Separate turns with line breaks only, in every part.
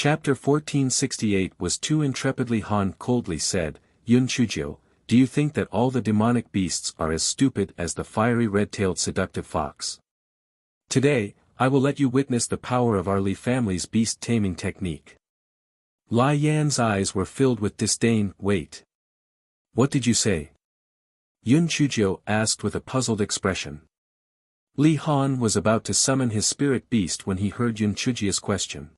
Chapter 1468 was too intrepidly. Han coldly said, Yun Chuzhou, do you think that all the demonic beasts are as stupid as the fiery red-tailed seductive fox? Today, I will let you witness the power of our Li family's beast-taming technique. Lai Yan's eyes were filled with disdain. Wait. What did you say? Yun Chuzhou asked with a puzzled expression. Li Han was about to summon his spirit beast when he heard Yun Chuzhou's question.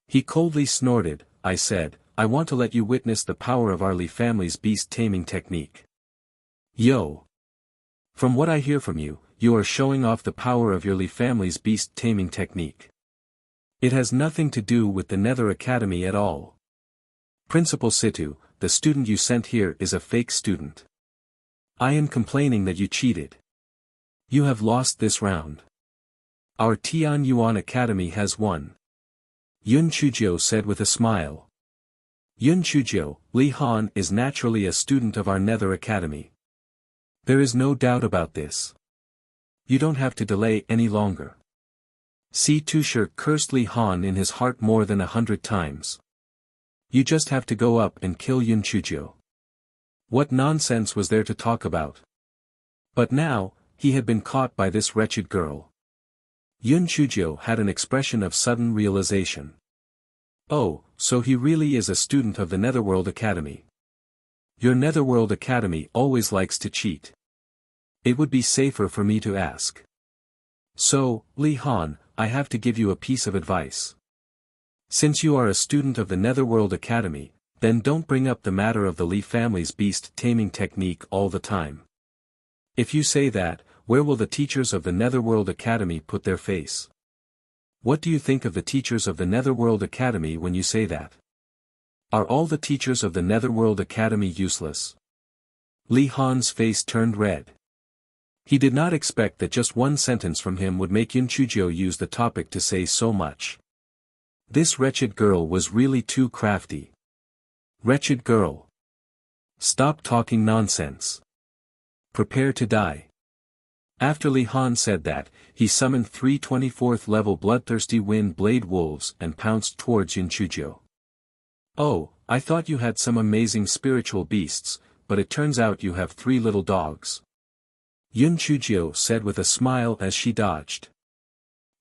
He coldly snorted, I said, I want to let you witness the power of our Li family's beast-taming technique. Yo! From what I hear from you, you are showing off the power of your Li family's beast-taming technique. It has nothing to do with the Nether Academy at all. Principal Situ, the student you sent here is a fake student. I am complaining that you cheated. You have lost this round. Our Tian Yuan Academy has won. Yun Chuzhou said with a smile. Yun Chuzhou, Li Han is naturally a student of our Nether Academy. There is no doubt about this. You don't have to delay any longer. Si Tushir cursed Li Han in his heart more than 100 times. You just have to go up and kill Yun Chuzhou. What nonsense was there to talk about? But now, he had been caught by this wretched girl. Yun Chuzhou had an expression of sudden realization. Oh, so he really is a student of the Netherworld Academy. Your Netherworld Academy always likes to cheat. It would be safer for me to ask. So, Li Han, I have to give you a piece of advice. Since you are a student of the Netherworld Academy, then don't bring up the matter of the Li family's beast-taming technique all the time. If you say that, where will the teachers of the Netherworld Academy put their face? What do you think of the teachers of the Netherworld Academy when you say that? Are all the teachers of the Netherworld Academy useless? Li Han's face turned red. He did not expect that just one sentence from him would make Yun Chuzhou use the topic to say so much. This wretched girl was really too crafty. Wretched girl. Stop talking nonsense. Prepare to die. After Li Han said that, he summoned 3 24th level bloodthirsty wind blade wolves and pounced towards Yun Chuzhou. Oh, I thought you had some amazing spiritual beasts, but it turns out you have 3 little dogs. Yun Chuzhou said with a smile as she dodged.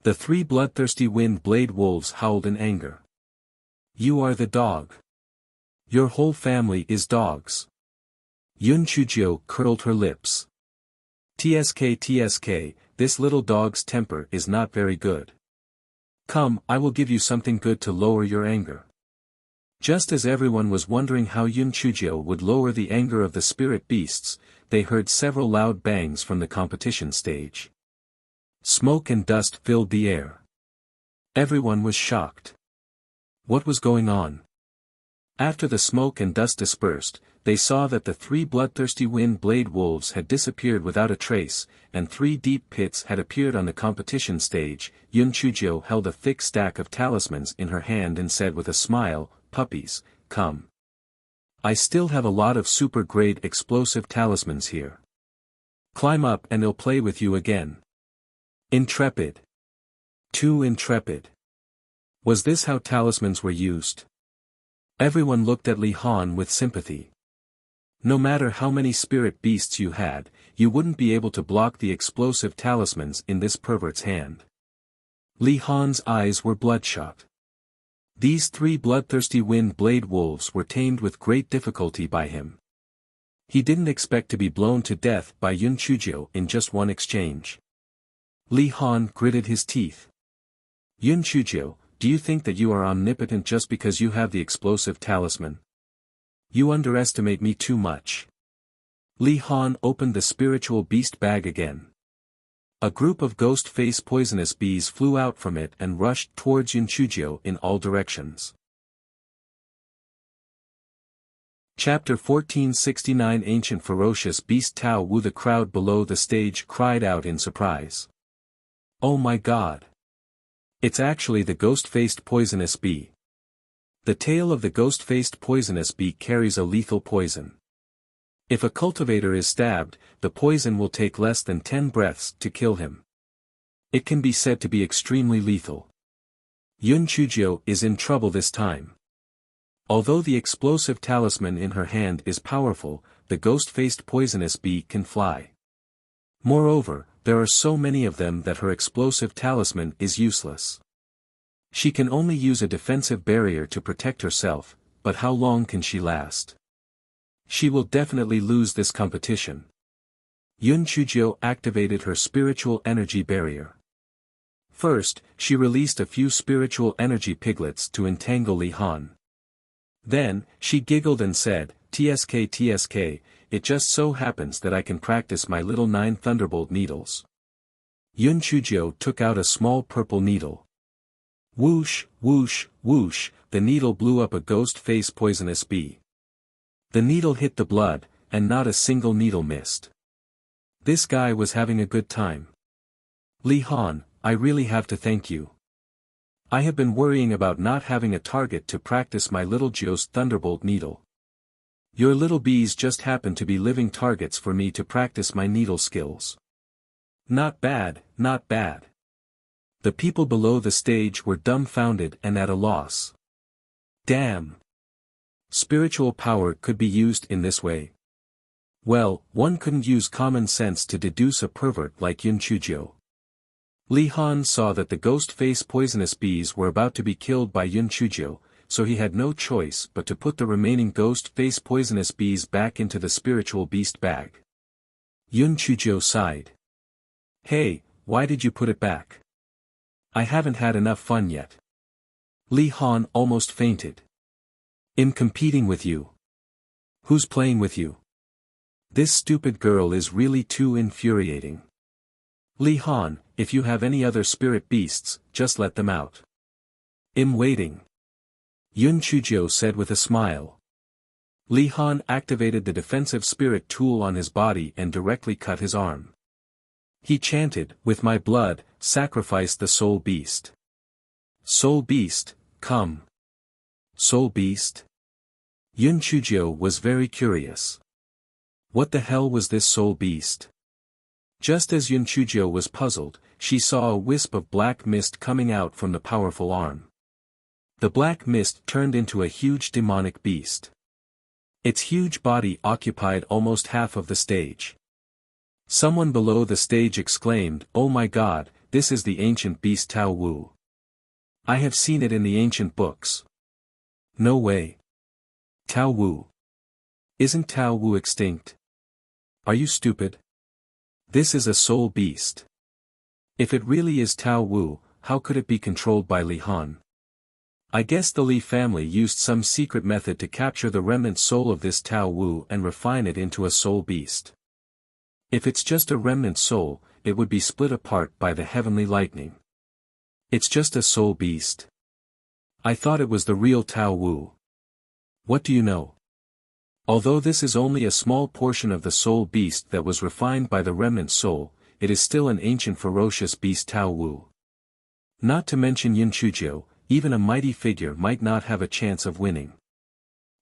The 3 bloodthirsty wind blade wolves howled in anger. You are the dog. Your whole family is dogs. Yun Chuzhou curled her lips. TSK, this little dog's temper is not very good. Come, I will give you something good to lower your anger. Just as everyone was wondering how Yun Chuzhou would lower the anger of the spirit beasts, they heard several loud bangs from the competition stage. Smoke and dust filled the air. Everyone was shocked. What was going on? After the smoke and dust dispersed, they saw that the 3 bloodthirsty wind blade wolves had disappeared without a trace, and 3 deep pits had appeared on the competition stage. Yun Chuzhou held a thick stack of talismans in her hand and said with a smile, Puppies, come. I still have a lot of super-grade explosive talismans here. Climb up and I'll play with you again. Intrepid. Too intrepid. Was this how talismans were used? Everyone looked at Li Han with sympathy. No matter how many spirit beasts you had, you wouldn't be able to block the explosive talismans in this pervert's hand. Li Han's eyes were bloodshot. These 3 bloodthirsty wind blade wolves were tamed with great difficulty by him. He didn't expect to be blown to death by Yun Chuzhou in just one exchange. Li Han gritted his teeth. Yun Chuzhou, do you think that you are omnipotent just because you have the explosive talisman? You underestimate me too much. Li Han opened the spiritual beast bag again. A group of ghost-face poisonous bees flew out from it and rushed towards Yun Chuzhou in all directions. Chapter 1469 Ancient Ferocious Beast Tao Wu. The crowd below the stage cried out in surprise. Oh my god! It's actually the ghost-faced poisonous bee. The tail of the ghost-faced poisonous bee carries a lethal poison. If a cultivator is stabbed, the poison will take less than 10 breaths to kill him. It can be said to be extremely lethal. Yun Chujio is in trouble this time. Although the explosive talisman in her hand is powerful, the ghost-faced poisonous bee can fly. Moreover, there are so many of them that her explosive talisman is useless. She can only use a defensive barrier to protect herself, but how long can she last? She will definitely lose this competition. Yun Chujio activated her spiritual energy barrier. First, she released a few spiritual energy piglets to entangle Li Han. Then, she giggled and said, "TSK TSK, it just so happens that I can practice my little 9 thunderbolt needles." Yun Chujio took out a small purple needle. Whoosh, whoosh, whoosh, the needle blew up a ghost-face poisonous bee. The needle hit the blood, and not a single needle missed. This guy was having a good time. Li Han, I really have to thank you. I have been worrying about not having a target to practice my little Joe's thunderbolt needle. Your little bees just happen to be living targets for me to practice my needle skills. Not bad, not bad. The people below the stage were dumbfounded and at a loss. Damn. Spiritual power could be used in this way. Well, one couldn't use common sense to deduce a pervert like Yun Chujio. Li Han saw that the ghost-face poisonous bees were about to be killed by Yun Chujio, so he had no choice but to put the remaining ghost-face poisonous bees back into the spiritual beast bag. Yun Chujio sighed. Hey, why did you put it back? I haven't had enough fun yet. Li Han almost fainted. I'm competing with you. Who's playing with you? This stupid girl is really too infuriating. Li Han, if you have any other spirit beasts, just let them out. I'm waiting. Yun Chujio said with a smile. Li Han activated the defensive spirit tool on his body and directly cut his arm. He chanted, "With my blood, sacrifice the soul beast. Soul beast, come. Soul beast?" Yun Chujio was very curious. What the hell was this soul beast? Just as Yun Chujio was puzzled, she saw a wisp of black mist coming out from the powerful arm. The black mist turned into a huge demonic beast. Its huge body occupied almost half of the stage. Someone below the stage exclaimed, "Oh my god, this is the ancient beast Tao Wu. I have seen it in the ancient books." No way. Tao Wu. Isn't Tao Wu extinct? Are you stupid? This is a soul beast. If it really is Tao Wu, how could it be controlled by Li Han? I guess the Li family used some secret method to capture the remnant soul of this Tao Wu and refine it into a soul beast. If it's just a remnant soul, it would be split apart by the heavenly lightning. It's just a soul beast. I thought it was the real Tao Wu. What do you know? Although this is only a small portion of the soul beast that was refined by the remnant soul, it is still an ancient ferocious beast Tao Wu. Not to mention Yun Chujio, even a mighty figure might not have a chance of winning.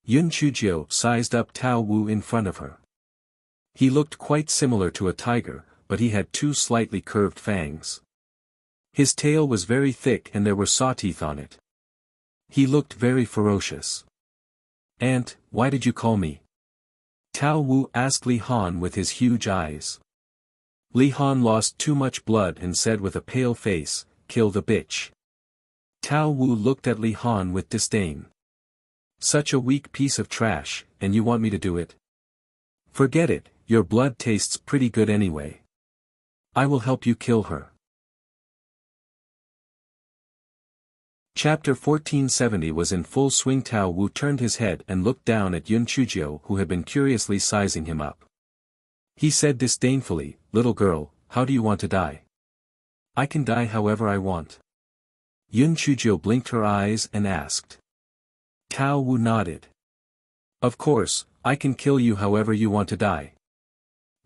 Yun Chujio sized up Tao Wu in front of her. He looked quite similar to a tiger, but he had 2 slightly curved fangs. His tail was very thick and there were saw teeth on it. He looked very ferocious. "Aunt, why did you call me?" Tao Wu asked Li Han with his huge eyes. Li Han lost too much blood and said with a pale face, "Kill the bitch." Tao Wu looked at Li Han with disdain. "Such a weak piece of trash, and you want me to do it? Forget it, your blood tastes pretty good anyway. I will help you kill her." Chapter 1470 was in full swing. Tao Wu turned his head and looked down at Yun Chujio who had been curiously sizing him up. He said disdainfully, "Little girl, how do you want to die?" "I can die however I want." Yun Chujio blinked her eyes and asked. Tao Wu nodded. "Of course, I can kill you however you want to die.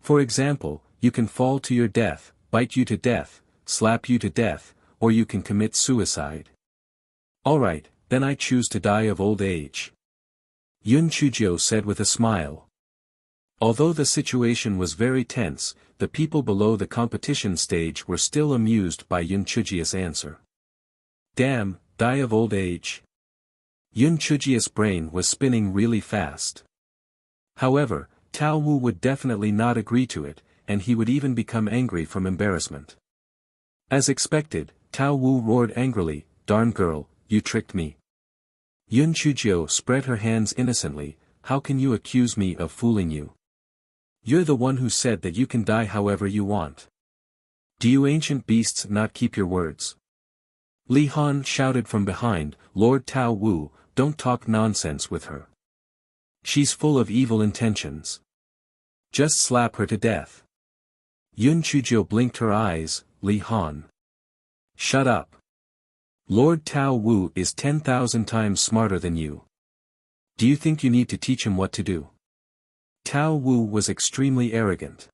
For example, you can fall to your death, bite you to death, slap you to death, or you can commit suicide." "Alright, then I choose to die of old age," Yun Chujio said with a smile. Although the situation was very tense, the people below the competition stage were still amused by Yun Chujio's answer. "Damn, die of old age? Yun Chujia's brain was spinning really fast. However, Tao Wu would definitely not agree to it, and he would even become angry from embarrassment. As expected, Tao Wu roared angrily, "Darn girl, you tricked me." Yun Chujio spread her hands innocently, "How can you accuse me of fooling you? You're the one who said that you can die however you want. Do you ancient beasts not keep your words?" Li Han shouted from behind, "Lord Tao Wu, don't talk nonsense with her. She's full of evil intentions. Just slap her to death." Yun Chujio blinked her eyes, "Li Han. Shut up. Lord Tao Wu is 10,000 times smarter than you. Do you think you need to teach him what to do?" Tao Wu was extremely arrogant.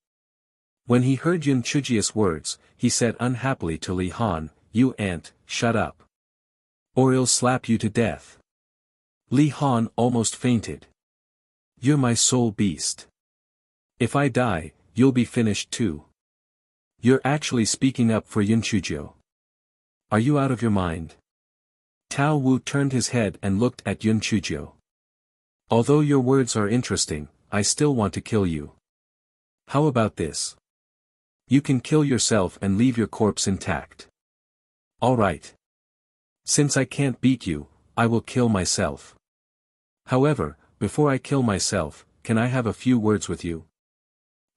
When he heard Yun Chujia's words, he said unhappily to Li Han, "You ant, shut up. Or I'll slap you to death." Li Han almost fainted. "You're my soul beast. If I die, you'll be finished too. You're actually speaking up for Yun Chujio. Are you out of your mind?" Tao Wu turned his head and looked at Yun Chujio. "Although your words are interesting, I still want to kill you. How about this? You can kill yourself and leave your corpse intact." "All right. Since I can't beat you, I will kill myself. However, before I kill myself, can I have a few words with you?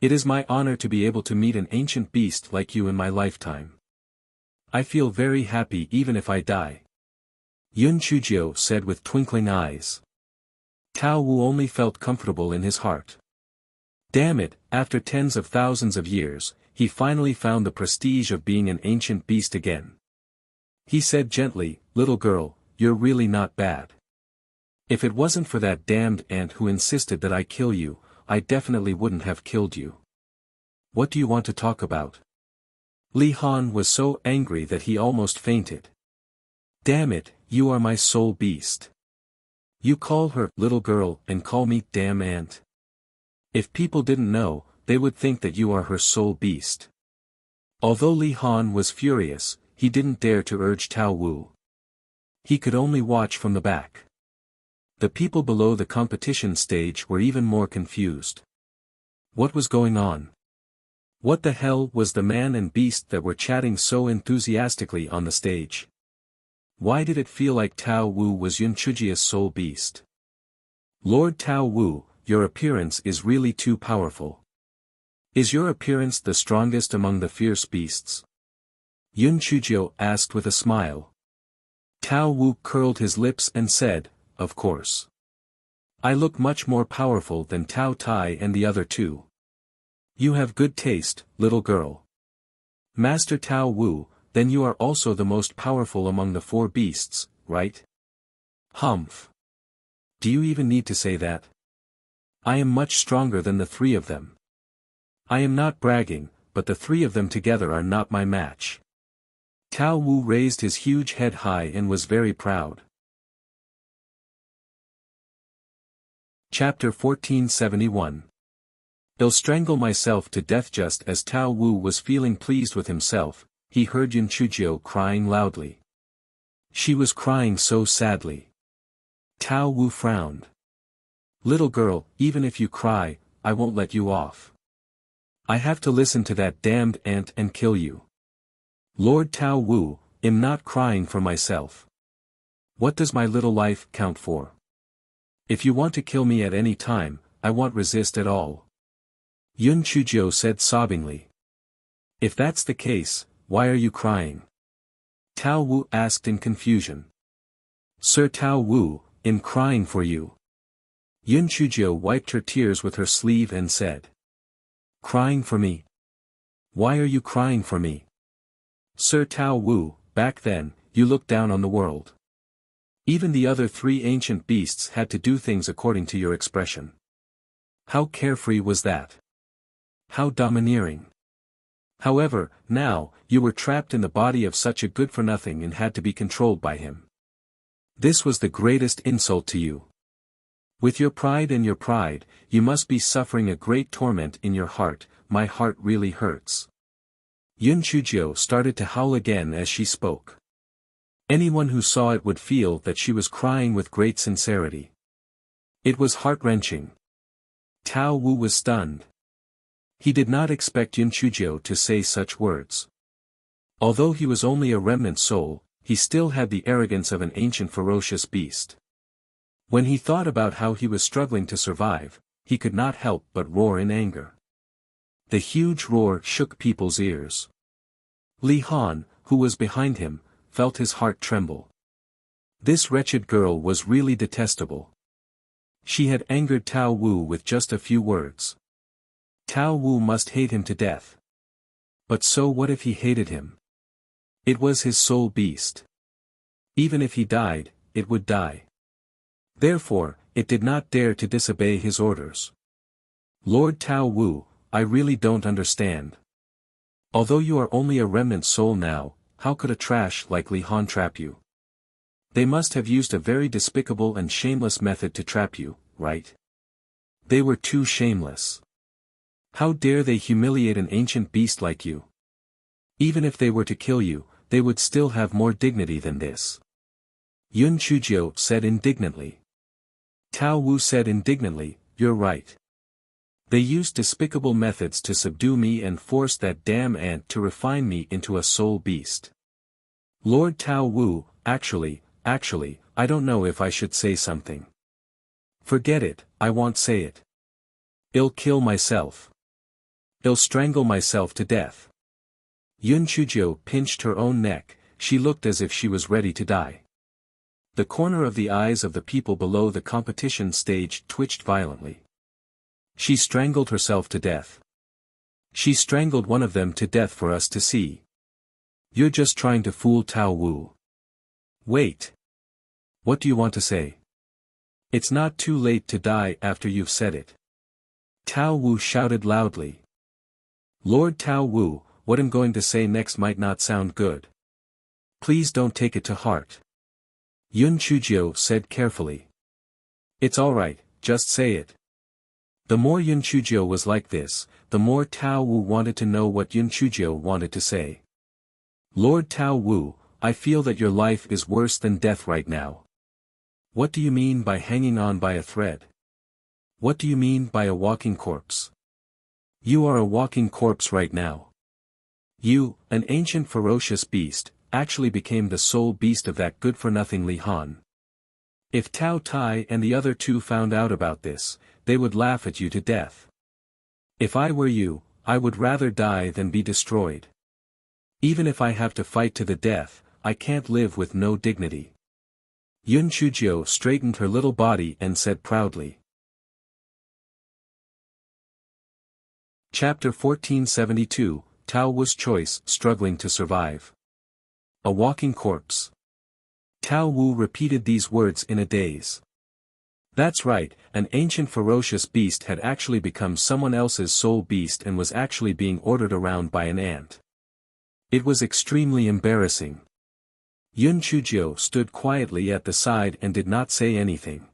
It is my honor to be able to meet an ancient beast like you in my lifetime. I feel very happy even if I die." Yun Chujio said with twinkling eyes. Tao Wu only felt comfortable in his heart. Damn it, after tens of thousands of years, he finally found the prestige of being an ancient beast again. He said gently, "Little girl, you're really not bad. If it wasn't for that damned ant who insisted that I kill you, I definitely wouldn't have killed you. What do you want to talk about?" Li Han was so angry that he almost fainted. "Damn it, you are my soul beast. You call her little girl and call me damn ant. If people didn't know, they would think that you are her soul beast." Although Li Han was furious, he didn't dare to urge Tao Wu. He could only watch from the back. The people below the competition stage were even more confused. What was going on? What the hell was the man and beast that were chatting so enthusiastically on the stage? Why did it feel like Tao Wu was Yun Chujia's soul beast? "Lord Tao Wu, your appearance is really too powerful. Is your appearance the strongest among the fierce beasts?" Yun Chujio asked with a smile. Tao Wu curled his lips and said, "Of course. I look much more powerful than Tao Tai and the other two. You have good taste, little girl. Master Tao Wu, then you are also the most powerful among the four beasts, right?" "Humph. Do you even need to say that? I am much stronger than the three of them. I am not bragging, but the three of them together are not my match." Tao Wu raised his huge head high and was very proud. Chapter 1471. "I'll strangle myself to death." Just as Tao Wu was feeling pleased with himself, he heard Yun Chujio crying loudly. She was crying so sadly. Tao Wu frowned. "Little girl, even if you cry, I won't let you off. I have to listen to that damned ant and kill you. Lord Tao Wu, I'm not crying for myself. What does my little life count for? If you want to kill me at any time, I won't resist at all." Yun Chujio said sobbingly. "If that's the case, why are you crying?" Tao Wu asked in confusion. "Sir Tao Wu, I'm crying for you." Yun Chujio wiped her tears with her sleeve and said. "Crying for me? Why are you crying for me?" "Sir Tao Wu, back then, you looked down on the world. Even the other three ancient beasts had to do things according to your expression. How carefree was that? How domineering. However, now, you were trapped in the body of such a good-for-nothing and had to be controlled by him. This was the greatest insult to you. With your pride, you must be suffering a great torment in your heart. My heart really hurts." Yun Chujio started to howl again as she spoke. Anyone who saw it would feel that she was crying with great sincerity. It was heart-wrenching. Tao Wu was stunned. He did not expect Yun Chuzhou to say such words. Although he was only a remnant soul, he still had the arrogance of an ancient ferocious beast. When he thought about how he was struggling to survive, he could not help but roar in anger. The huge roar shook people's ears. Li Han, who was behind him, felt his heart tremble. This wretched girl was really detestable. She had angered Tao Wu with just a few words. Tao Wu must hate him to death. But so what if he hated him? It was his soul beast. Even if he died, it would die. Therefore, it did not dare to disobey his orders. Lord Tao Wu, I really don't understand. Although you are only a remnant soul now, how could a trash like Li Han trap you? They must have used a very despicable and shameless method to trap you, right? They were too shameless. How dare they humiliate an ancient beast like you? Even if they were to kill you, they would still have more dignity than this. Yun Chuzhou said indignantly. Tao Wu said indignantly, you're right. They used despicable methods to subdue me and forced that damn ant to refine me into a soul beast. Lord Tao Wu, actually, I don't know if I should say something. Forget it, I won't say it. I'll kill myself. I'll strangle myself to death. Yun Chuzhou pinched her own neck, she looked as if she was ready to die. The corner of the eyes of the people below the competition stage twitched violently. She strangled herself to death. She strangled one of them to death for us to see. You're just trying to fool Tao Wu. Wait. What do you want to say? It's not too late to die after you've said it. Tao Wu shouted loudly. Lord Tao Wu, what I'm going to say next might not sound good. Please don't take it to heart. Yun Chuzhou said carefully. It's alright, just say it. The more Yun Chuzhou was like this, the more Tao Wu wanted to know what Yun Chuzhou wanted to say. Lord Tao Wu, I feel that your life is worse than death right now. What do you mean by hanging on by a thread? What do you mean by a walking corpse? You are a walking corpse right now. You, an ancient ferocious beast, actually became the soul beast of that good-for-nothing Li Han. If Tao Tai and the other two found out about this, they would laugh at you to death. If I were you, I would rather die than be destroyed. Even if I have to fight to the death, I can't live with no dignity. Yun Chuzhou straightened her little body and said proudly. Chapter 1472, Tao Wu's Choice, Struggling to Survive. A walking corpse. Tao Wu repeated these words in a daze. That's right, an ancient ferocious beast had actually become someone else's soul beast and was actually being ordered around by an ant. It was extremely embarrassing. Yun Chuzhou stood quietly at the side and did not say anything.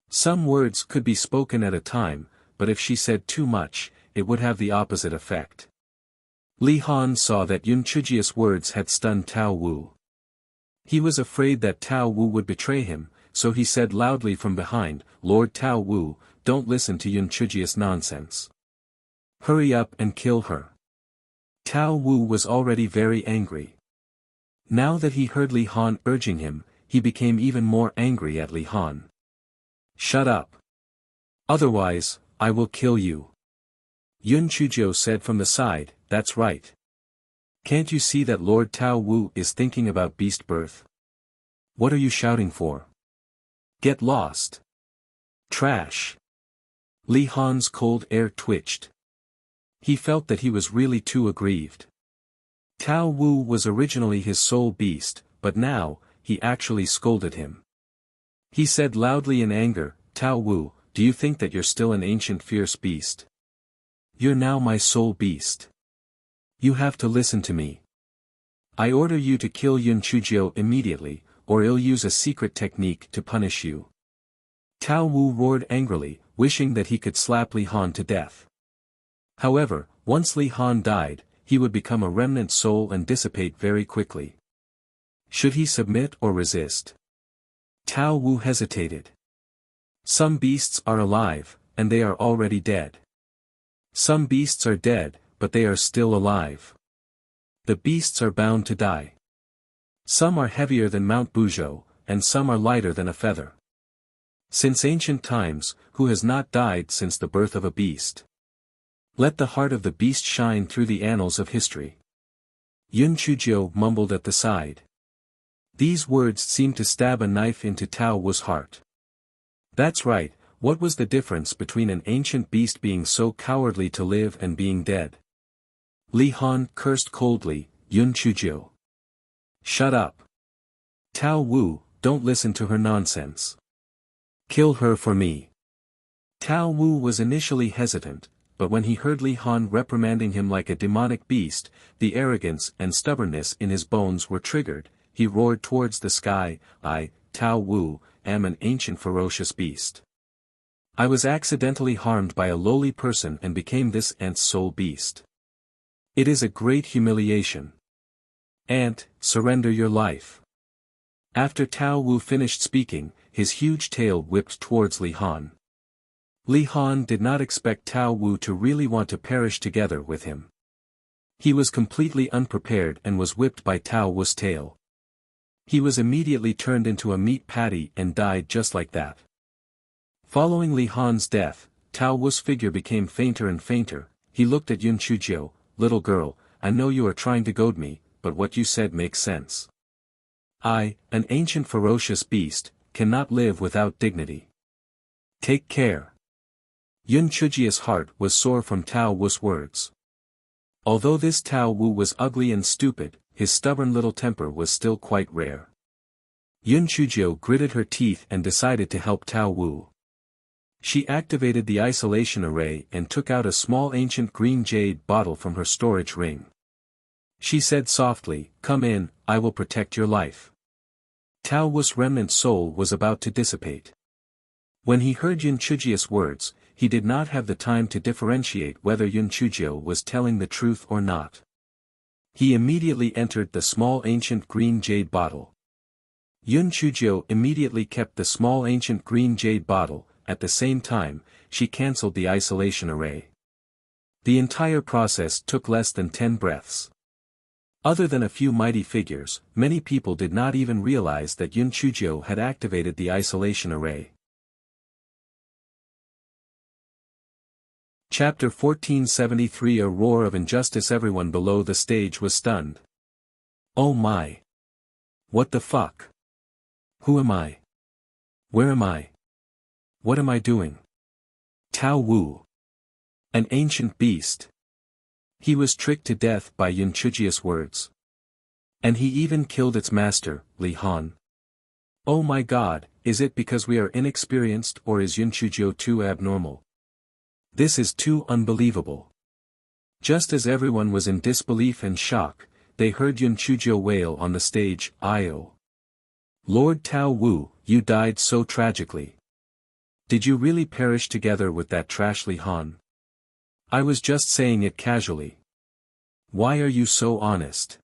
Some words could be spoken at a time, but if she said too much, it would have the opposite effect. Li Han saw that Yun Chuzhou's words had stunned Tao Wu. He was afraid that Tao Wu would betray him, so he said loudly from behind, Lord Tao Wu, don't listen to Yun Chuzhou's nonsense. Hurry up and kill her. Tao Wu was already very angry. Now that he heard Li Han urging him, he became even more angry at Li Han. Shut up. Otherwise, I will kill you. Yun Chuzhou said from the side, that's right. Can't you see that Lord Tao Wu is thinking about beast birth? What are you shouting for? Get lost. Trash. Li Han's cold air twitched. He felt that he was really too aggrieved. Tao Wu was originally his soul beast, but now, he actually scolded him. He said loudly in anger, Tao Wu, do you think that you're still an ancient fierce beast? You're now my soul beast. You have to listen to me. I order you to kill Yun Chuzhou immediately, or I'll use a secret technique to punish you. Tao Wu roared angrily, wishing that he could slap Li Han to death. However, once Li Han died, he would become a remnant soul and dissipate very quickly. Should he submit or resist? Tao Wu hesitated. Some beasts are alive, and they are already dead. Some beasts are dead, but they are still alive. The beasts are bound to die. Some are heavier than Mount Buzhou, and some are lighter than a feather. Since ancient times, who has not died since the birth of a beast? Let the heart of the beast shine through the annals of history. Yun Chujiu mumbled at the side. These words seemed to stab a knife into Tao Wu's heart. That's right, what was the difference between an ancient beast being so cowardly to live and being dead? Li Han cursed coldly, Yun Chujiu. Shut up. Tao Wu, don't listen to her nonsense. Kill her for me. Tao Wu was initially hesitant, but when he heard Li Han reprimanding him like a demonic beast, the arrogance and stubbornness in his bones were triggered. He roared towards the sky, I, Tao Wu, am an ancient ferocious beast. I was accidentally harmed by a lowly person and became this ant's soul beast. It is a great humiliation. Ant, surrender your life. After Tao Wu finished speaking, his huge tail whipped towards Li Han. Li Han did not expect Tao Wu to really want to perish together with him. He was completely unprepared and was whipped by Tao Wu's tail. He was immediately turned into a meat patty and died just like that. Following Li Han's death, Tao Wu's figure became fainter and fainter. He looked at Yun Chujiu, little girl, I know you are trying to goad me, but what you said makes sense. I, an ancient ferocious beast, cannot live without dignity. Take care. Yun Chujiu's heart was sore from Tao Wu's words. Although this Tao Wu was ugly and stupid, his stubborn little temper was still quite rare. Yun Chujiu gritted her teeth and decided to help Tao Wu. She activated the isolation array and took out a small ancient green jade bottle from her storage ring. She said softly, come in, I will protect your life. Tao Wu's remnant soul was about to dissipate. When he heard Yun Chujiu's words, he did not have the time to differentiate whether Yun Chujiu was telling the truth or not. He immediately entered the small ancient green jade bottle. Yun Chujiu immediately kept the small ancient green jade bottle. At the same time, she cancelled the isolation array. The entire process took less than 10 breaths. Other than a few mighty figures, many people did not even realize that Yun Chujiu had activated the isolation array. Chapter 1473 A roar of injustice. Everyone below the stage was stunned. Oh my! What the fuck? Who am I? Where am I? What am I doing? Tao Wu. An ancient beast. He was tricked to death by Yun Chujiu's words. And he even killed its master, Li Han. Oh my god, is it because we are inexperienced or is Yun Chujiu too abnormal? This is too unbelievable. Just as everyone was in disbelief and shock, they heard Yun Chujiu wail on the stage, "Io. Lord Tao Wu, you died so tragically. Did you really perish together with that trash Li Han? I was just saying it casually. Why are you so honest?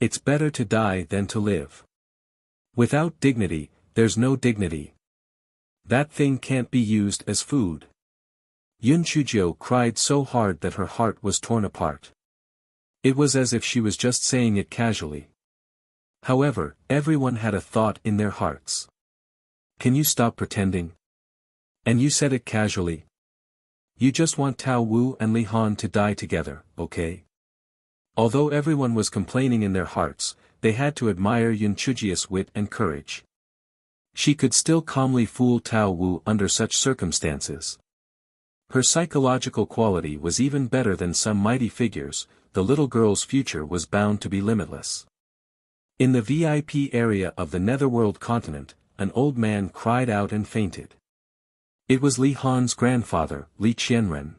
It's better to die than to live. Without dignity, there's no dignity. That thing can't be used as food." Yun Chujiu cried so hard that her heart was torn apart. It was as if she was just saying it casually. However, everyone had a thought in their hearts. Can you stop pretending? And you said it casually. You just want Tao Wu and Li Han to die together, okay? Although everyone was complaining in their hearts, they had to admire Yun Chujiu's wit and courage. She could still calmly fool Tao Wu under such circumstances. Her psychological quality was even better than some mighty figures. The little girl's future was bound to be limitless. In the VIP area of the Netherworld continent, an old man cried out and fainted. It was Li Han's grandfather, Li Qianren.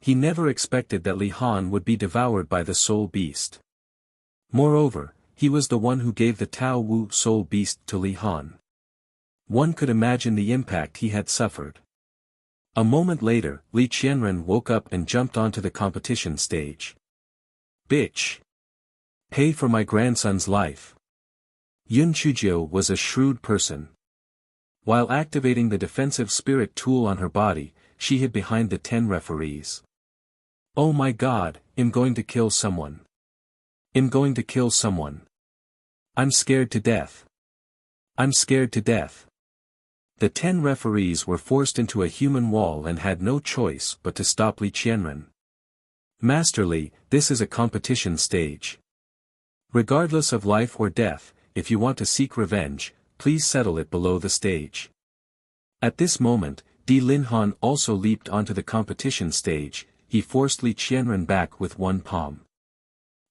He never expected that Li Han would be devoured by the soul beast. Moreover, he was the one who gave the Tao Wu soul beast to Li Han. One could imagine the impact he had suffered. A moment later, Li Qianren woke up and jumped onto the competition stage. Bitch! Pay for my grandson's life. Yun Chujio was a shrewd person. While activating the defensive spirit tool on her body, she hid behind the 10 referees. Oh my god, I'm going to kill someone. I'm going to kill someone. I'm scared to death. I'm scared to death. The 10 referees were forced into a human wall and had no choice but to stop Li Qianren. Master Li, this is a competition stage. Regardless of life or death, if you want to seek revenge, please settle it below the stage. At this moment, Di Linhan also leaped onto the competition stage. He forced Li Qianren back with one palm.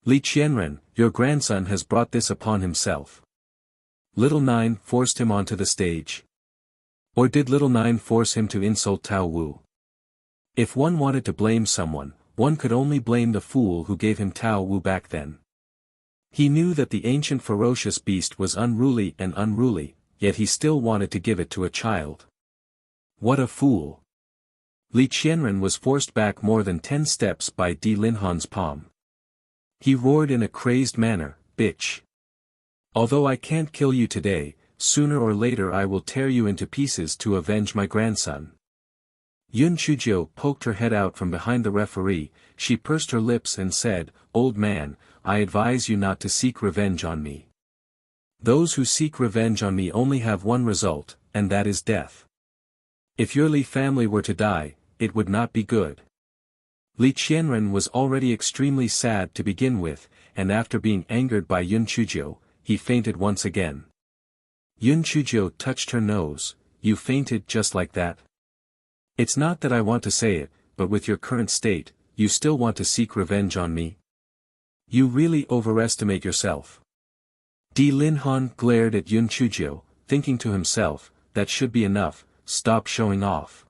Li Qianren, your grandson has brought this upon himself. Little Nine forced him onto the stage. Or did Little Nine force him to insult Tao Wu? If one wanted to blame someone, one could only blame the fool who gave him Tao Wu back then. He knew that the ancient ferocious beast was unruly, yet he still wanted to give it to a child. What a fool! Li Qianren was forced back more than 10 steps by Di Linhan's palm. He roared in a crazed manner, bitch. Although I can't kill you today, sooner or later I will tear you into pieces to avenge my grandson. Yun Chujio poked her head out from behind the referee. She pursed her lips and said, Old man, I advise you not to seek revenge on me. Those who seek revenge on me only have one result, and that is death. If your Li family were to die, it would not be good. Li Qianren was already extremely sad to begin with, and after being angered by Yun Chujio, he fainted once again. Yun Chujio touched her nose. You fainted just like that? It's not that I want to say it, but with your current state, you still want to seek revenge on me? You really overestimate yourself. Di Linhan glared at Yun Chujio, thinking to himself, that should be enough, stop showing off.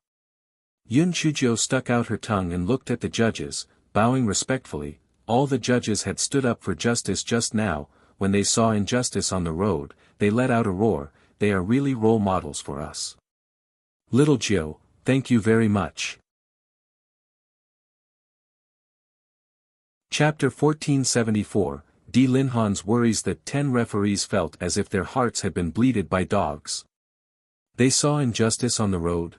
Yun Chujio stuck out her tongue and looked at the judges, bowing respectfully. All the judges had stood up for justice just now. When they saw injustice on the road, they let out a roar. They are really role models for us. Little Jiu, thank you very much. Chapter 1474, Di Linhan's worries. That 10 referees felt as if their hearts had been bleeded by dogs. They saw injustice on the road.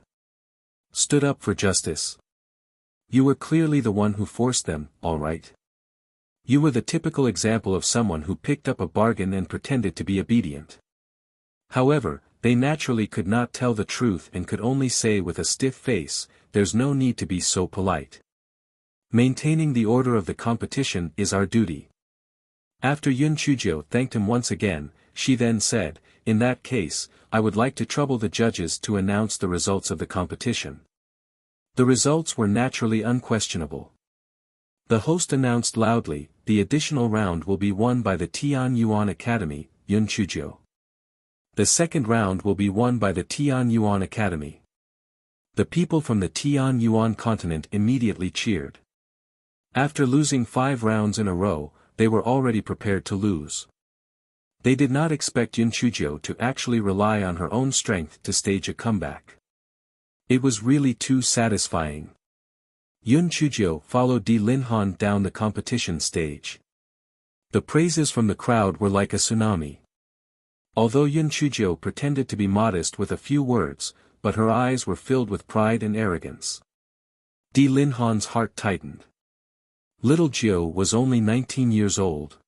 Stood up for justice. You were clearly the one who forced them, all right. You were the typical example of someone who picked up a bargain and pretended to be obedient. However, they naturally could not tell the truth and could only say with a stiff face, there's no need to be so polite. Maintaining the order of the competition is our duty. After Yun Chujio thanked him once again, she then said, in that case, I would like to trouble the judges to announce the results of the competition. The results were naturally unquestionable. The host announced loudly, the additional round will be won by the Tian Yuan Academy, Yun Chujio. The second round will be won by the Tian Yuan Academy. The people from the Tian Yuan continent immediately cheered. After losing 5 rounds in a row, they were already prepared to lose. They did not expect Yun Chujio to actually rely on her own strength to stage a comeback. It was really too satisfying. Yun Chujio followed Di Linhan down the competition stage. The praises from the crowd were like a tsunami. Although Yun Chujio pretended to be modest with a few words, but her eyes were filled with pride and arrogance. Di Linhan's heart tightened. Little Jiu was only 19 years old.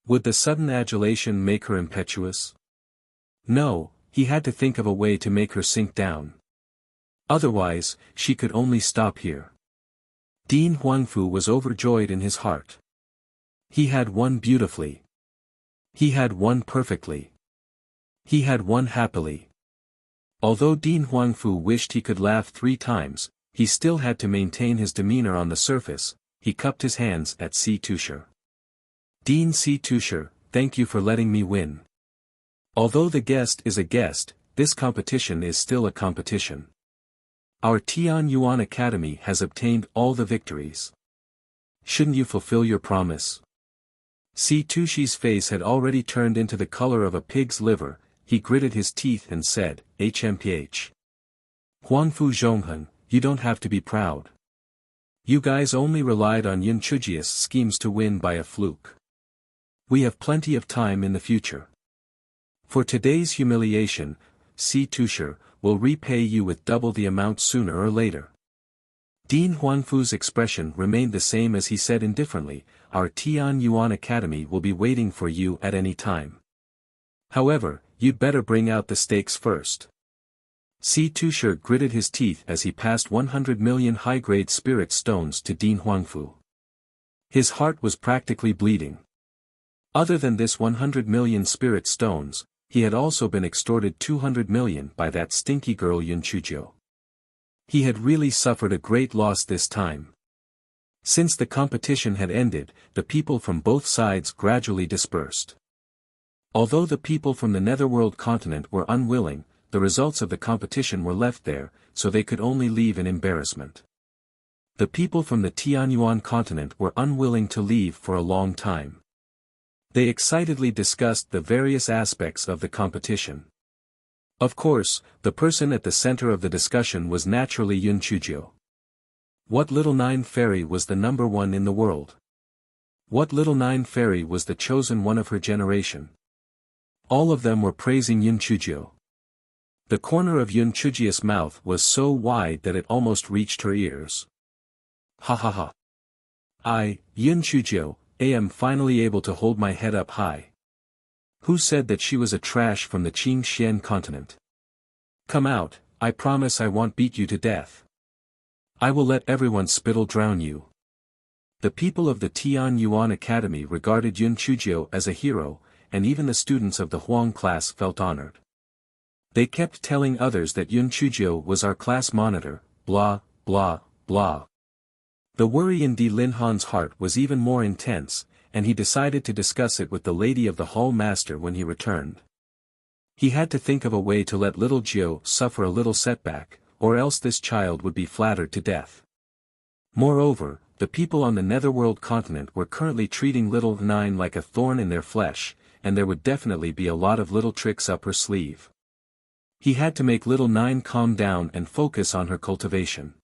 Would the sudden adulation make her impetuous? No, he had to think of a way to make her sink down. Otherwise, she could only stop here. Dean Huangfu was overjoyed in his heart. He had won beautifully. He had won perfectly. He had won happily. Although Dean Huangfu wished he could laugh 3 times, he still had to maintain his demeanor on the surface. He cupped his hands at Si Tusher. Dean Si Tusher, thank you for letting me win. Although the guest is a guest, this competition is still a competition. Our Tian Yuan Academy has obtained all the victories. Shouldn't you fulfill your promise? Si Tushi's face had already turned into the color of a pig's liver. He gritted his teeth and said, HMPH. Huangfu Zhonghen, you don't have to be proud. You guys only relied on Yun Chujio's schemes to win by a fluke. We have plenty of time in the future. For today's humiliation, Si Tushar will repay you with double the amount sooner or later. Dean Huangfu's expression remained the same as he said indifferently, our Tian Yuan Academy will be waiting for you at any time. However, you'd better bring out the stakes first. Si Tushar gritted his teeth as he passed 100 million high-grade spirit stones to Dean Huangfu. His heart was practically bleeding. Other than this 100 million spirit stones, he had also been extorted 200 million by that stinky girl Yun Chuzhou. He had really suffered a great loss this time. Since the competition had ended, the people from both sides gradually dispersed. Although the people from the Netherworld continent were unwilling, the results of the competition were left there, so they could only leave in embarrassment. The people from the Tianyuan continent were unwilling to leave for a long time. They excitedly discussed the various aspects of the competition. Of course, the person at the center of the discussion was naturally Yun Chuzhou. What little nine fairy was the number one in the world? What little nine fairy was the chosen one of her generation? All of them were praising Yun Chuzhou. The corner of Yun Chuzhou's mouth was so wide that it almost reached her ears. Ha ha ha. I, Yun Chuzhou, am finally able to hold my head up high. Who said that she was a trash from the Qingxian continent? Come out, I promise I won't beat you to death. I will let everyone spittle drown you. The people of the Tian Yuan Academy regarded Yun Chuzhou as a hero, and even the students of the Huang class felt honored. They kept telling others that Yun Chuzhou was our class monitor, blah, blah, blah. The worry in Di Linhan's heart was even more intense, and he decided to discuss it with the lady of the hall master when he returned. He had to think of a way to let little Jiu suffer a little setback, or else this child would be flattered to death. Moreover, the people on the Netherworld continent were currently treating little Nine like a thorn in their flesh, and there would definitely be a lot of little tricks up her sleeve. He had to make little Nine calm down and focus on her cultivation.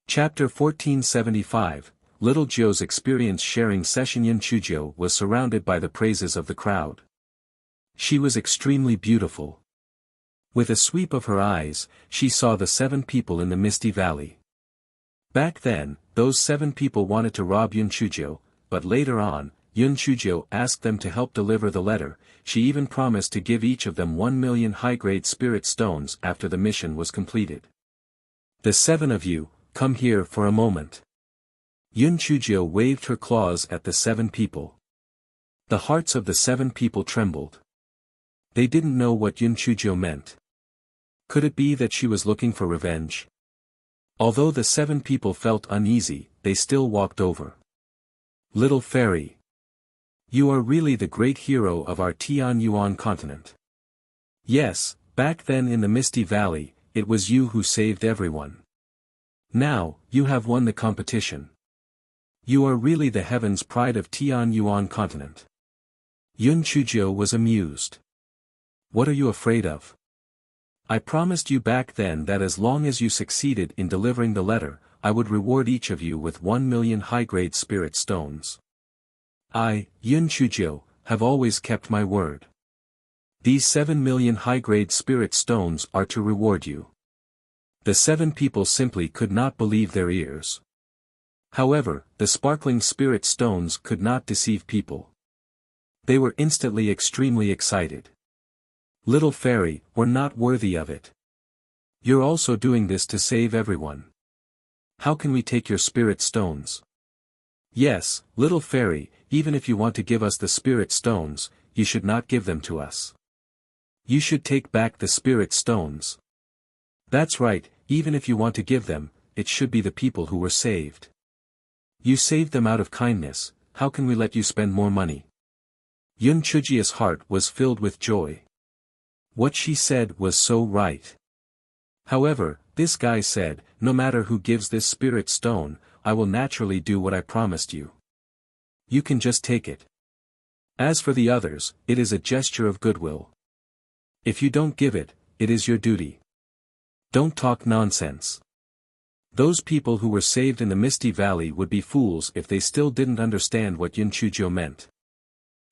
Chapter 1475, Little Jiu's experience sharing session. Yun Chuzhou was surrounded by the praises of the crowd. She was extremely beautiful. With a sweep of her eyes, she saw the 7 people in the Misty Valley. Back then, those 7 people wanted to rob Yun Chuzhou, but later on, Yun Chuzhou asked them to help deliver the letter. She even promised to give each of them 1 million high-grade spirit stones after the mission was completed. The 7 of you, come here for a moment. Yun Chuzhou waved her claws at the 7 people. The hearts of the 7 people trembled. They didn't know what Yun Chuzhou meant. Could it be that she was looking for revenge? Although the 7 people felt uneasy, they still walked over. Little fairy. You are really the great hero of our Tian Yuan continent. Yes, back then in the Misty Valley, it was you who saved everyone. Now, you have won the competition. You are really the heaven's pride of Tian Yuan continent. Yun Chuzhou was amused. What are you afraid of? I promised you back then that as long as you succeeded in delivering the letter, I would reward each of you with 1 million high-grade spirit stones. I, Yun Chuzhou, have always kept my word. These 7 million high-grade spirit stones are to reward you. The 7 people simply could not believe their ears. However, the sparkling spirit stones could not deceive people. They were instantly extremely excited. Little fairy, we're not worthy of it. You're also doing this to save everyone. How can we take your spirit stones? Yes, little fairy, even if you want to give us the spirit stones, you should not give them to us. You should take back the spirit stones. That's right, even if you want to give them, it should be the people who were saved. You saved them out of kindness, how can we let you spend more money? Yun Chuzhou's heart was filled with joy. What she said was so right. However, this guy said, no matter who gives this spirit stone, I will naturally do what I promised you. You can just take it. As for the others, it is a gesture of goodwill. If you don't give it, it is your duty. Don't talk nonsense. Those people who were saved in the Misty Valley would be fools if they still didn't understand what Yun Chuzhou meant.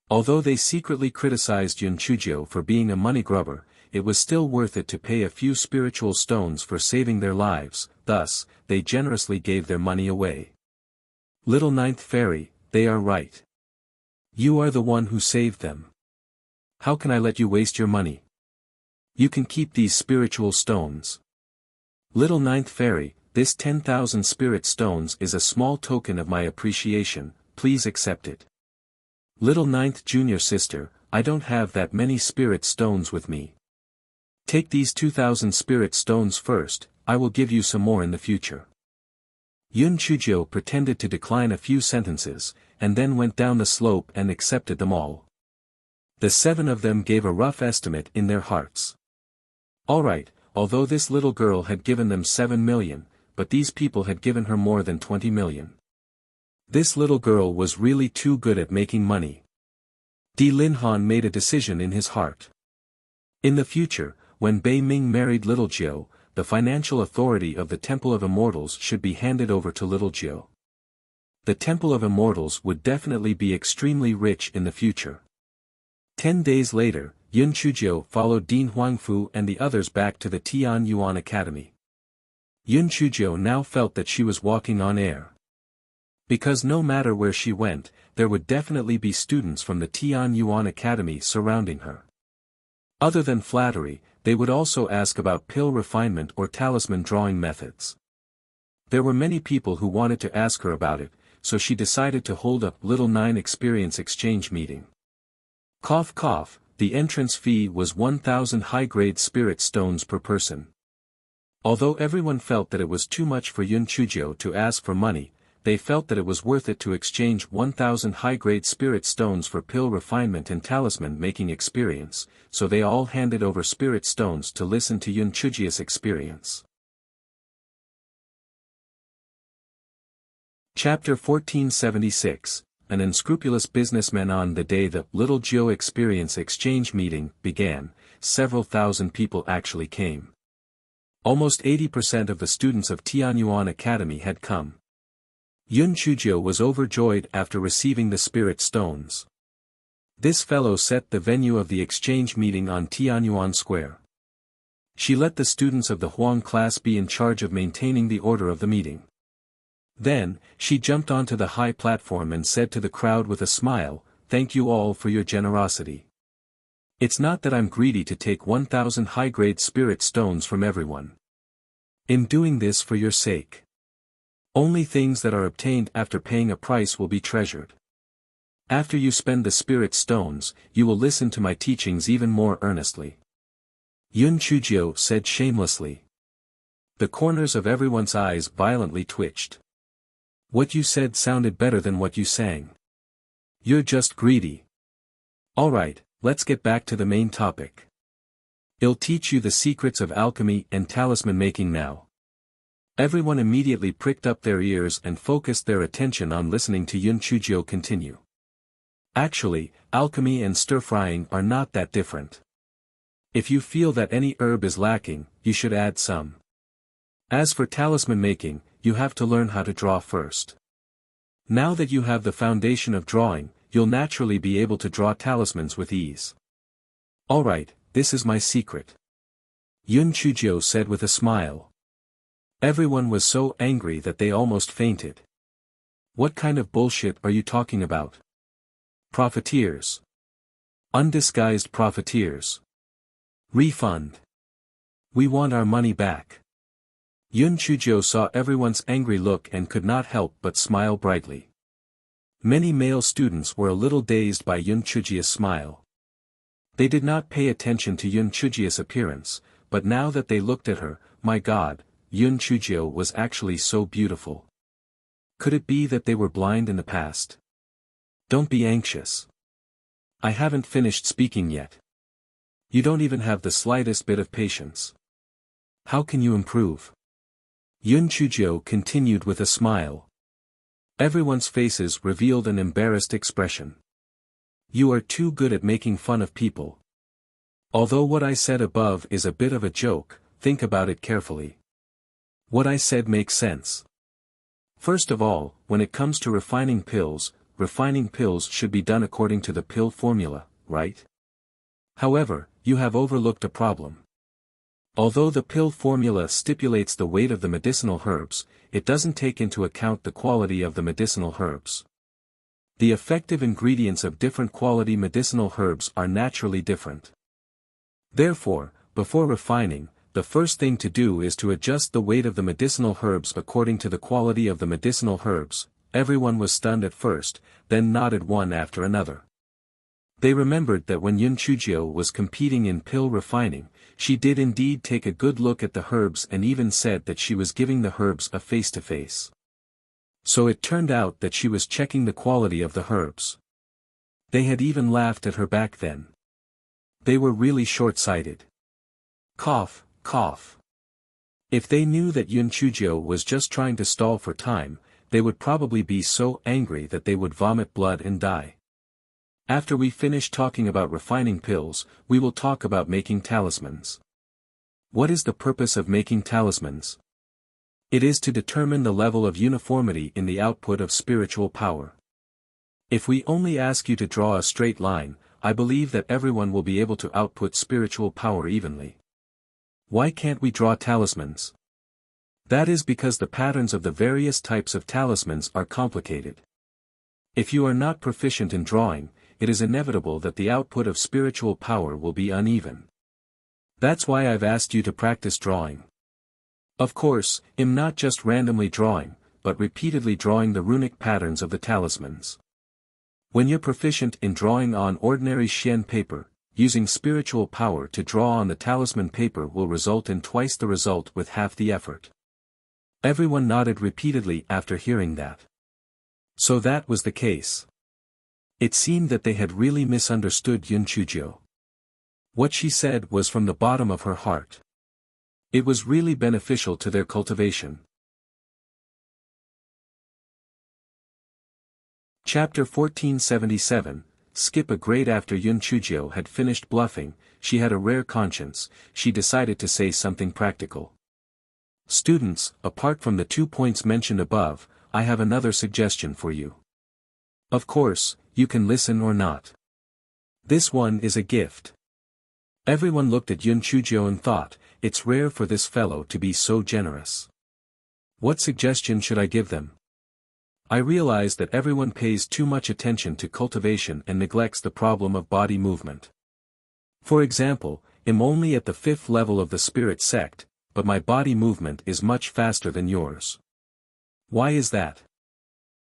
Although they secretly criticized Yun Chujio for being a money grubber, it was still worth it to pay a few spiritual stones for saving their lives, thus, they generously gave their money away. Little Ninth Fairy, they are right. You are the one who saved them. How can I let you waste your money? You can keep these spiritual stones. Little Ninth Fairy, this 10,000 spirit stones is a small token of my appreciation, please accept it. Little Ninth Junior Sister, I don't have that many spirit stones with me. Take these 2,000 spirit stones first, I will give you some more in the future. Yun Chujio pretended to decline a few sentences, and then went down the slope and accepted them all. The 7 of them gave a rough estimate in their hearts. Alright, although this little girl had given them 7 million, but these people had given her more than 20 million. This little girl was really too good at making money. Di Linhan made a decision in his heart. In the future, when Bei Ming married Little Jiu, the financial authority of the Temple of Immortals should be handed over to Little Jiu. The Temple of Immortals would definitely be extremely rich in the future. 10 days later, Yun Chujio followed Dean Huangfu and the others back to the Tian Yuan Academy. Yun Chujio now felt that she was walking on air. Because no matter where she went, there would definitely be students from the Tian Yuan Academy surrounding her. Other than flattery, they would also ask about pill refinement or talisman drawing methods. There were many people who wanted to ask her about it, so she decided to hold a Little 9 experience exchange meeting. Cough cough, the entrance fee was 1,000 high-grade spirit stones per person. Although everyone felt that it was too much for Yun Chujio to ask for money, they felt that it was worth it to exchange 1,000 high-grade spirit stones for pill refinement and talisman making experience, so they all handed over spirit stones to listen to Yun Chujio's experience. Chapter 1476, An unscrupulous businessman. On the day the Little Jiu Experience Exchange meeting began, several thousand people actually came. Almost 80% of the students of Tianyuan Academy had come. Yun Chujio was overjoyed after receiving the spirit stones. This fellow set the venue of the exchange meeting on Tianyuan Square. She let the students of the Huang class be in charge of maintaining the order of the meeting. Then, she jumped onto the high platform and said to the crowd with a smile, "Thank you all for your generosity. It's not that I'm greedy to take 1,000 high-grade spirit stones from everyone. In doing this for your sake. Only things that are obtained after paying a price will be treasured. After you spend the spirit stones, you will listen to my teachings even more earnestly." Yun Chujio said shamelessly. The corners of everyone's eyes violently twitched. What you said sounded better than what you sang. You're just greedy. Alright, let's get back to the main topic. I'll teach you the secrets of alchemy and talisman making now. Everyone immediately pricked up their ears and focused their attention on listening to Yun Chujio continue. Actually, alchemy and stir-frying are not that different. If you feel that any herb is lacking, you should add some. As for talisman making, you have to learn how to draw first. Now that you have the foundation of drawing, you'll naturally be able to draw talismans with ease. Alright, this is my secret. Yun Chujio said with a smile. Everyone was so angry that they almost fainted. What kind of bullshit are you talking about? Profiteers. Undisguised profiteers. Refund. We want our money back. Yun Chujio saw everyone's angry look and could not help but smile brightly. Many male students were a little dazed by Yun Chujio's smile. They did not pay attention to Yun Chujio's appearance, but now that they looked at her, my God, Yun Chujio was actually so beautiful. Could it be that they were blind in the past? Don't be anxious. I haven't finished speaking yet. You don't even have the slightest bit of patience. How can you improve? Yun Chujio continued with a smile. Everyone's faces revealed an embarrassed expression. You are too good at making fun of people. Although what I said above is a bit of a joke, think about it carefully. What I said makes sense. First of all, when it comes to refining pills, refining pills should be done according to the pill formula, right? However, you have overlooked a problem. Although the pill formula stipulates the weight of the medicinal herbs, it doesn't take into account the quality of the medicinal herbs. The effective ingredients of different quality medicinal herbs are naturally different. Therefore, before refining, the first thing to do is to adjust the weight of the medicinal herbs according to the quality of the medicinal herbs. Everyone was stunned at first, then nodded one after another. They remembered that when Yun Chujio was competing in pill refining, she did indeed take a good look at the herbs and even said that she was giving the herbs a face-to-face. So it turned out that she was checking the quality of the herbs. They had even laughed at her back then. They were really short-sighted. Cough, cough. If they knew that Yun Chujio was just trying to stall for time, they would probably be so angry that they would vomit blood and die. After we finish talking about refining pills, we will talk about making talismans. What is the purpose of making talismans? It is to determine the level of uniformity in the output of spiritual power. If we only ask you to draw a straight line, I believe that everyone will be able to output spiritual power evenly. Why can't we draw talismans? That is because the patterns of the various types of talismans are complicated. If you are not proficient in drawing, it is inevitable that the output of spiritual power will be uneven. That's why I've asked you to practice drawing. Of course, I'm not just randomly drawing, but repeatedly drawing the runic patterns of the talismans. When you're proficient in drawing on ordinary Xian paper, using spiritual power to draw on the talisman paper will result in twice the result with half the effort. Everyone nodded repeatedly after hearing that. So that was the case. It seemed that they had really misunderstood Yun Chujio. What she said was from the bottom of her heart. It was really beneficial to their cultivation. Chapter 1477, Skip a grade. After Yun Chujio had finished bluffing, she had a rare conscience. She decided to say something practical. Students, apart from the 2 points mentioned above, I have another suggestion for you. Of course, you can listen or not. This one is a gift. Everyone looked at Yun Chujio and thought, it's rare for this fellow to be so generous. What suggestion should I give them? I realize that everyone pays too much attention to cultivation and neglects the problem of body movement. For example, I'm only at the 5th level of the spirit sect, but my body movement is much faster than yours. Why is that?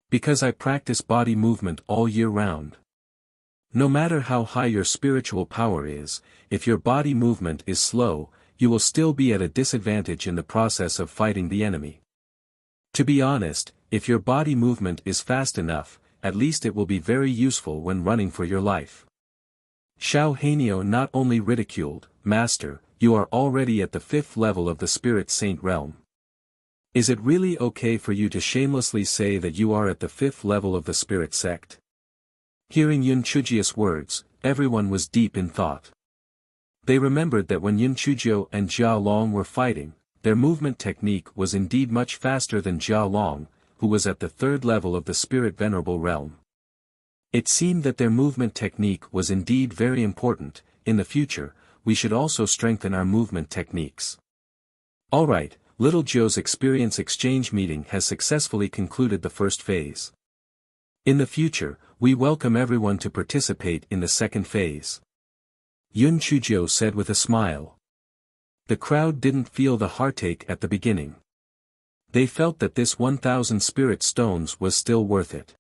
Because I practice body movement all year round. No matter how high your spiritual power is, if your body movement is slow, you will still be at a disadvantage in the process of fighting the enemy. To be honest, if your body movement is fast enough, at least it will be very useful when running for your life. Xiao Hanyo not only ridiculed, Master, you are already at the 5th level of the Spirit Saint realm. Is it really okay for you to shamelessly say that you are at the 5th level of the Spirit sect? Hearing Yun Chujio's words, everyone was deep in thought. They remembered that when Yun Chujio and Jia Long were fighting, their movement technique was indeed much faster than Jia Long, who was at the 3rd level of the Spirit Venerable realm. It seemed that their movement technique was indeed very important. In the future, we should also strengthen our movement techniques. Alright, Little Joe's experience exchange meeting has successfully concluded the first phase. In the future, we welcome everyone to participate in the second phase. Yun Chujio said with a smile. The crowd didn't feel the heartache at the beginning. They felt that this 1,000 spirit stones was still worth it.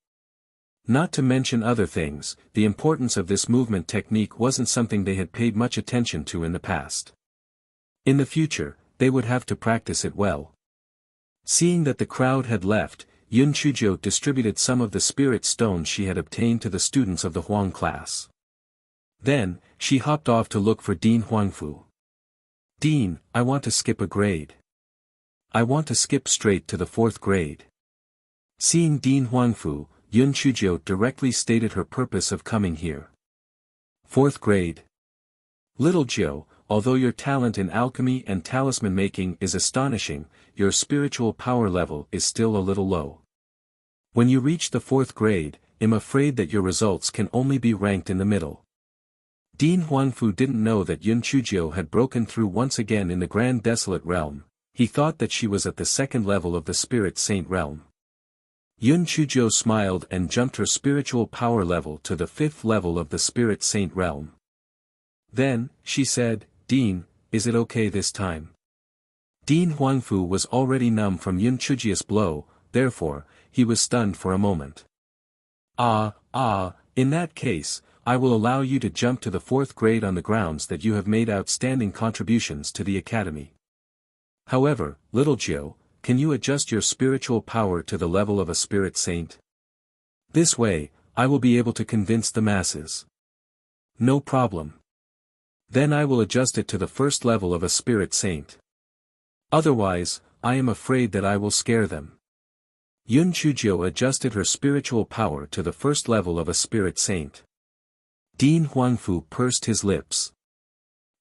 Not to mention other things, the importance of this movement technique wasn't something they had paid much attention to in the past. In the future, they would have to practice it well. Seeing that the crowd had left, Yun Chujio distributed some of the spirit stones she had obtained to the students of the Huang class. Then, she hopped off to look for Dean Huangfu. Dean, I want to skip a grade. I want to skip straight to the 4th grade. Seeing Dean Huangfu, Yun Chujio directly stated her purpose of coming here. 4th grade. Little Joe, although your talent in alchemy and talisman making is astonishing, your spiritual power level is still a little low. When you reach the 4th grade, I'm afraid that your results can only be ranked in the middle. Dean Huangfu didn't know that Yun Chujio had broken through once again in the Grand Desolate Realm. He thought that she was at the second level of the Spirit Saint realm. Yun Chujio smiled and jumped her spiritual power level to the 5th level of the Spirit Saint realm. Then, she said, Dean, is it okay this time? Dean Huangfu was already numb from Yun Chujio's blow, therefore, he was stunned for a moment. In that case, I will allow you to jump to the 4th grade on the grounds that you have made outstanding contributions to the academy. However, little Jiu, can you adjust your spiritual power to the level of a spirit saint? This way, I will be able to convince the masses. No problem. Then I will adjust it to the 1st level of a spirit saint. Otherwise, I am afraid that I will scare them. Yun Chujio adjusted her spiritual power to the 1st level of a spirit saint. Dean Huangfu pursed his lips.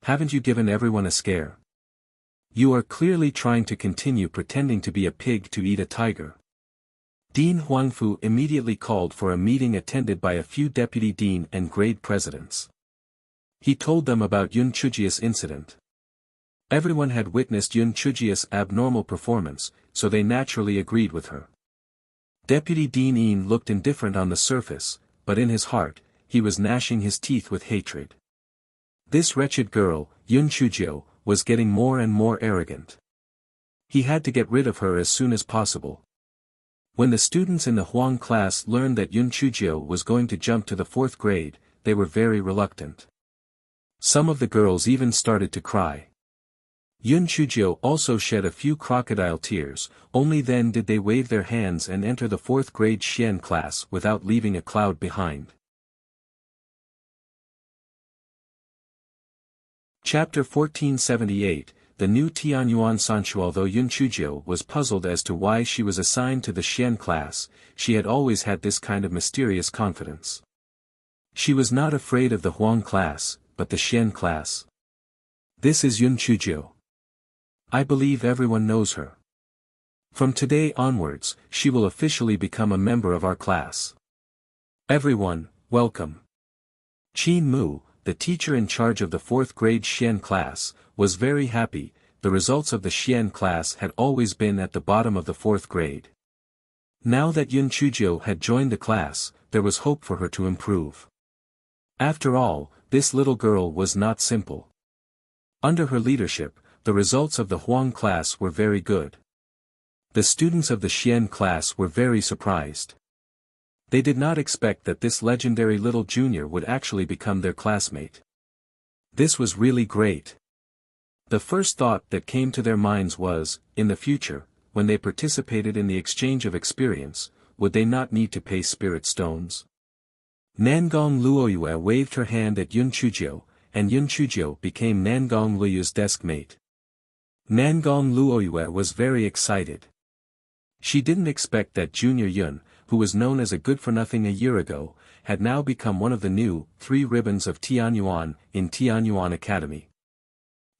Haven't you given everyone a scare? You are clearly trying to continue pretending to be a pig to eat a tiger. Dean Huangfu immediately called for a meeting attended by a few deputy dean and grade presidents. He told them about Yun Chujio's incident. Everyone had witnessed Yun Chujio's abnormal performance, so they naturally agreed with her. Deputy Dean Yin looked indifferent on the surface, but in his heart, he was gnashing his teeth with hatred. This wretched girl, Yun Chujio, was getting more and more arrogant. He had to get rid of her as soon as possible. When the students in the Huang class learned that Yun Chujio was going to jump to the 4th grade, they were very reluctant. Some of the girls even started to cry. Yun Chujio also shed a few crocodile tears, only then did they wave their hands and enter the 4th grade Xian class without leaving a cloud behind. Chapter 1478, The New Tianyuan Sanchu. Although Yun Chujio was puzzled as to why she was assigned to the Xian class, she had always had this kind of mysterious confidence. She was not afraid of the Huang class, but the Xian class. This is Yun Chujio. I believe everyone knows her. From today onwards, she will officially become a member of our class. Everyone, welcome. Qin Mu, the teacher in charge of the 4th grade Xian class, was very happy. The results of the Xian class had always been at the bottom of the 4th grade. Now that Yun Chujio had joined the class, there was hope for her to improve. After all, this little girl was not simple. Under her leadership, the results of the Huang class were very good. The students of the Xian class were very surprised. They did not expect that this legendary little junior would actually become their classmate. This was really great. The first thought that came to their minds was, in the future, when they participated in the exchange of experience, would they not need to pay spirit stones? Nangong Luoyue waved her hand at Yun Chujio, and Yun Chujio became Nangong Luoyue's desk mate. Nangong Luoyue was very excited. She didn't expect that Junior Yun, who was known as a good-for-nothing a year ago, had now become one of the new 3 ribbons of Tianyuan in Tianyuan Academy.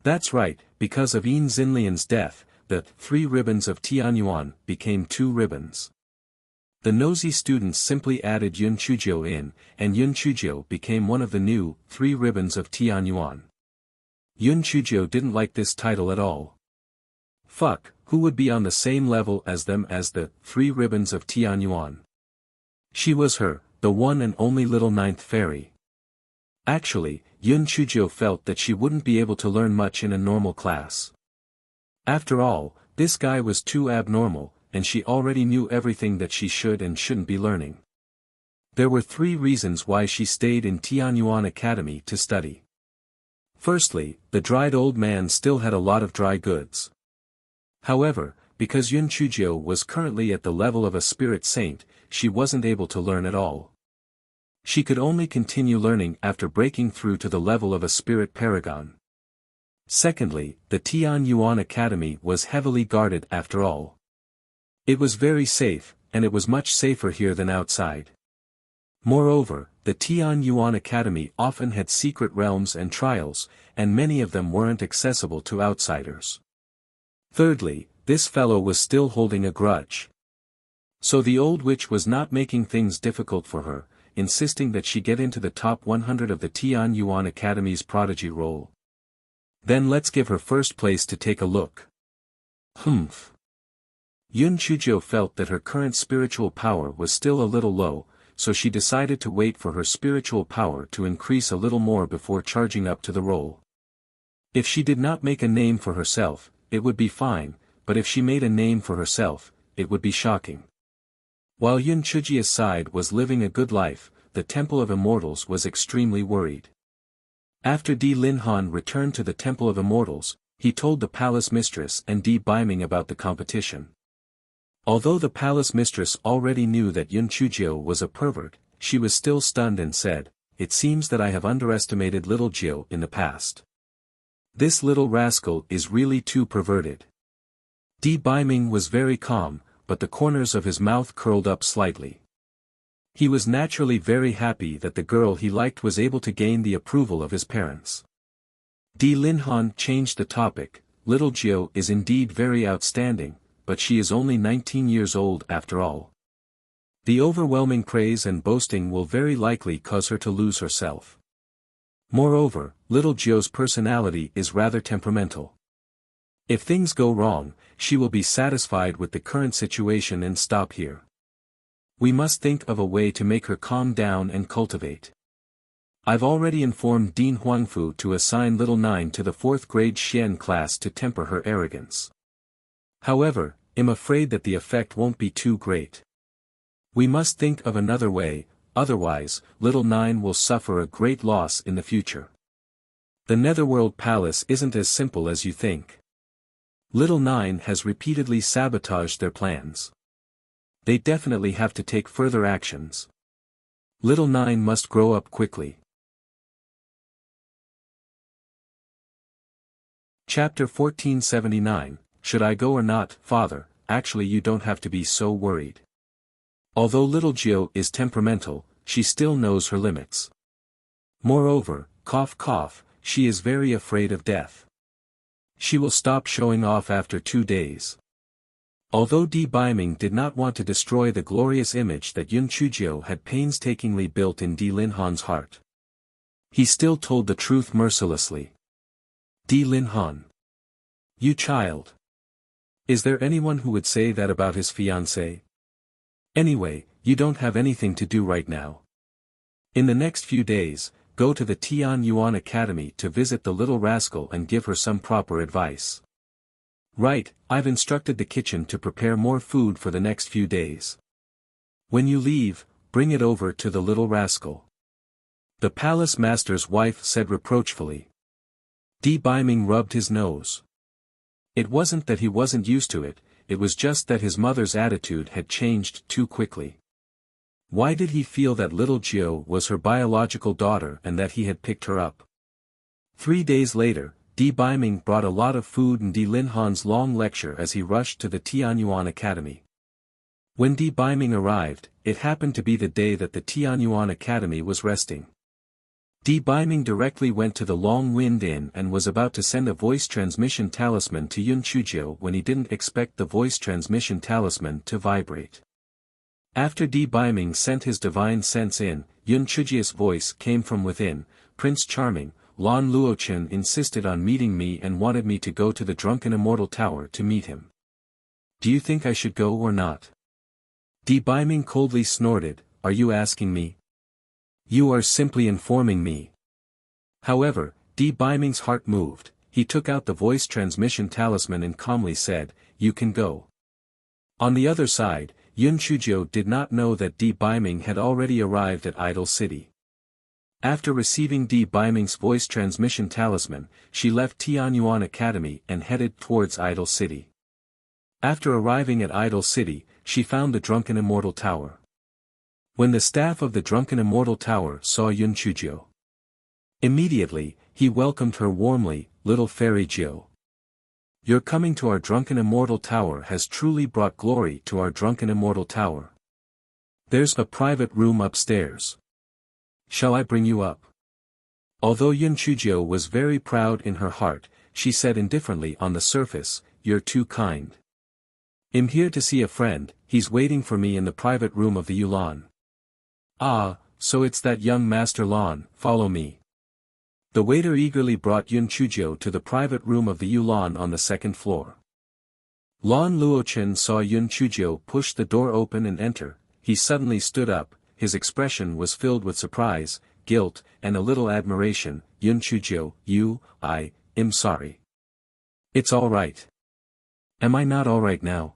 That's right, because of Yin Xinlian's death, the 3 ribbons of Tianyuan became 2 ribbons. The nosy students simply added Yun Chujio in, and Yun Chujio became one of the new 3 ribbons of Tianyuan. Yun Chujio didn't like this title at all. Fuck, who would be on the same level as them as the 3 ribbons of Tianyuan? She was her, the one and only little 9th fairy. Actually, Yun Chujio felt that she wouldn't be able to learn much in a normal class. After all, this guy was too abnormal, and she already knew everything that she should and shouldn't be learning. There were 3 reasons why she stayed in Tianyuan Academy to study. Firstly, the dried old man still had a lot of dry goods. However, because Yun Chujio was currently at the level of a spirit saint, she wasn't able to learn at all. She could only continue learning after breaking through to the level of a spirit paragon. Secondly, the Tianyuan Academy was heavily guarded after all. It was very safe, and it was much safer here than outside. Moreover, the Tianyuan Academy often had secret realms and trials, and many of them weren't accessible to outsiders. Thirdly, this fellow was still holding a grudge. So the old witch was not making things difficult for her, insisting that she get into the top 100 of the Tian Yuan Academy's prodigy roll. Then let's give her first place to take a look. Humph. Yun Chuzhou felt that her current spiritual power was still a little low, so she decided to wait for her spiritual power to increase a little more before charging up to the roll. If she did not make a name for herself, it would be fine, but if she made a name for herself, it would be shocking. While Yun Chujia's side was living a good life, the Temple of Immortals was extremely worried. After Di Linhan returned to the Temple of Immortals, he told the palace mistress and Di Baiming about the competition. Although the palace mistress already knew that Yun Chuzhou was a pervert, she was still stunned and said, "It seems that I have underestimated little Jiu in the past. This little rascal is really too perverted." Di Baiming was very calm, but the corners of his mouth curled up slightly. He was naturally very happy that the girl he liked was able to gain the approval of his parents. Di Linhan changed the topic. "Little Jiu is indeed very outstanding, but she is only 19 years old after all. The overwhelming praise and boasting will very likely cause her to lose herself. Moreover, little Jiu's personality is rather temperamental. If things go wrong, she will be satisfied with the current situation and stop here. We must think of a way to make her calm down and cultivate. I've already informed Dean Huangfu to assign little Nine to the 4th grade Xian class to temper her arrogance. However, I'm afraid that the effect won't be too great. We must think of another way, otherwise, little Nine will suffer a great loss in the future. The Netherworld Palace isn't as simple as you think. Little Nine has repeatedly sabotaged their plans. They definitely have to take further actions. Little Nine must grow up quickly." Chapter 1479, Should I go or not? Father, actually you don't have to be so worried. Although little Jiu is temperamental, she still knows her limits. Moreover, cough cough, she is very afraid of death. She will stop showing off after 2 days. Although Di Baiming did not want to destroy the glorious image that Yun Chuzhou had painstakingly built in Di Linhan's heart, he still told the truth mercilessly. "Di Linhan. You child. Is there anyone who would say that about his fiancée? Anyway, you don't have anything to do right now. In the next few days, go to the Tian Yuan Academy to visit the little rascal and give her some proper advice. Right, I've instructed the kitchen to prepare more food for the next few days. When you leave, bring it over to the little rascal." The palace master's wife said reproachfully. Di Baiming rubbed his nose. It wasn't that he wasn't used to it, it was just that his mother's attitude had changed too quickly. Why did he feel that little Jiu was her biological daughter and that he had picked her up? 3 days later, Di Baiming brought a lot of food and Di Linhan's long lecture as he rushed to the Tianyuan Academy. When Di Baiming arrived, it happened to be the day that the Tianyuan Academy was resting. Di Baiming directly went to the Long Wind Inn and was about to send a voice transmission talisman to Yun Chuzhou when he didn't expect the voice transmission talisman to vibrate. After Di Baiming sent his divine sense in, Yun Chuzhou's voice came from within. "Prince Charming, Lan Luochen insisted on meeting me and wanted me to go to the Drunken Immortal Tower to meet him. Do you think I should go or not?" Di Baiming coldly snorted, "Are you asking me? You are simply informing me." However, Di Baiming's heart moved. He took out the voice transmission talisman and calmly said, "You can go." On the other side, Yun Chuzhou did not know that Di Baiming had already arrived at Idol City. After receiving Di Baiming's voice transmission talisman, she left Tianyuan Academy and headed towards Idol City. After arriving at Idol City, she found the Drunken Immortal Tower. When the staff of the Drunken Immortal Tower saw Yun Chuzhou, immediately, he welcomed her warmly, "Little Fairy Jiu. Your coming to our Drunken Immortal Tower has truly brought glory to our Drunken Immortal Tower. There's a private room upstairs. Shall I bring you up?" Although Yun Chuzhou was very proud in her heart, she said indifferently on the surface, "You're too kind. I'm here to see a friend, he's waiting for me in the private room of the Yulan. Ah, so it's that young Master Lan, follow me. The waiter eagerly brought Yun Chuzhou to the private room of the Yulan on the second floor. Lan Luochen saw Yun Chuzhou push the door open and enter. He suddenly stood up, his expression was filled with surprise, guilt, and a little admiration. Yun Chuzhou, I'm sorry. It's all right. Am I not all right now?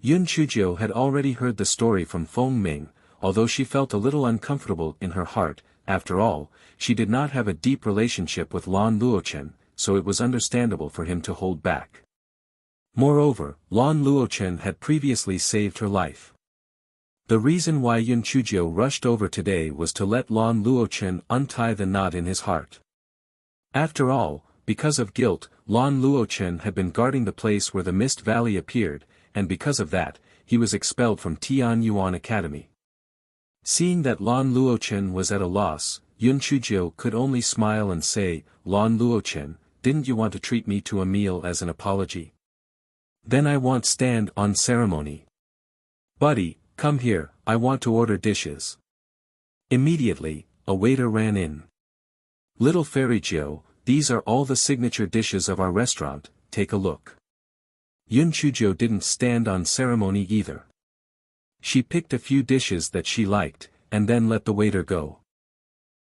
Yun Chuzhou had already heard the story from Feng Ming, although she felt a little uncomfortable in her heart. After all, she did not have a deep relationship with Lan Luochen, so it was understandable for him to hold back. Moreover, Lan Luochen had previously saved her life. The reason why Yun Chuzhou rushed over today was to let Lan Luochen untie the knot in his heart. After all, because of guilt, Lan Luochen had been guarding the place where the Mist Valley appeared, and because of that, he was expelled from Tianyuan Academy. Seeing that Lan Luochen was at a loss, Yun Chuzhou could only smile and say, Lan Luochen, didn't you want to treat me to a meal as an apology? Then I won't stand on ceremony. Buddy, come here, I want to order dishes. Immediately, a waiter ran in. Little Fairy Jiu, these are all the signature dishes of our restaurant, take a look. Yun Chuzhou didn't stand on ceremony either. She picked a few dishes that she liked, and then let the waiter go.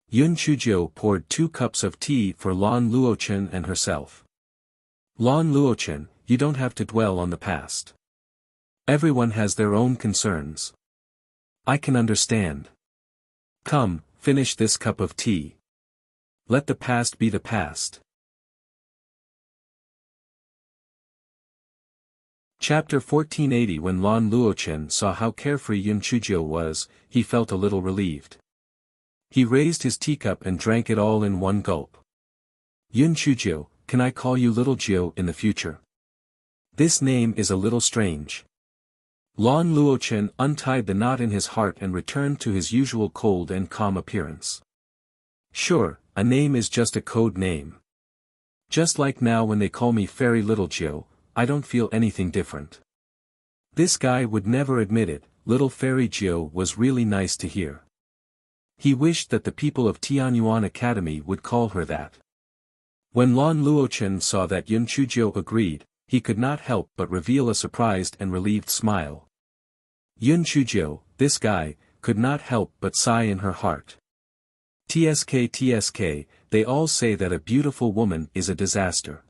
Yun Chuzhou poured 2 cups of tea for Lan Luochen and herself. Lan Luochen, you don't have to dwell on the past. Everyone has their own concerns. I can understand. Come, finish this cup of tea. Let the past be the past. Chapter 1480. When Lan Luochen saw how carefree Yun Chuzhou was, he felt a little relieved. He raised his teacup and drank it all in one gulp. Yun Chuzhou, can I call you Little Jiu in the future? This name is a little strange. Lan Luochen untied the knot in his heart and returned to his usual cold and calm appearance. Sure, a name is just a code name. Just like now when they call me Fairy Little Jiu, I don't feel anything different. This guy would never admit it. Little Fairy Jiu was really nice to hear. He wished that the people of Tianyuan Academy would call her that. When Lan Luochen saw that Yun Chuzhou agreed, he could not help but reveal a surprised and relieved smile. Yun Chuzhou, this guy, could not help but sigh in her heart. TSK, they all say that a beautiful woman is a disaster.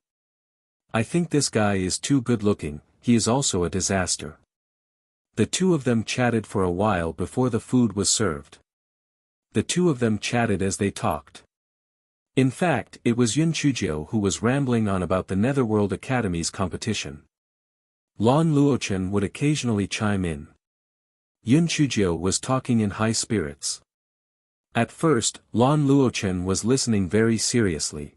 I think this guy is too good looking, he is also a disaster. The two of them chatted for a while before the food was served. The two of them chatted as they talked. In fact, it was Yun Chuzhou who was rambling on about the Netherworld Academy's competition. Lan Luochen would occasionally chime in. Yun Chuzhou was talking in high spirits. At first, Lan Luochen was listening very seriously.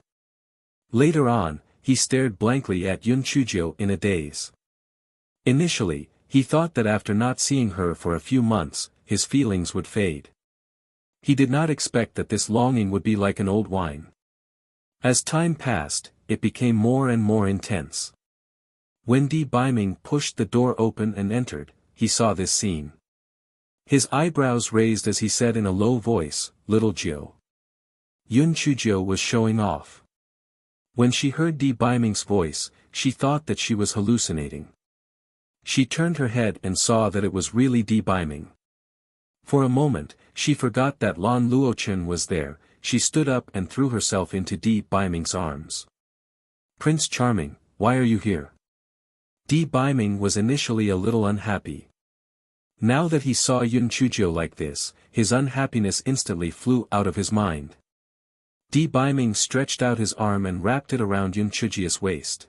Later on, he stared blankly at Yun Chuzhou in a daze. Initially, he thought that after not seeing her for a few months, his feelings would fade. He did not expect that this longing would be like an old wine. As time passed, it became more and more intense. When Di Biming pushed the door open and entered, he saw this scene. His eyebrows raised as he said in a low voice, Little Jiu. Yun Chuzhou was showing off. When she heard Di Biming's voice, she thought that she was hallucinating. She turned her head and saw that it was really Di Biming. For a moment, she forgot that Lan Luochen was there. She stood up and threw herself into Di Biming's arms. Prince Charming, why are you here? Di Biming was initially a little unhappy. Now that he saw Yun Chuzhou like this, his unhappiness instantly flew out of his mind. Di Biming stretched out his arm and wrapped it around Yun Chuzhou's waist.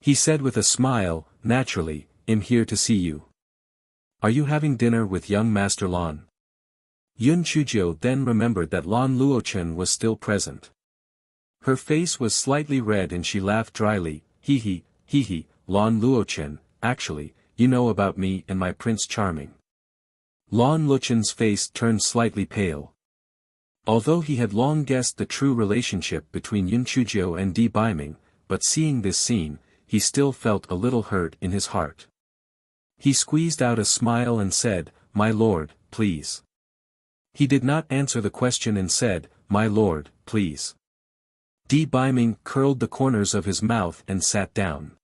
He said with a smile, naturally, I'm here to see you. Are you having dinner with young Master Lan? Yun Chuzhou then remembered that Lan Luochen was still present. Her face was slightly red and she laughed dryly, hee, Lan Luochen, actually, you know about me and my Prince Charming. Lan Luochen's face turned slightly pale. Although he had long guessed the true relationship between Yun Chuzhou and Di Biming, but seeing this scene, he still felt a little hurt in his heart. He squeezed out a smile and said, "My lord, please." He did not answer the question and said, "My lord, please." Di Biming curled the corners of his mouth and sat down.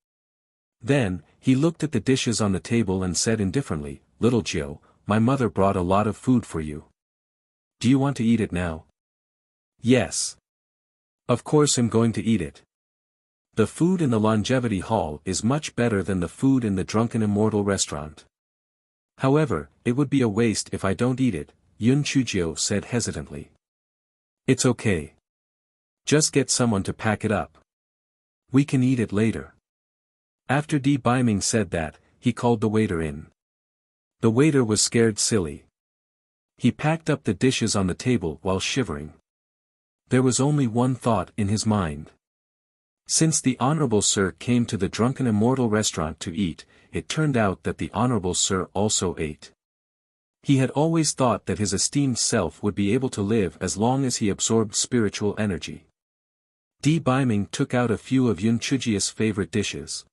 Then, he looked at the dishes on the table and said indifferently, "Little Jiu, my mother brought a lot of food for you. Do you want to eat it now?" "Yes. Of course I'm going to eat it. The food in the Longevity Hall is much better than the food in the Drunken Immortal restaurant. However, it would be a waste if I don't eat it," Yun Chujio said hesitantly. "It's okay. Just get someone to pack it up. We can eat it later." After Di Biming said that, he called the waiter in. The waiter was scared silly. He packed up the dishes on the table while shivering. There was only one thought in his mind. Since the Honorable Sir came to the Drunken Immortal restaurant to eat, it turned out that the Honorable Sir also ate. He had always thought that his esteemed self would be able to live as long as he absorbed spiritual energy. Di Biming took out a few of Yun Chujio's favorite dishes.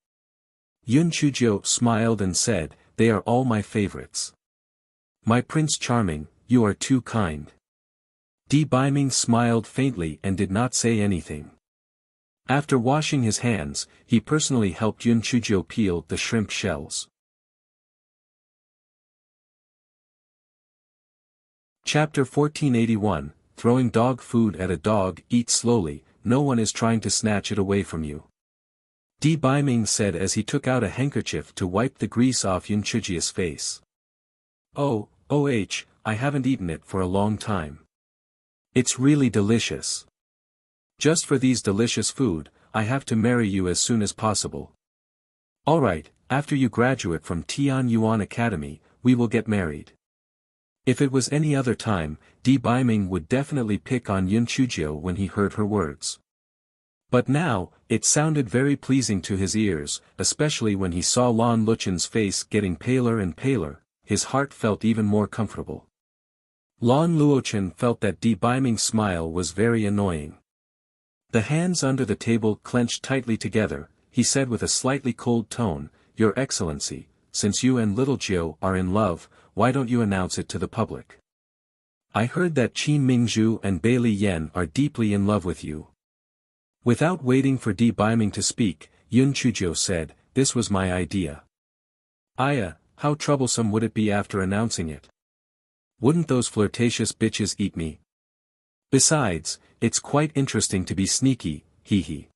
Yun Chujio smiled and said, "They are all my favorites. My Prince Charming, you are too kind." Di Biming smiled faintly and did not say anything. After washing his hands, he personally helped Yun Chujio peel the shrimp shells. Chapter 1481, Throwing Dog Food at a Dog. Eat slowly, no one is trying to snatch it away from you. Di Biming said as he took out a handkerchief to wipe the grease off Yun Chujio's face. "Oh, I haven't eaten it for a long time. It's really delicious. Just for these delicious food, I have to marry you as soon as possible. Alright, after you graduate from Tian Yuan Academy, we will get married." If it was any other time, Di Biming would definitely pick on Yun Chujio when he heard her words. But now, it sounded very pleasing to his ears, especially when he saw Lan Luchen's face getting paler and paler. His heart felt even more comfortable. Lan Luochen felt that Di Biming's smile was very annoying. The hands under the table clenched tightly together, he said with a slightly cold tone, "Your Excellency, since you and Little Jiu are in love, why don't you announce it to the public? I heard that Qin Mingzhu and Bailey Yen are deeply in love with you." Without waiting for Di Biming to speak, Yun Chujio said, "This was my idea." How troublesome would it be after announcing it? Wouldn't those flirtatious bitches eat me? Besides, it's quite interesting to be sneaky, hee.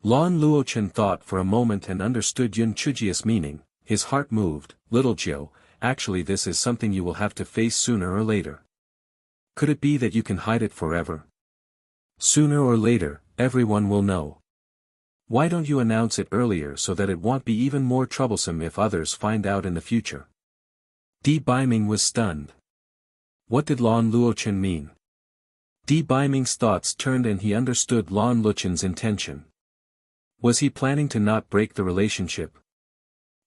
Lan Luochen thought for a moment and understood Yun Chujio's meaning. His heart moved. "Little Jiu, actually this is something you will have to face sooner or later. Could it be that you can hide it forever? Sooner or later, everyone will know. Why don't you announce it earlier so that it won't be even more troublesome if others find out in the future?" Di Biming was stunned. What did Lan Luochen mean? Di Biming's thoughts turned and he understood Lan Luchen's intention. Was he planning to not break the relationship?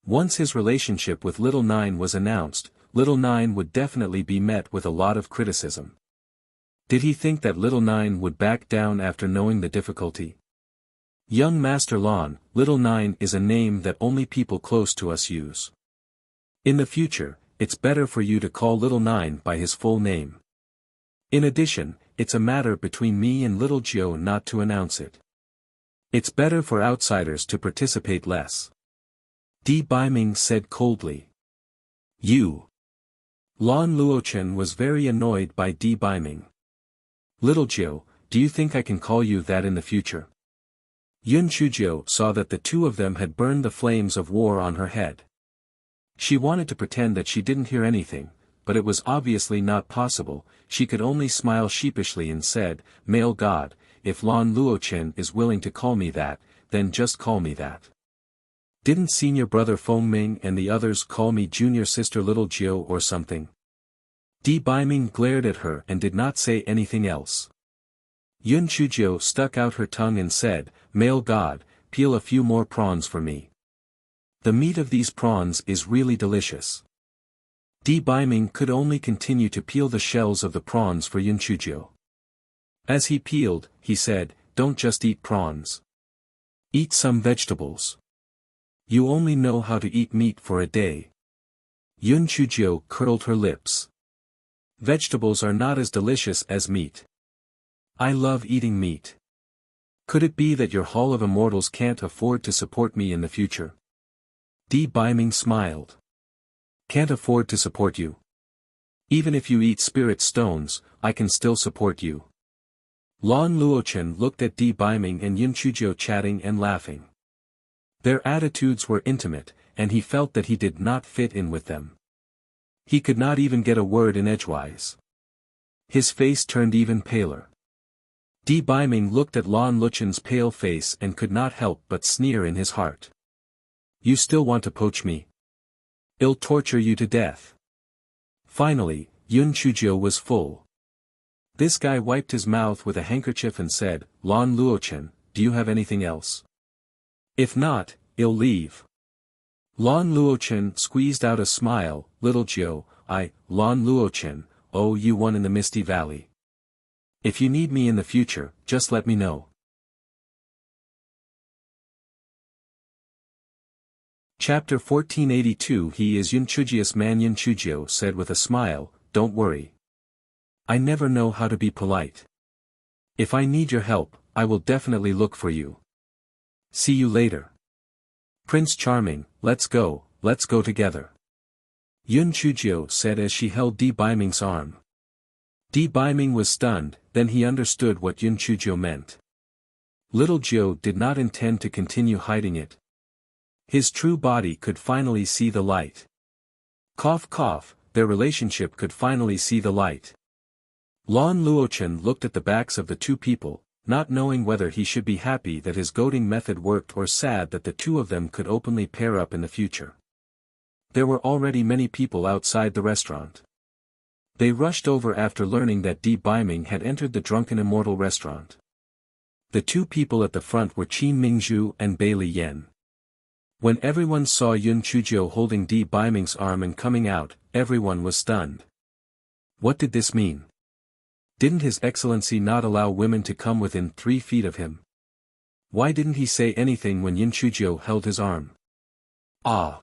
Once his relationship with Little Nine was announced, Little Nine would definitely be met with a lot of criticism. Did he think that Little Nine would back down after knowing the difficulty? Young Master Lan, Little Nine is a name that only people close to us use. In the future, it's better for you to call Little Nine by his full name. In addition, it's a matter between me and Little Jiu not to announce it. It's better for outsiders to participate less. Di Biming said coldly. You. Lan Luochen was very annoyed by Di Biming. Little Jiu, do you think I can call you that in the future? Yun Chujio saw that the two of them had burned the flames of war on her head. She wanted to pretend that she didn't hear anything, but it was obviously not possible. She could only smile sheepishly and said, "Male God, if Lan Luochen is willing to call me that, then just call me that. Didn't senior brother Fengming and the others call me junior sister Little Jiu or something?" Di Biming glared at her and did not say anything else. Yun Chujio stuck out her tongue and said, "Male God, peel a few more prawns for me. The meat of these prawns is really delicious." Di Biming could only continue to peel the shells of the prawns for Yun Chujio. As he peeled, he said, "Don't just eat prawns. Eat some vegetables. You only know how to eat meat for a day. Yun Chujio curled her lips. Vegetables are not as delicious as meat. I love eating meat. Could it be that your Hall of Immortals can't afford to support me in the future? Di Biming smiled. Can't afford to support you? Even if you eat spirit stones, I can still support you. Lan Luochen looked at Di Biming and Yun Chujio chatting and laughing. Their attitudes were intimate, and he felt that he did not fit in with them. He could not even get a word in edgewise. His face turned even paler. Di Biming looked at Lan Luchen's pale face and could not help but sneer in his heart. You still want to poach me? I'll torture you to death. Finally, Yun Chujio was full. This guy wiped his mouth with a handkerchief and said, Lan Luochen, do you have anything else? If not, I'll leave. Lan Luochen squeezed out a smile, Little Jiu, Lan Luochen, oh you one in the Misty Valley. If you need me in the future, just let me know. Chapter 1482 He is Yun Chujia's man. Yun Chujio said with a smile, don't worry. I never know how to be polite. If I need your help, I will definitely look for you. See you later. Prince Charming, let's go together. Yun Chujio said as she held Di Biming's arm. Di Biming was stunned, then he understood what Yun Chujio meant. Little Jiu did not intend to continue hiding it. His true body could finally see the light. Cough cough, their relationship could finally see the light. Lan Luochen looked at the backs of the two people, not knowing whether he should be happy that his goading method worked or sad that the two of them could openly pair up in the future. There were already many people outside the restaurant. They rushed over after learning that Di Biming had entered the Drunken Immortal restaurant. The two people at the front were Qin Mingzhu and Bailey Yen. When everyone saw Yun Chujio holding Di Biming's arm and coming out, everyone was stunned. What did this mean? Didn't His Excellency not allow women to come within 3 feet of him? Why didn't he say anything when Yun Chujio held his arm? Ah!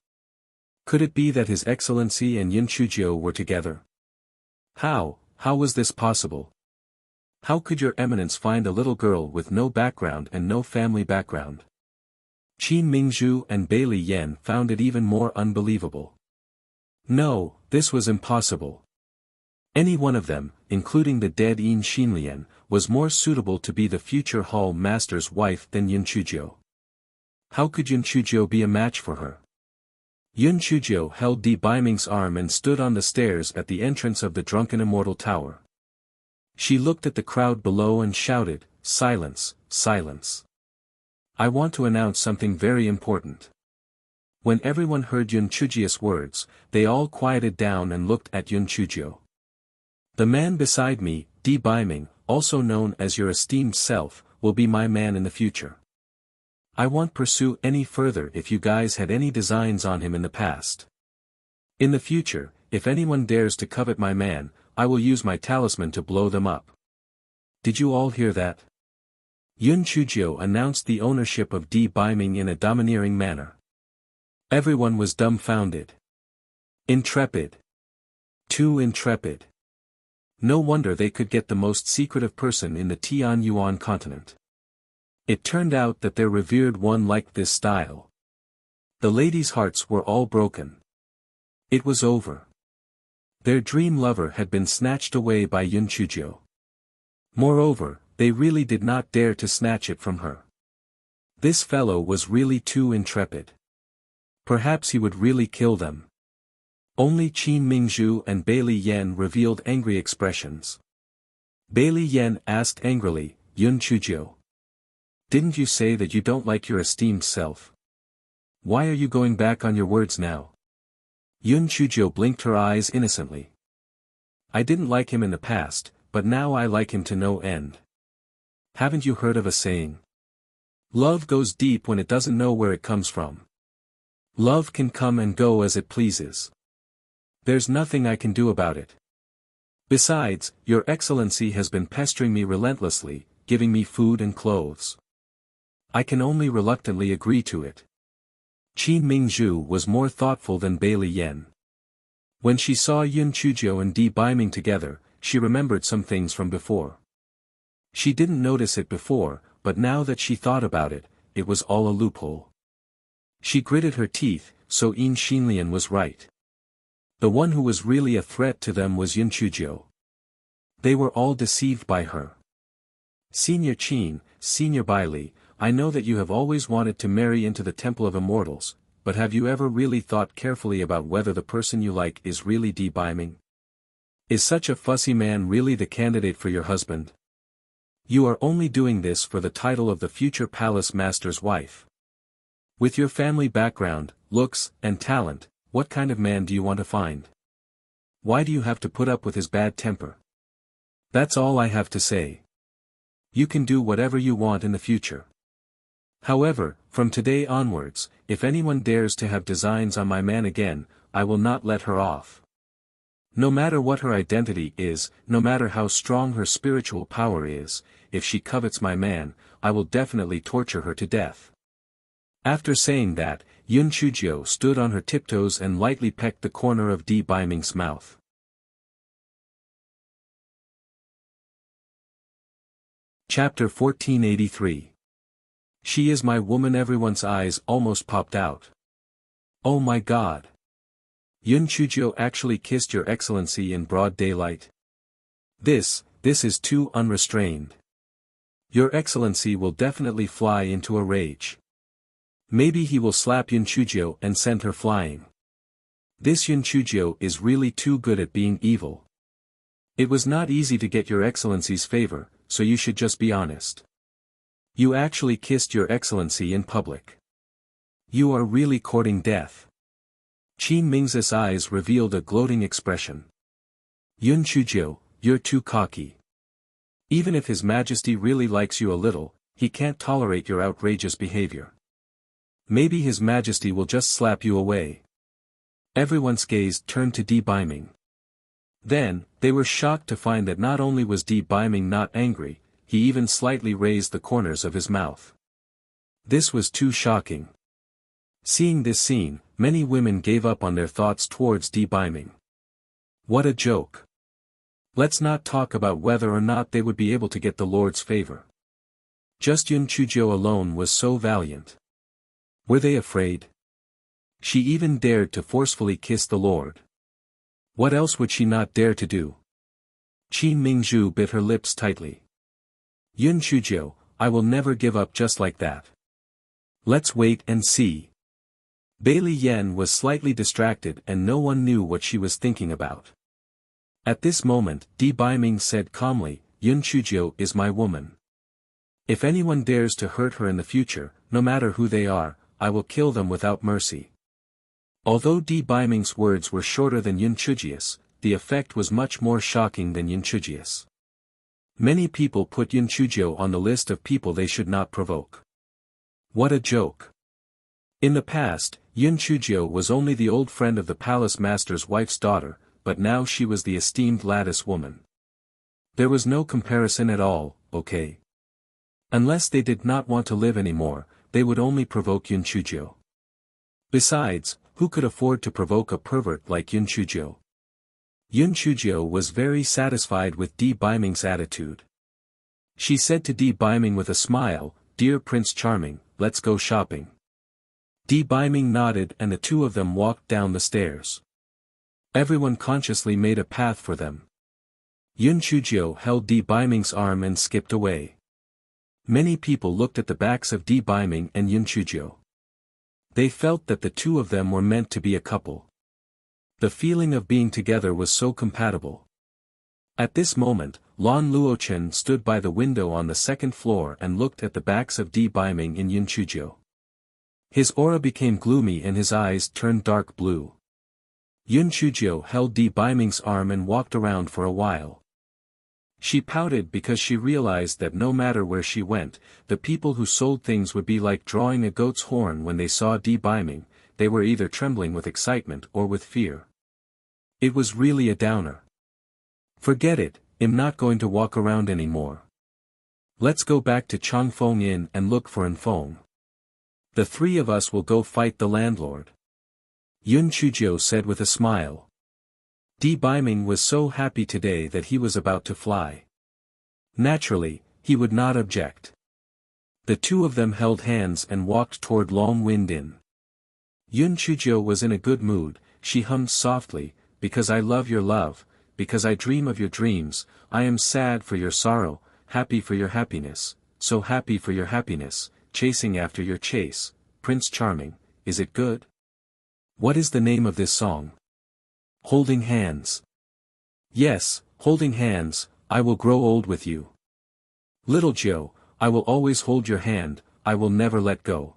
Could it be that His Excellency and Yun Chujio were together? How was this possible? How could your eminence find a little girl with no background and no family background? Qin Mingzhu and Bailey Yen found it even more unbelievable. No, this was impossible. Any one of them, including the dead Yin Xinlian, was more suitable to be the future Hall Master's wife than Yun Chujio. How could Yun Chujio be a match for her? Yun Chujio held Di Biming's arm and stood on the stairs at the entrance of the Drunken Immortal Tower. She looked at the crowd below and shouted, silence, silence. I want to announce something very important. When everyone heard Yun Chujio's words, they all quieted down and looked at Yun Chujio. The man beside me, Di Biming, also known as your esteemed self, will be my man in the future. I won't pursue any further if you guys had any designs on him in the past. In the future, if anyone dares to covet my man, I will use my talisman to blow them up. Did you all hear that? Yun Chujio announced the ownership of Di Biming in a domineering manner. Everyone was dumbfounded. Intrepid. Too intrepid. No wonder they could get the most secretive person in the Tianyuan continent. It turned out that their revered one liked this style. The ladies' hearts were all broken. It was over. Their dream lover had been snatched away by Yun Chujio. Moreover, they really did not dare to snatch it from her. This fellow was really too intrepid. Perhaps he would really kill them. Only Qin Mingzhu and Bailey Yen revealed angry expressions. Bailey Yen asked angrily, Yun Chujio. Didn't you say that you don't like your esteemed self? Why are you going back on your words now? Yun Chujio blinked her eyes innocently. I didn't like him in the past, but now I like him to no end. Haven't you heard of a saying? Love goes deep when it doesn't know where it comes from. Love can come and go as it pleases. There's nothing I can do about it. Besides, your excellency has been pestering me relentlessly, giving me food and clothes. I can only reluctantly agree to it. Qin Mingzhu was more thoughtful than Bailey Yen. When she saw Yun Chuzhou and Di Baiming together, she remembered some things from before. She didn't notice it before, but now that she thought about it, it was all a loophole. She gritted her teeth, so Yin Xinlian was right. The one who was really a threat to them was Yun Chuzhou. They were all deceived by her. Senior Qin, Senior Bailey, I know that you have always wanted to marry into the Temple of Immortals, but have you ever really thought carefully about whether the person you like is really Di Baiming? Is such a fussy man really the candidate for your husband? You are only doing this for the title of the future palace master's wife. With your family background, looks, and talent, what kind of man do you want to find? Why do you have to put up with his bad temper? That's all I have to say. You can do whatever you want in the future. However, from today onwards, if anyone dares to have designs on my man again, I will not let her off. No matter what her identity is, no matter how strong her spiritual power is, if she covets my man, I will definitely torture her to death. After saying that, Yun Chuzhou stood on her tiptoes and lightly pecked the corner of Di Baiming's mouth. Chapter 1483. She is my woman. Everyone's eyes almost popped out. Oh my God! Yun Chuzhou actually kissed Your Excellency in broad daylight. This is too unrestrained. Your Excellency will definitely fly into a rage. Maybe he will slap Yun Chuzhou and send her flying. This Yun Chuzhou is really too good at being evil. It was not easy to get Your Excellency's favor, so you should just be honest. You actually kissed Your Excellency in public. You are really courting death. Qin Ming's eyes revealed a gloating expression. Yun Chuzhou, you're too cocky. Even if His Majesty really likes you a little, he can't tolerate your outrageous behavior. Maybe His Majesty will just slap you away. Everyone's gaze turned to Di Baiming. Then, they were shocked to find that not only was Di Baiming not angry, he even slightly raised the corners of his mouth. This was too shocking. Seeing this scene, many women gave up on their thoughts towards Di Baiming. What a joke. Let's not talk about whether or not they would be able to get the Lord's favor. Just Yun Chuzhou alone was so valiant. Were they afraid? She even dared to forcefully kiss the Lord. What else would she not dare to do? Qin Mingzhu bit her lips tightly. Yun Chuzhou, I will never give up just like that. Let's wait and see. Bailey Yen was slightly distracted and no one knew what she was thinking about. At this moment, Di Baiming said calmly, Yun Chuzhou is my woman. If anyone dares to hurt her in the future, no matter who they are, I will kill them without mercy. Although Di Baiming's words were shorter than Yun Chuzhou's, the effect was much more shocking than Yun Chuzhou's. Many people put Yun Chuzhou on the list of people they should not provoke. What a joke. In the past, Yun Chuzhou was only the old friend of the palace master's wife's daughter, but now she was the esteemed lattice woman. There was no comparison at all, okay? Unless they did not want to live anymore, they would only provoke Yun Chuzhou. Besides, who could afford to provoke a pervert like Yun Chuzhou? Yun Chuzhou was very satisfied with Di Baiming's attitude. She said to Di Baiming with a smile, Dear Prince Charming, let's go shopping. Di Baiming nodded and the two of them walked down the stairs. Everyone consciously made a path for them. Yun Chuzhou held Di Baiming's arm and skipped away. Many people looked at the backs of Di Baiming and Yun Chuzhou. They felt that the two of them were meant to be a couple. The feeling of being together was so compatible. At this moment, Lan Luochen stood by the window on the second floor and looked at the backs of Di Baiming and Yun Chuzhou. His aura became gloomy and his eyes turned dark blue. Yun Chuzhou held Di Baiming's arm and walked around for a while. She pouted because she realized that no matter where she went, the people who sold things would be like drawing a goat's horn when they saw Di Baiming. They were either trembling with excitement or with fear. It was really a downer. Forget it, I'm not going to walk around anymore. Let's go back to Changfeng Inn and look for Enfeng. The three of us will go fight the landlord. Yun Chujio said with a smile. Di Baiming was so happy today that he was about to fly. Naturally, he would not object. The two of them held hands and walked toward Long Wind Inn. Yun Chujio was in a good mood. She hummed softly, because I love your love, because I dream of your dreams, I am sad for your sorrow, happy for your happiness, so happy for your happiness, chasing after your chase, Prince Charming, is it good? What is the name of this song? Holding Hands. Yes, holding hands, I will grow old with you. Little Joe, I will always hold your hand, I will never let go.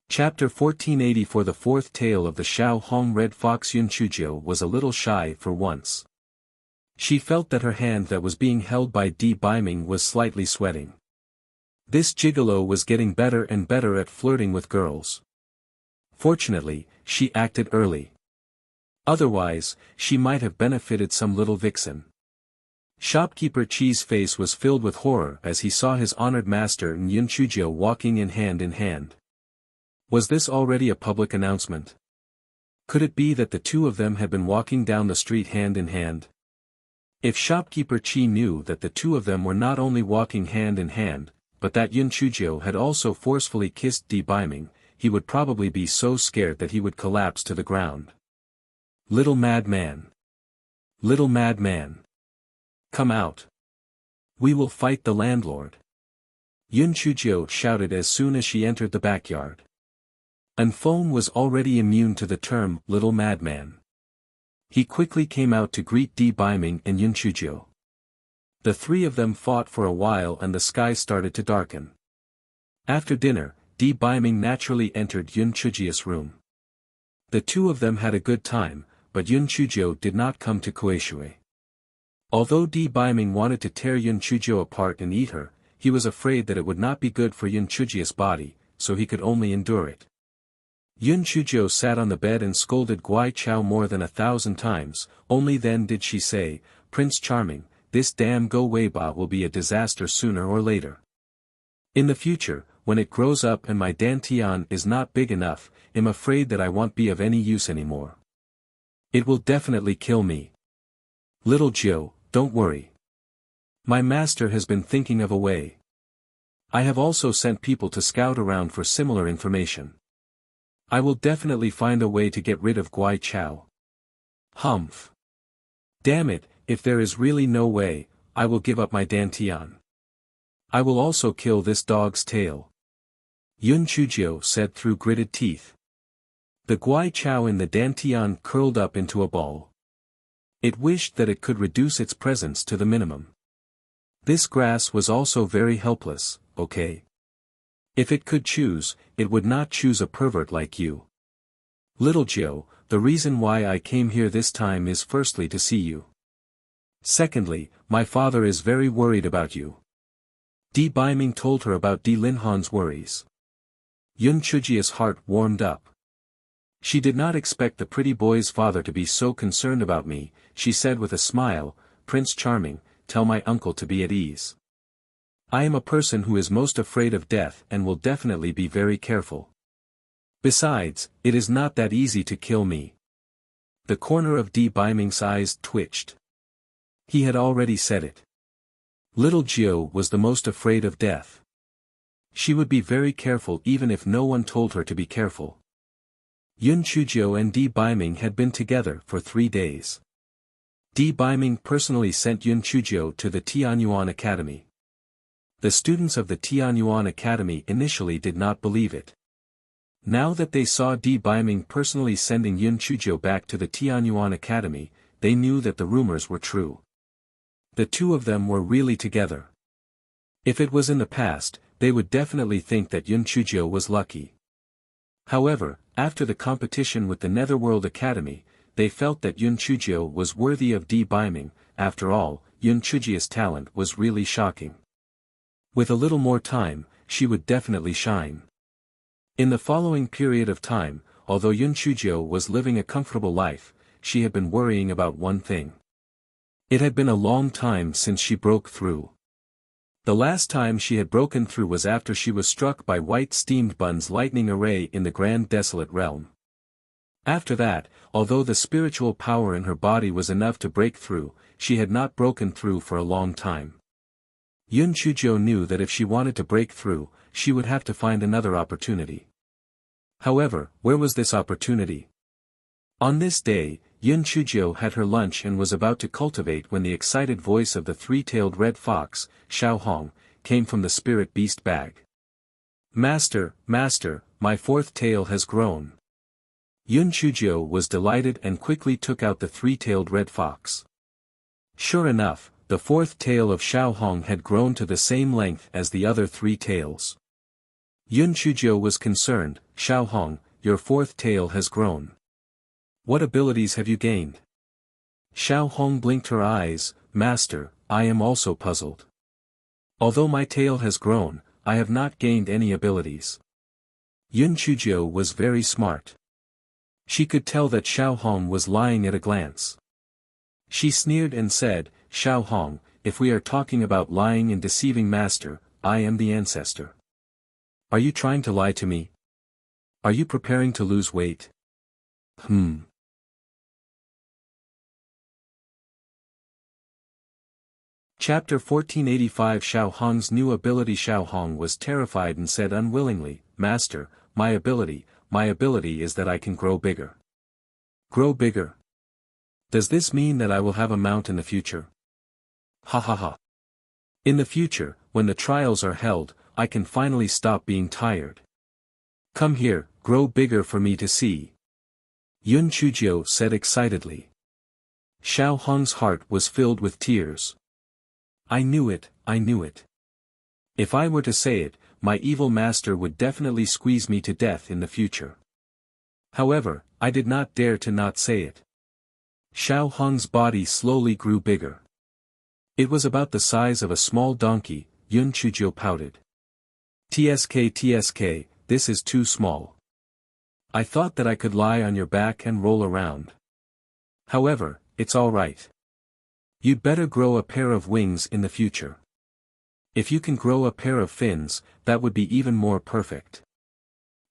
Chapter 1480. For the fourth tale of the Shao Hong Red Fox, Yun Chujio was a little shy for once. She felt that her hand that was being held by Di Baiming was slightly sweating. This gigolo was getting better and better at flirting with girls. Fortunately, she acted early. Otherwise, she might have benefited some little vixen. Shopkeeper Chi's face was filled with horror as he saw his honored master and Yun Chujio walking in hand. Was this already a public announcement? Could it be that the two of them had been walking down the street hand in hand? If Shopkeeper Chi knew that the two of them were not only walking hand in hand, but that Yun Chujio had also forcefully kissed Di Baiming, he would probably be so scared that he would collapse to the ground. Little madman. Little madman. Come out. We will fight the landlord. Yun Chujio shouted as soon as she entered the backyard. Anfone was already immune to the term, little madman. He quickly came out to greet Di Baiming and Yun Chujio. The three of them fought for a while and the sky started to darken. After dinner, Di Baiming naturally entered Yun Chujio's room. The two of them had a good time, but Yun Chujio did not come to Kueishui. Although Di Baiming wanted to tear Yun Chujio apart and eat her, he was afraid that it would not be good for Yun Chujio's body, so he could only endure it. Yun Chujio sat on the bed and scolded Guai Chao more than 1,000 times, only then did she say, Prince Charming, this damn Go Wei Ba will be a disaster sooner or later. In the future, when it grows up and my dantian is not big enough, I'm afraid that I won't be of any use anymore. It will definitely kill me. Little Joe, don't worry. My master has been thinking of a way. I have also sent people to scout around for similar information. I will definitely find a way to get rid of Guai Chao. Humph. Damn it, if there is really no way, I will give up my dantian. I will also kill this dog's tail. Yun Chujio said through gritted teeth. The Guai Chao in the dantian curled up into a ball. It wished that it could reduce its presence to the minimum. This grass was also very helpless, okay? If it could choose, it would not choose a pervert like you. Little Joe, the reason why I came here this time is firstly to see you. Secondly, my father is very worried about you. Di Baiming told her about Di Linhan's worries. Yun Chujio's heart warmed up. She did not expect the pretty boy's father to be so concerned about me, she said with a smile, Prince Charming, tell my uncle to be at ease. I am a person who is most afraid of death and will definitely be very careful. Besides, it is not that easy to kill me. The corner of Di Baiming's eyes twitched. He had already said it. Little Jiao was the most afraid of death. She would be very careful even if no one told her to be careful. Yun Chujio and Di Baiming had been together for 3 days. Di Baiming personally sent Yun Chujio to the Tianyuan Academy. The students of the Tianyuan Academy initially did not believe it. Now that they saw Di Baiming personally sending Yun Chujio back to the Tianyuan Academy, they knew that the rumors were true. The two of them were really together. If it was in the past, they would definitely think that Yun Chujio was lucky. However, after the competition with the Netherworld Academy, they felt that Yun Chujio was worthy of Di Baiming. After all, Yun Chujio's talent was really shocking. With a little more time, she would definitely shine. In the following period of time, although Yun Chujio was living a comfortable life, she had been worrying about one thing. It had been a long time since she broke through. The last time she had broken through was after she was struck by White Steamed Bun's lightning array in the Grand Desolate Realm. After that, although the spiritual power in her body was enough to break through, she had not broken through for a long time. Yun Chuzhou knew that if she wanted to break through, she would have to find another opportunity. However, where was this opportunity? On this day, Yun Chuzhou had her lunch and was about to cultivate when the excited voice of the three-tailed red fox, Xiao Hong, came from the spirit beast bag. "Master, Master, my fourth tail has grown." Yun Chuzhou was delighted and quickly took out the three-tailed red fox. Sure enough, the fourth tail of Xiao Hong had grown to the same length as the other three tails. Yun Chuzhou was concerned. "Xiao Hong, your fourth tail has grown. What abilities have you gained?" Xiao Hong blinked her eyes. "Master, I am also puzzled. Although my tail has grown, I have not gained any abilities." Yun Chuzhou was very smart. She could tell that Xiao Hong was lying at a glance. She sneered and said, "Xiao Hong, if we are talking about lying and deceiving Master, I am the ancestor. Are you trying to lie to me? Are you preparing to lose weight?" Chapter 1485 Xiao Hong's new ability. Xiao Hong was terrified and said unwillingly, "Master, my ability is that I can grow bigger." Grow bigger? Does this mean that I will have a mount in the future? Ha ha ha. In the future, when the trials are held, I can finally stop being tired. Come here, grow bigger for me to see. Yun Chuzhou said excitedly. Xiao Hong's heart was filled with tears. I knew it. If I were to say it, my evil master would definitely squeeze me to death in the future. However, I did not dare to not say it. Xiao Hong's body slowly grew bigger. It was about the size of a small donkey. Yun Chuzhou pouted. TSK, this is too small. I thought that I could lie on your back and roll around. However, it's all right. You'd better grow a pair of wings in the future. If you can grow a pair of fins, that would be even more perfect.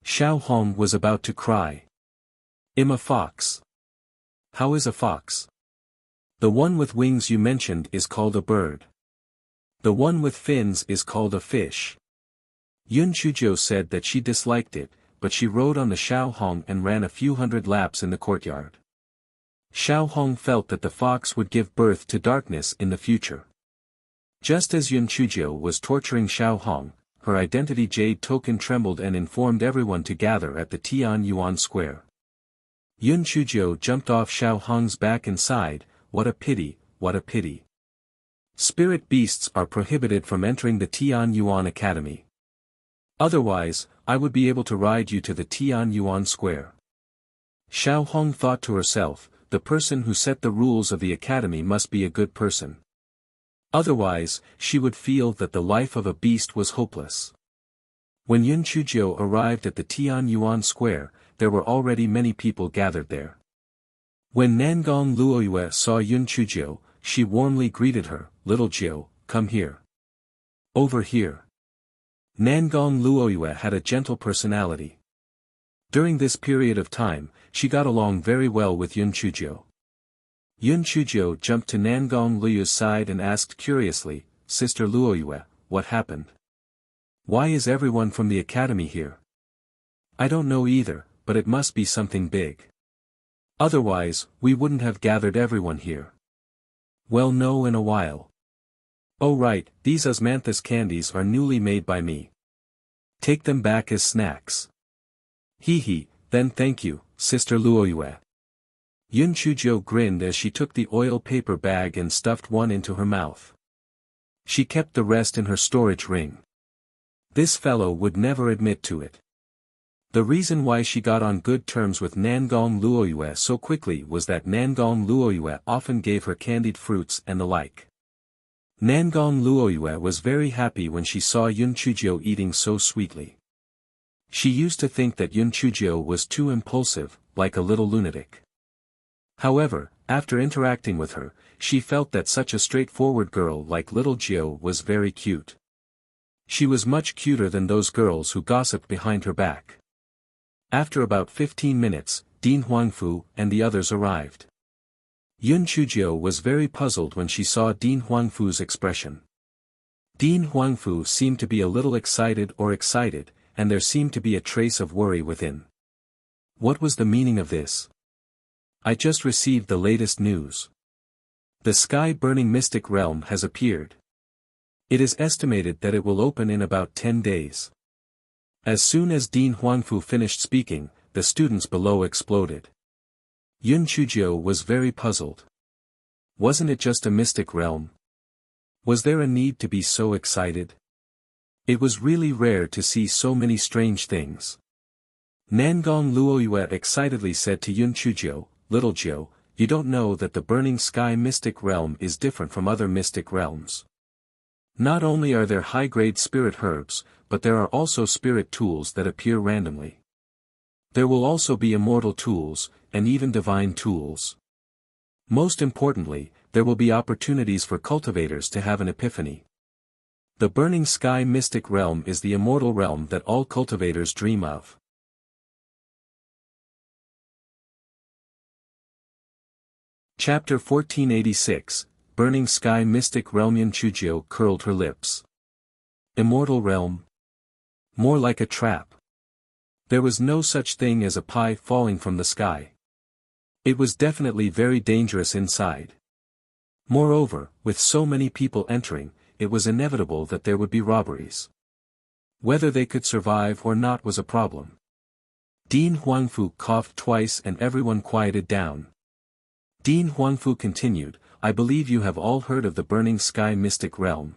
Xiao Hong was about to cry. I'm a fox. How is a fox? The one with wings you mentioned is called a bird. The one with fins is called a fish. Yun Chuzhou said that she disliked it, but she rode on the Xiao Hong and ran a few hundred laps in the courtyard. Xiao Hong felt that the fox would give birth to darkness in the future. Just as Yun Chuzhou was torturing Xiao Hong, her identity jade token trembled and informed everyone to gather at the Tian Yuan Square. Yun Chuzhou jumped off Xiao Hong's back and sighed, what a pity. Spirit beasts are prohibited from entering the Tian Yuan Academy. Otherwise, I would be able to ride you to the Tian Yuan Square. Xiao Hong thought to herself, the person who set the rules of the academy must be a good person. Otherwise, she would feel that the life of a beast was hopeless. When Yun Chuzhou arrived at the Tian Yuan Square, there were already many people gathered there. When Nangong Luoyue saw Yun Chuzhou, she warmly greeted her, "Little Jiu, come here." Over here. Nangong Luoyue had a gentle personality. During this period of time, she got along very well with Yun Chuzhou. Yun Chuzhou jumped to Nangong Luoyue's side and asked curiously, "Sister Luoyue, what happened? Why is everyone from the academy here?" "I don't know either, but it must be something big. Otherwise, we wouldn't have gathered everyone here." "Well, no, in a while." "Oh right, these osmanthus candies are newly made by me. Take them back as snacks." "Hee, then thank you, Sister Luoyue." Yun Chuzhou grinned as she took the oil paper bag and stuffed one into her mouth. She kept the rest in her storage ring. This fellow would never admit to it. The reason why she got on good terms with Nangong Luoyue so quickly was that Nangong Luoyue often gave her candied fruits and the like. Nangong Luoyue was very happy when she saw Yun Chuzhou eating so sweetly. She used to think that Yun Chuzhou was too impulsive, like a little lunatic. However, after interacting with her, she felt that such a straightforward girl like little Jiu was very cute. She was much cuter than those girls who gossiped behind her back. After about 15 minutes, Dean Huangfu and the others arrived. Yun Chujio was very puzzled when she saw Dean Huangfu's expression. Dean Huangfu seemed to be a little excited, and there seemed to be a trace of worry within. What was the meaning of this? I just received the latest news. The sky-burning mystic realm has appeared. It is estimated that it will open in about 10 days. As soon as Dean Huangfu finished speaking, the students below exploded. Yun Chujio was very puzzled. Wasn't it just a mystic realm? Was there a need to be so excited? It was really rare to see so many strange things. Nangong Luoyue excitedly said to Yun Chujio, "Little Jiu, you don't know that the burning sky mystic realm is different from other mystic realms. Not only are there high-grade spirit herbs, but there are also spirit tools that appear randomly. There will also be immortal tools, and even divine tools. Most importantly, there will be opportunities for cultivators to have an epiphany. The burning sky mystic realm is the immortal realm that all cultivators dream of." Chapter 1486, Burning Sky Mystic Realm. Yun Chujio curled her lips. Immortal realm? More like a trap. There was no such thing as a pie falling from the sky. It was definitely very dangerous inside. Moreover, with so many people entering, it was inevitable that there would be robberies. Whether they could survive or not was a problem. Dean Huangfu coughed twice and everyone quieted down. Dean Huangfu continued, "I believe you have all heard of the burning sky mystic realm.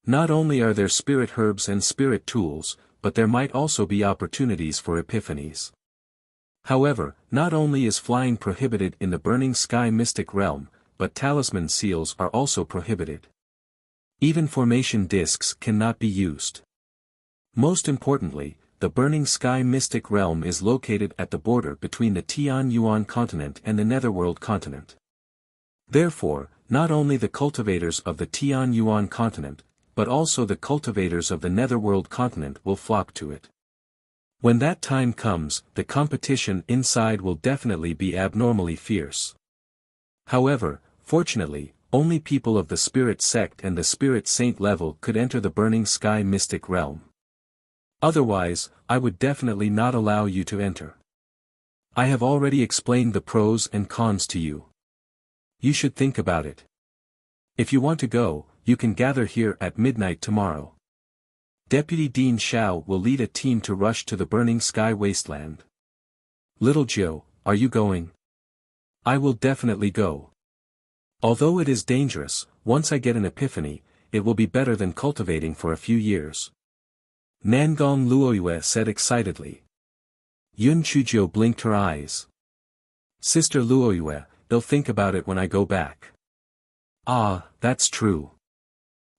Not only are there spirit herbs and spirit tools, but there might also be opportunities for epiphanies. However, not only is flying prohibited in the burning sky mystic realm, but talisman seals are also prohibited. Even formation discs cannot be used. Most importantly, the burning sky mystic realm is located at the border between the Tian Yuan continent and the Netherworld continent. Therefore, not only the cultivators of the Tian Yuan continent, but also the cultivators of the Netherworld continent will flock to it. When that time comes, the competition inside will definitely be abnormally fierce. However, fortunately, only people of the Spirit Sect and the Spirit Saint level could enter the burning sky mystic realm. Otherwise, I would definitely not allow you to enter. I have already explained the pros and cons to you. You should think about it. If you want to go, you can gather here at midnight tomorrow. Deputy Dean Xiao will lead a team to rush to the burning sky wasteland. Little Joe, are you going? I will definitely go. Although it is dangerous, once I get an epiphany, it will be better than cultivating for a few years." Nangong Luoyue said excitedly. Yun Chujio blinked her eyes. "Sister Luoyue, they'll think about it when I go back." "Ah, that's true.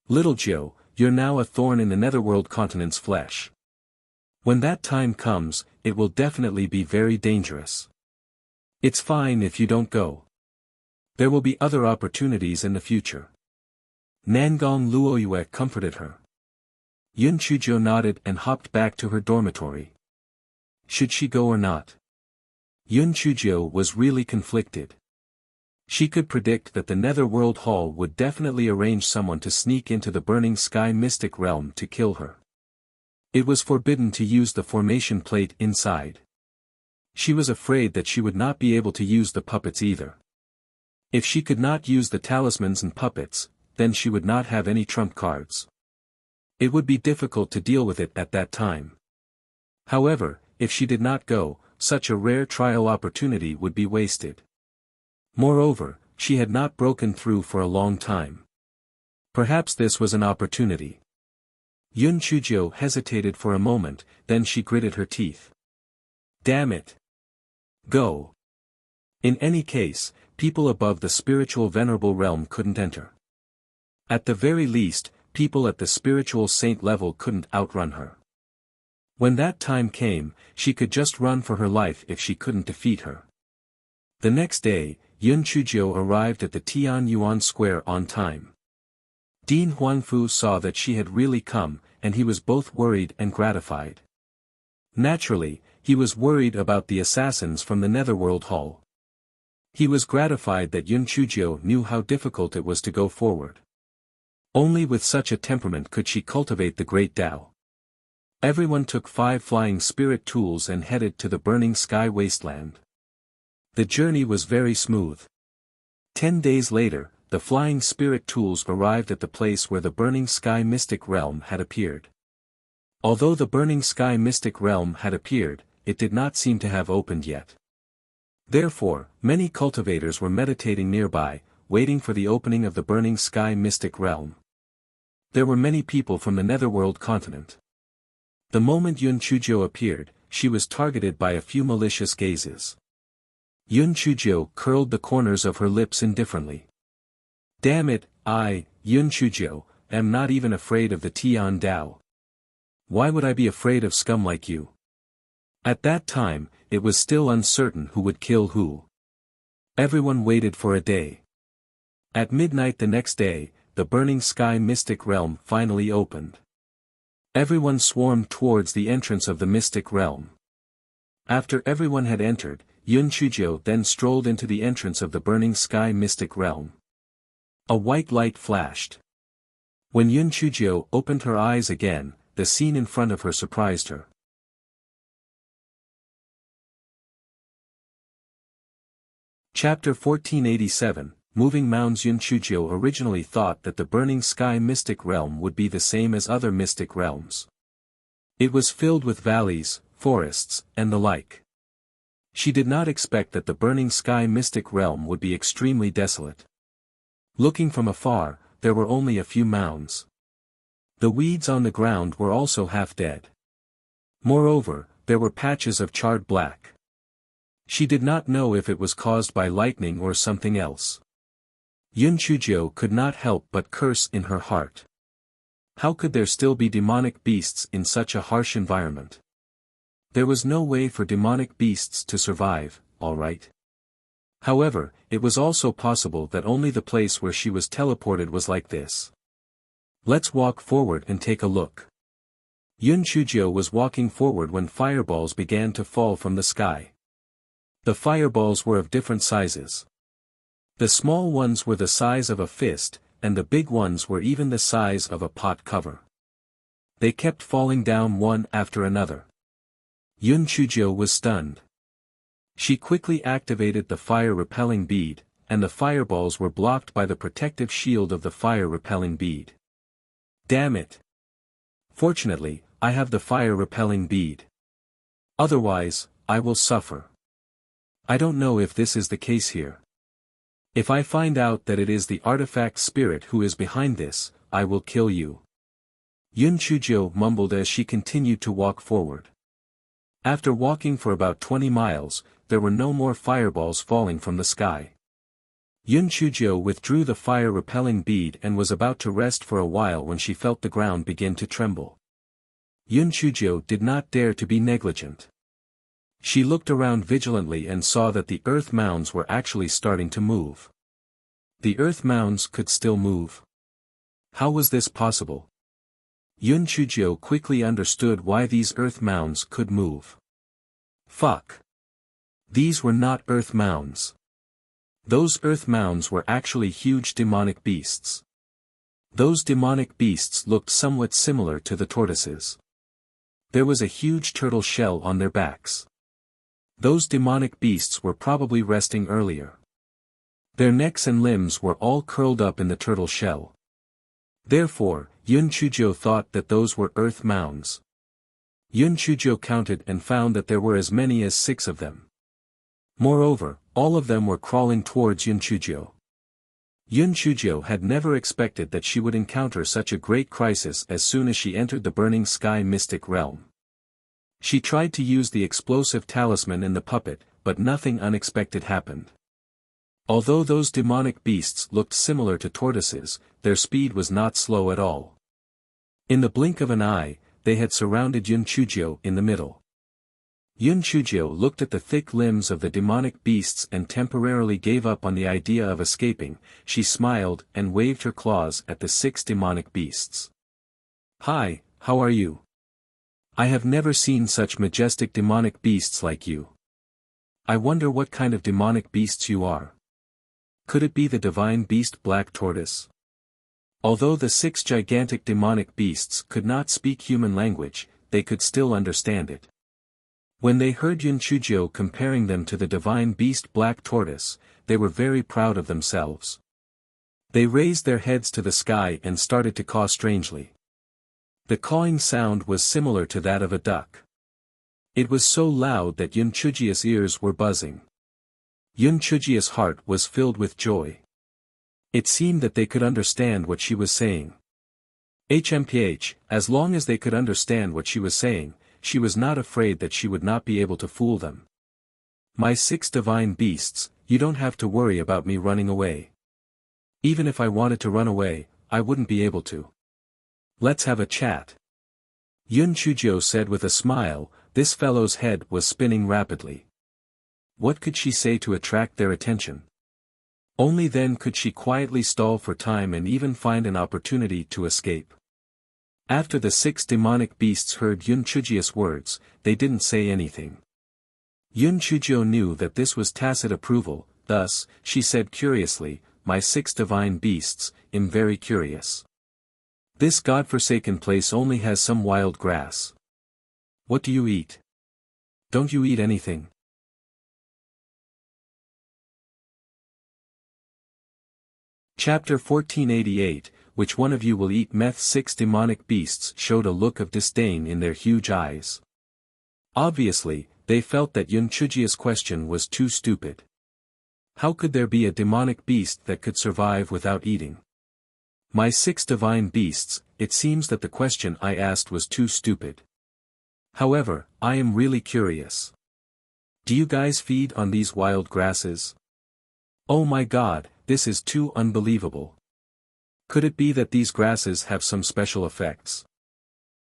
Little Joe, you're now a thorn in the Netherworld continent's flesh. When that time comes, it will definitely be very dangerous. It's fine if you don't go. There will be other opportunities in the future." Nangong Luoyue comforted her. Yun Chujio nodded and hopped back to her dormitory. Should she go or not? Yun Chujio was really conflicted. She could predict that the Netherworld Hall would definitely arrange someone to sneak into the burning sky mystic realm to kill her. It was forbidden to use the formation plate inside. She was afraid that she would not be able to use the puppets either. If she could not use the talismans and puppets, then she would not have any trump cards. It would be difficult to deal with it at that time. However, if she did not go, such a rare trial opportunity would be wasted. Moreover, she had not broken through for a long time. Perhaps this was an opportunity. Yun Chujio hesitated for a moment, then she gritted her teeth. Damn it! Go! In any case, people above the spiritual venerable realm couldn't enter. At the very least, people at the spiritual saint level couldn't outrun her. When that time came, she could just run for her life if she couldn't defeat her. The next day, Yun Chujio arrived at the Tian Yuan Square on time. Dean Huangfu saw that she had really come, and he was both worried and gratified. Naturally, he was worried about the assassins from the Netherworld Hall. He was gratified that Yun Chujio knew how difficult it was to go forward. Only with such a temperament could she cultivate the great Tao. Everyone took 5 flying spirit tools and headed to the burning sky wasteland. The journey was very smooth. 10 days later, the flying spirit tools arrived at the place where the burning sky mystic realm had appeared. Although the burning sky mystic realm had appeared, it did not seem to have opened yet. Therefore, many cultivators were meditating nearby, waiting for the opening of the burning sky mystic realm. There were many people from the Netherworld continent. The moment Yun Chujio appeared, she was targeted by a few malicious gazes. Yun Chujio curled the corners of her lips indifferently. Damn it, I, Yun Chujio, am not even afraid of the Tian Dao. Why would I be afraid of scum like you? At that time, it was still uncertain who would kill who. Everyone waited for a day. At midnight the next day, the burning sky mystic realm finally opened. Everyone swarmed towards the entrance of the mystic realm. After everyone had entered, Yun Chujio then strolled into the entrance of the burning sky mystic realm. A white light flashed. When Yun Chujio opened her eyes again, the scene in front of her surprised her. Chapter 1487, Moving Mounds. Yun Chujio originally thought that the burning sky mystic realm would be the same as other mystic realms. It was filled with valleys, forests, and the like. She did not expect that the burning sky mystic realm would be extremely desolate. Looking from afar, there were only a few mounds. The weeds on the ground were also half dead. Moreover, there were patches of charred black. She did not know if it was caused by lightning or something else. Yun Chujio could not help but curse in her heart. How could there still be demonic beasts in such a harsh environment? There was no way for demonic beasts to survive, all right. However, it was also possible that only the place where she was teleported was like this. Let's walk forward and take a look. Yun Chujio was walking forward when fireballs began to fall from the sky. The fireballs were of different sizes. The small ones were the size of a fist, and the big ones were even the size of a pot cover. They kept falling down one after another. Yun Chujio was stunned. She quickly activated the fire-repelling bead, and the fireballs were blocked by the protective shield of the fire-repelling bead. Damn it! Fortunately, I have the fire-repelling bead. Otherwise, I will suffer. I don't know if this is the case here. If I find out that it is the artifact spirit who is behind this, I will kill you. Yun Chujio mumbled as she continued to walk forward. After walking for about 20 miles, there were no more fireballs falling from the sky. Yun Chujio withdrew the fire-repelling bead and was about to rest for a while when she felt the ground begin to tremble. Yun Chujio did not dare to be negligent. She looked around vigilantly and saw that the earth mounds were actually starting to move. The earth mounds could still move. How was this possible? Yun Chujio quickly understood why these earth mounds could move. Fuck. These were not earth mounds. Those earth mounds were actually huge demonic beasts. Those demonic beasts looked somewhat similar to the tortoises. There was a huge turtle shell on their backs. Those demonic beasts were probably resting earlier. Their necks and limbs were all curled up in the turtle shell. Therefore, Yun Chujio thought that those were earth mounds. Yun Chujio counted and found that there were as many as 6 of them. Moreover, all of them were crawling towards Yun Chujio. Yun Chujio had never expected that she would encounter such a great crisis as soon as she entered the burning sky mystic realm. She tried to use the explosive talisman in the puppet, but nothing unexpected happened. Although those demonic beasts looked similar to tortoises, their speed was not slow at all. In the blink of an eye, they had surrounded Yun Chujio in the middle. Yun Chujio looked at the thick limbs of the demonic beasts and temporarily gave up on the idea of escaping. She smiled and waved her claws at the 6 demonic beasts. Hi, how are you? I have never seen such majestic demonic beasts like you. I wonder what kind of demonic beasts you are. Could it be the divine beast Black Tortoise? Although the 6 gigantic demonic beasts could not speak human language, they could still understand it. When they heard Yun Chujio comparing them to the divine beast Black Tortoise, they were very proud of themselves. They raised their heads to the sky and started to caw strangely. The cawing sound was similar to that of a duck. It was so loud that Yun Chujio's ears were buzzing. Yun Chujio's heart was filled with joy. It seemed that they could understand what she was saying. HMPH, as long as they could understand what she was saying, she was not afraid that she would not be able to fool them. My 6 divine beasts, you don't have to worry about me running away. Even if I wanted to run away, I wouldn't be able to. Let's have a chat. Yun Chujio said with a smile. This fellow's head was spinning rapidly. What could she say to attract their attention? Only then could she quietly stall for time and even find an opportunity to escape. After the 6 demonic beasts heard Yun Chujio's words, they didn't say anything. Yun Chujio knew that this was tacit approval, thus, she said curiously, my 6 divine beasts, I'm very curious. This godforsaken place only has some wild grass. What do you eat? Don't you eat anything? Chapter 1488, Which one of you will eat meth? 6 demonic beasts showed a look of disdain in their huge eyes. Obviously, they felt that Yun Chujio's question was too stupid. How could there be a demonic beast that could survive without eating? My 6 divine beasts, it seems that the question I asked was too stupid. However, I am really curious. Do you guys feed on these wild grasses? Oh my God, this is too unbelievable. Could it be that these grasses have some special effects?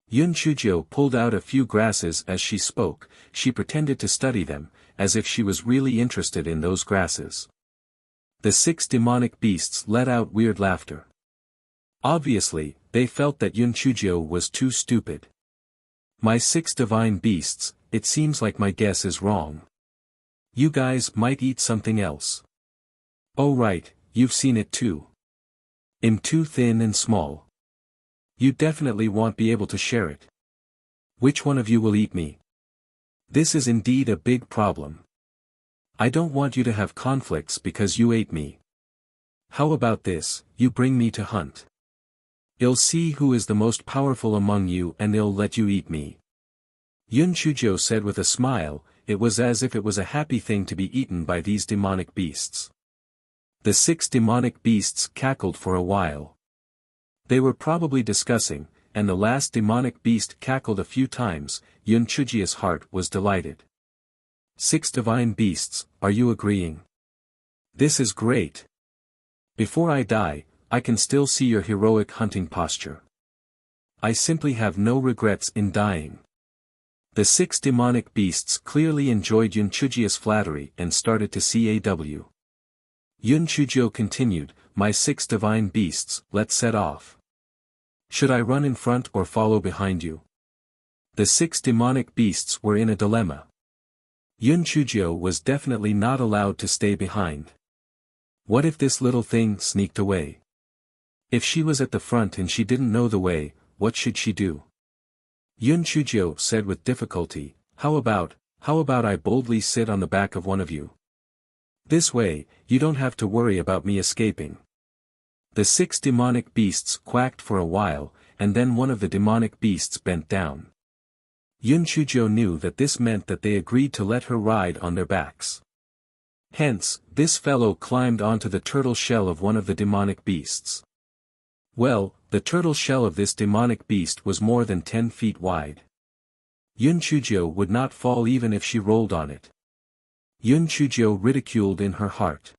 Yun Chujio pulled out a few grasses as she spoke. She pretended to study them, as if she was really interested in those grasses. The 6 demonic beasts let out weird laughter. Obviously, they felt that Yun Chujio was too stupid. My 6 divine beasts, it seems like my guess is wrong. You guys might eat something else. Oh right, you've seen it too. I'm too thin and small. You definitely won't be able to share it. Which one of you will eat me? This is indeed a big problem. I don't want you to have conflicts because you ate me. How about this, you bring me to hunt. I'll see who is the most powerful among you and I'll let you eat me. Yun Chujio said with a smile. It was as if it was a happy thing to be eaten by these demonic beasts. The 6 demonic beasts cackled for a while. They were probably discussing, and the last demonic beast cackled a few times. Yun Chujio's heart was delighted. 6 divine beasts, are you agreeing? This is great. Before I die, I can still see your heroic hunting posture. I simply have no regrets in dying. The 6 demonic beasts clearly enjoyed Yun Chujio's flattery and started to CAW. Yun Chujio continued, my 6 divine beasts, let's set off. Should I run in front or follow behind you? The 6 demonic beasts were in a dilemma. Yun Chujio was definitely not allowed to stay behind. What if this little thing sneaked away? If she was at the front and she didn't know the way, what should she do? Yun Chujio said with difficulty, how about I boldly sit on the back of one of you? This way, you don't have to worry about me escaping. The 6 demonic beasts quacked for a while, and then one of the demonic beasts bent down. Yun Chujio knew that this meant that they agreed to let her ride on their backs. Hence, this fellow climbed onto the turtle shell of one of the demonic beasts. Well, the turtle shell of this demonic beast was more than 10 feet wide. Yun Chujio would not fall even if she rolled on it. Yun Chujio ridiculed in her heart.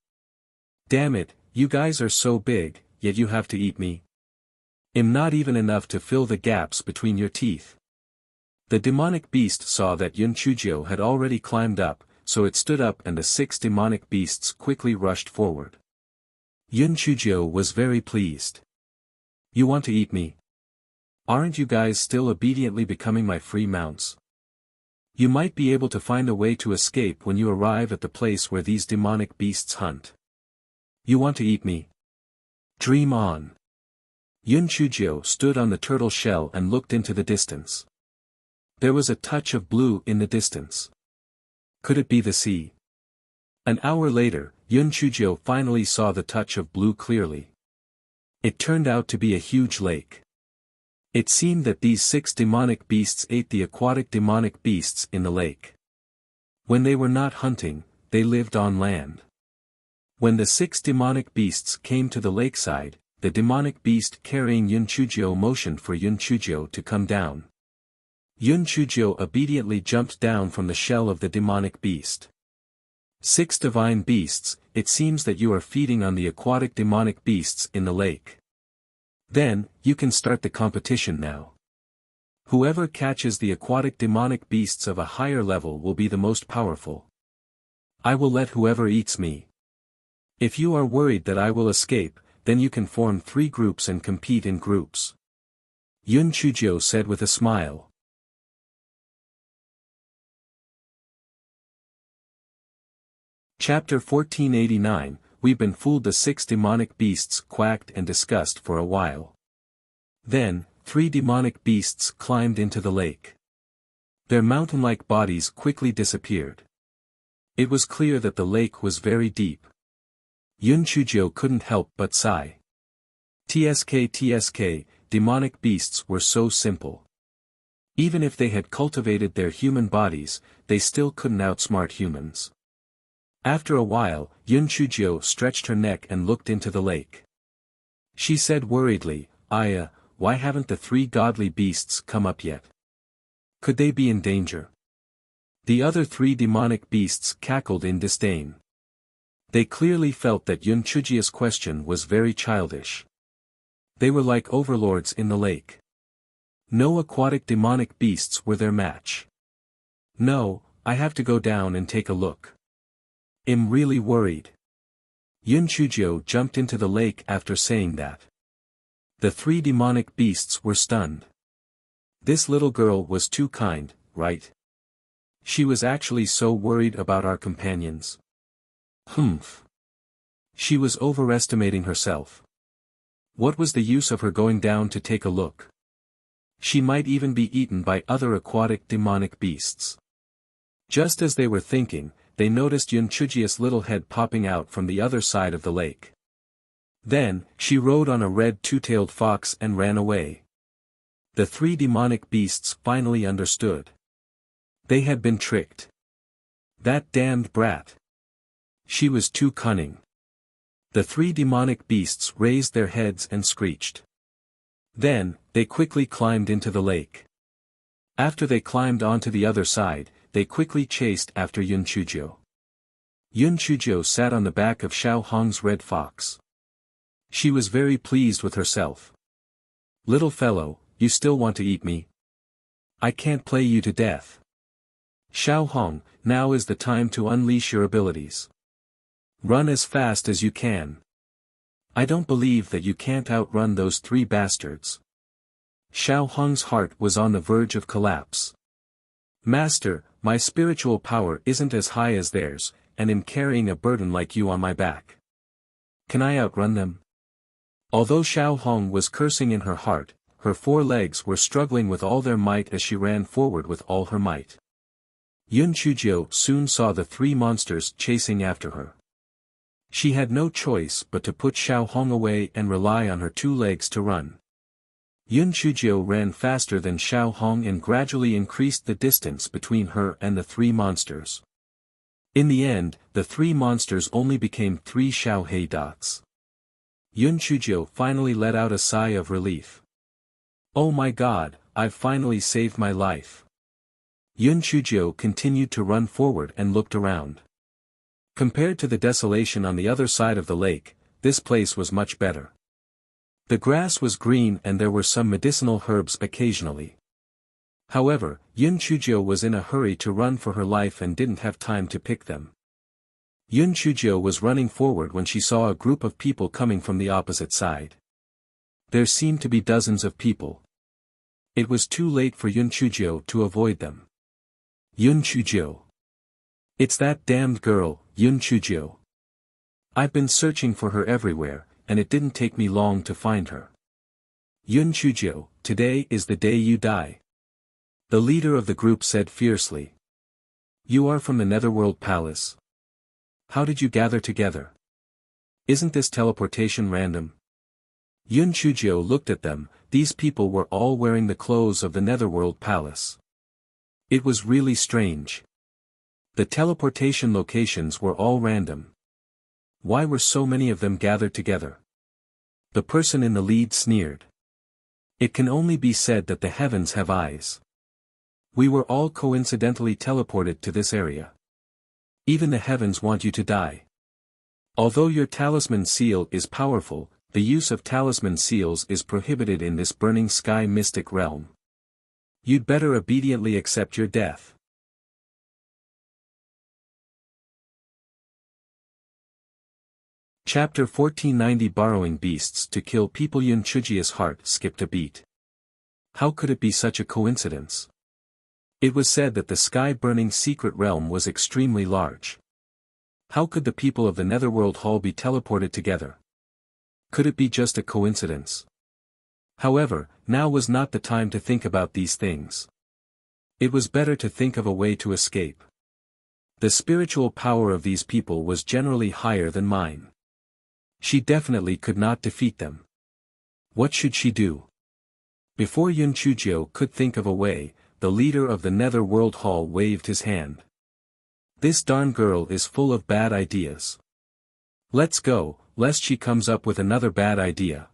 Damn it, you guys are so big, yet you have to eat me. I'm not even enough to fill the gaps between your teeth. The demonic beast saw that Yun Chujio had already climbed up, so it stood up and the 6 demonic beasts quickly rushed forward. Yun Chujio was very pleased. You want to eat me? Aren't you guys still obediently becoming my free mounts? You might be able to find a way to escape when you arrive at the place where these demonic beasts hunt. You want to eat me? Dream on. Yun Chujio stood on the turtle shell and looked into the distance. There was a touch of blue in the distance. Could it be the sea? An hour later, Yun Chujio finally saw the touch of blue clearly. It turned out to be a huge lake. It seemed that these 6 demonic beasts ate the aquatic demonic beasts in the lake. When they were not hunting, they lived on land. When the 6 demonic beasts came to the lakeside, the demonic beast carrying Yun Chujio motioned for Yun Chujio to come down. Yun Chujio obediently jumped down from the shell of the demonic beast. 6 divine beasts, it seems that you are feeding on the aquatic demonic beasts in the lake. Then, you can start the competition now. Whoever catches the aquatic demonic beasts of a higher level will be the most powerful. I will let whoever eats me. If you are worried that I will escape, then you can form 3 groups and compete in groups. Yun Chujio said with a smile. Chapter 1489, We've been fooled. The 6 demonic beasts quacked and discussed for a while. Then, 3 demonic beasts climbed into the lake. Their mountain-like bodies quickly disappeared. It was clear that the lake was very deep. Yun Chujio couldn't help but sigh. TSK, demonic beasts were so simple. Even if they had cultivated their human bodies, they still couldn't outsmart humans. After a while, Yun Chujio stretched her neck and looked into the lake. She said worriedly, why haven't the 3 godly beasts come up yet? Could they be in danger? The other 3 demonic beasts cackled in disdain. They clearly felt that Yun Chujio's question was very childish. They were like overlords in the lake. No aquatic demonic beasts were their match. No, I have to go down and take a look. I'm really worried. Yun Chujio jumped into the lake after saying that. The 3 demonic beasts were stunned. This little girl was too kind, right? She was actually so worried about our companions. Humph. She was overestimating herself. What was the use of her going down to take a look? She might even be eaten by other aquatic demonic beasts. Just as they were thinking, they noticed Yun Chujio's little head popping out from the other side of the lake. Then, she rode on a red 2-tailed fox and ran away. The 3 demonic beasts finally understood. They had been tricked. That damned brat. She was too cunning. The 3 demonic beasts raised their heads and screeched. Then, they quickly climbed into the lake. After they climbed onto the other side, they quickly chased after Yun Chujio. Yun Chujio sat on the back of Xiao Hong's red fox. She was very pleased with herself. Little fellow, you still want to eat me? I can't play you to death. Xiao Hong, now is the time to unleash your abilities. Run as fast as you can. I don't believe that you can't outrun those 3 bastards. Xiao Hong's heart was on the verge of collapse. Master, my spiritual power isn't as high as theirs, and I'm carrying a burden like you on my back. Can I outrun them? Although Xiao Hong was cursing in her heart, her 4 legs were struggling with all their might as she ran forward with all her might. Yun Chujio soon saw the 3 monsters chasing after her. She had no choice but to put Xiao Hong away and rely on her 2 legs to run. Yun Chujio ran faster than Xiao Hong and gradually increased the distance between her and the 3 monsters. In the end, the 3 monsters only became 3 Xiao Hei dots. Yun Chujio finally let out a sigh of relief. Oh my God, I've finally saved my life. Yun Chujio continued to run forward and looked around. Compared to the desolation on the other side of the lake, this place was much better. The grass was green and there were some medicinal herbs occasionally. However, Yun Chujio was in a hurry to run for her life and didn't have time to pick them. Yun Chujio was running forward when she saw a group of people coming from the opposite side. There seemed to be dozens of people. It was too late for Yun Chujio to avoid them. Yun Chujio. It's that damned girl, Yun Chujio. I've been searching for her everywhere, and it didn't take me long to find her. Yun Chujio, today is the day you die. The leader of the group said fiercely. You are from the Netherworld Palace. How did you gather together? Isn't this teleportation random? Yun Chujio looked at them. These people were all wearing the clothes of the Netherworld Palace. It was really strange. The teleportation locations were all random. Why were so many of them gathered together? The person in the lead sneered. It can only be said that the heavens have eyes. We were all coincidentally teleported to this area. Even the heavens want you to die. Although your talisman seal is powerful, the use of talisman seals is prohibited in this burning sky mystic realm. You'd better obediently accept your death. Chapter 1490 Borrowing Beasts to Kill People. Yun Chujio's heart skipped a beat. How could it be such a coincidence? It was said that the sky-burning secret realm was extremely large. How could the people of the Netherworld Hall be teleported together? Could it be just a coincidence? However, now was not the time to think about these things. It was better to think of a way to escape. The spiritual power of these people was generally higher than mine. She definitely could not defeat them. What should she do? Before Yun Chujio could think of a way, the leader of the Netherworld Hall waved his hand. This darn girl is full of bad ideas. Let's go, lest she comes up with another bad idea.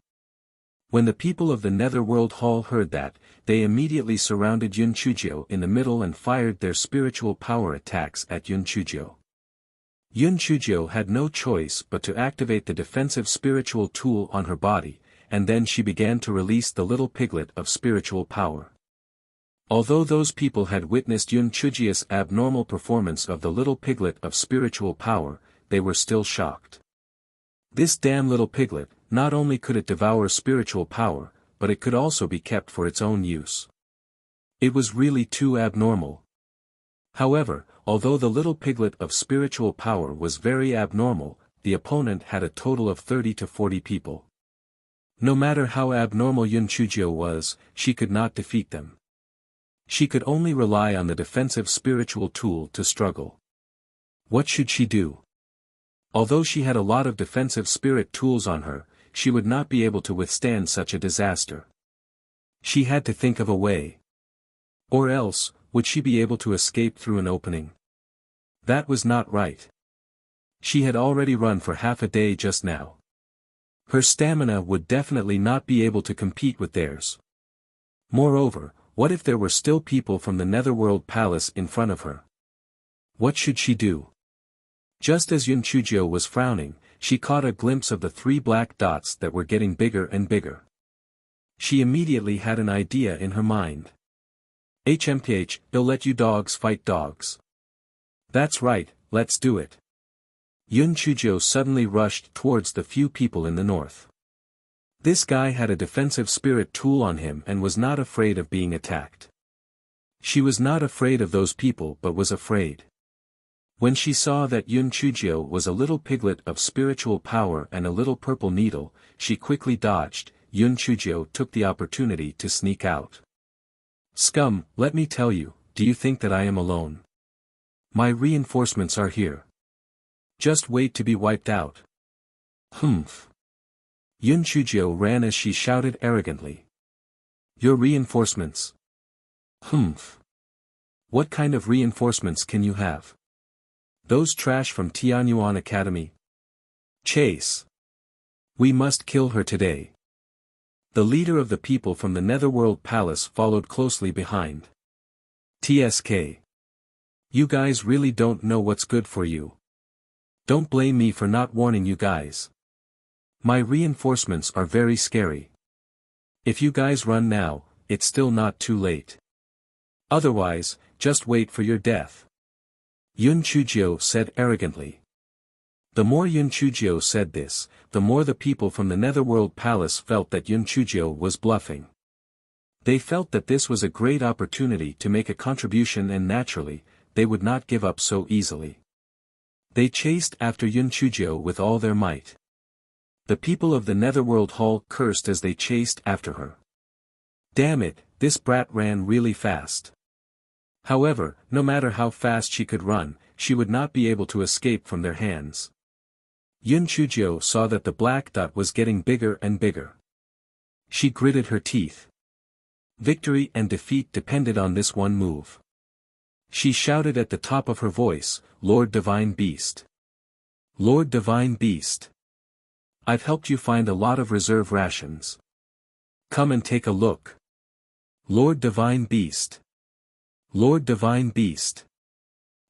When the people of the Netherworld Hall heard that, they immediately surrounded Yun Chujio in the middle and fired their spiritual power attacks at Yun Chujio. Yun Chujio had no choice but to activate the defensive spiritual tool on her body, and then she began to release the little piglet of spiritual power. Although those people had witnessed Yun Chujio's abnormal performance of the little piglet of spiritual power, they were still shocked. This damn little piglet, not only could it devour spiritual power, but it could also be kept for its own use. It was really too abnormal. However, although the little piglet of spiritual power was very abnormal, the opponent had a total of 30 to 40 people. No matter how abnormal Yun Chujio was, she could not defeat them. She could only rely on the defensive spiritual tool to struggle. What should she do? Although she had a lot of defensive spirit tools on her, she would not be able to withstand such a disaster. She had to think of a way. Or else, would she be able to escape through an opening? That was not right. She had already run for half a day just now. Her stamina would definitely not be able to compete with theirs. Moreover, what if there were still people from the Netherworld Palace in front of her? What should she do? Just as Yun Chujio was frowning, she caught a glimpse of the 3 black dots that were getting bigger and bigger. She immediately had an idea in her mind. HMPH, they'll let you dogs fight dogs. That's right, let's do it. Yun Chujio suddenly rushed towards the few people in the north. This guy had a defensive spirit tool on him and was not afraid of being attacked. She was not afraid of those people but was afraid. When she saw that Yun Chujio was a little piglet of spiritual power and a little purple needle, she quickly dodged. Yun Chujio took the opportunity to sneak out. Scum, let me tell you, do you think that I am alone? My reinforcements are here. Just wait to be wiped out. Humph. Yun Chujio ran as she shouted arrogantly. Your reinforcements? Humph. What kind of reinforcements can you have? Those trash from Tianyuan Academy? Chase. We must kill her today. The leader of the people from the Netherworld Palace followed closely behind. TSK. You guys really don't know what's good for you. Don't blame me for not warning you guys. My reinforcements are very scary. If you guys run now, it's still not too late. Otherwise, just wait for your death. Yun Chujio said arrogantly. The more Yun Chujio said this, the more the people from the Netherworld Palace felt that Yun Chujio was bluffing. They felt that this was a great opportunity to make a contribution, and naturally, they would not give up so easily. They chased after Yun Chujio with all their might. The people of the Netherworld Hall cursed as they chased after her. Damn it, this brat ran really fast. However, no matter how fast she could run, she would not be able to escape from their hands. Yun Chujio saw that the black dot was getting bigger and bigger. She gritted her teeth. Victory and defeat depended on this one move. She shouted at the top of her voice, "Lord Divine Beast! Lord Divine Beast! I've helped you find a lot of reserve rations. Come and take a look. Lord Divine Beast! Lord Divine Beast!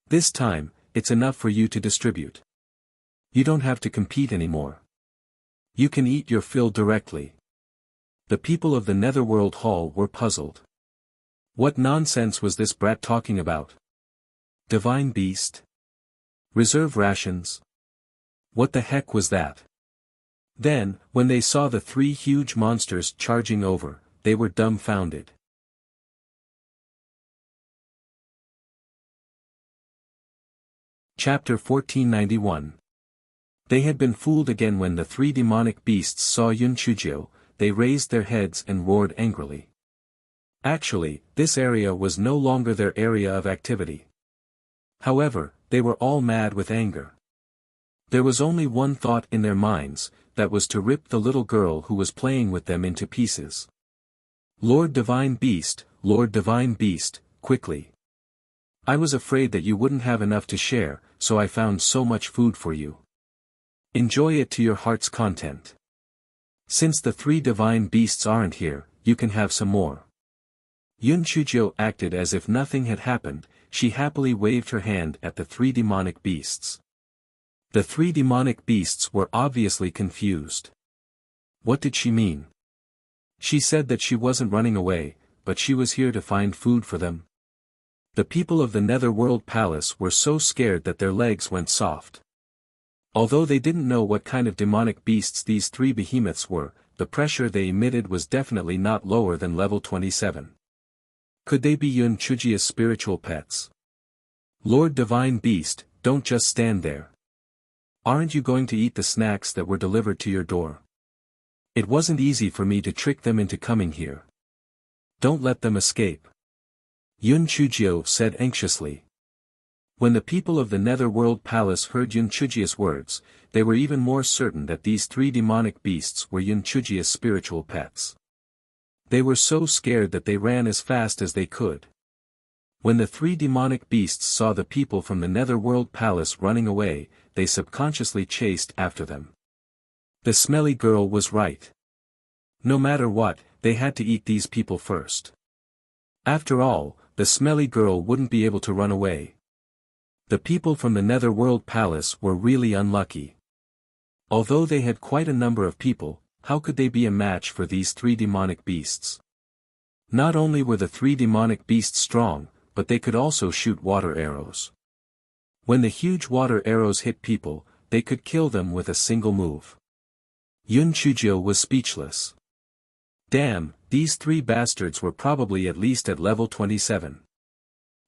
This time, it's enough for you to distribute. You don't have to compete anymore. You can eat your fill directly." The people of the Netherworld Hall were puzzled. What nonsense was this brat talking about? Divine Beast? Reserve rations? What the heck was that? Then, when they saw the three huge monsters charging over, they were dumbfounded. Chapter 1491. They had been fooled again. When the three demonic beasts saw Yun Chujio, they raised their heads and roared angrily. Actually, this area was no longer their area of activity. However, they were all mad with anger. There was only one thought in their minds, that was to rip the little girl who was playing with them into pieces. Lord Divine Beast, quickly. I was afraid that you wouldn't have enough to share, so I found so much food for you. Enjoy it to your heart's content. Since the three divine beasts aren't here, you can have some more. Yun Chujio acted as if nothing had happened. She happily waved her hand at the three demonic beasts. The three demonic beasts were obviously confused. What did she mean? She said that she wasn't running away, but she was here to find food for them. The people of the Netherworld Palace were so scared that their legs went soft. Although they didn't know what kind of demonic beasts these three behemoths were, the pressure they emitted was definitely not lower than level 27. Could they be Yun Chujio's spiritual pets? Lord Divine Beast, don't just stand there. Aren't you going to eat the snacks that were delivered to your door? It wasn't easy for me to trick them into coming here. Don't let them escape. Yun Chujio said anxiously. When the people of the Netherworld Palace heard Yun Chujio's words, they were even more certain that these three demonic beasts were Yun Chujio's spiritual pets. They were so scared that they ran as fast as they could. When the three demonic beasts saw the people from the Netherworld Palace running away, they subconsciously chased after them. The smelly girl was right. No matter what, they had to eat these people first. After all, the smelly girl wouldn't be able to run away. The people from the Netherworld Palace were really unlucky. Although they had quite a number of people, how could they be a match for these three demonic beasts? Not only were the three demonic beasts strong, but they could also shoot water arrows. When the huge water arrows hit people, they could kill them with a single move. Yun Chujio was speechless. Damn, these three bastards were probably at least at level 27.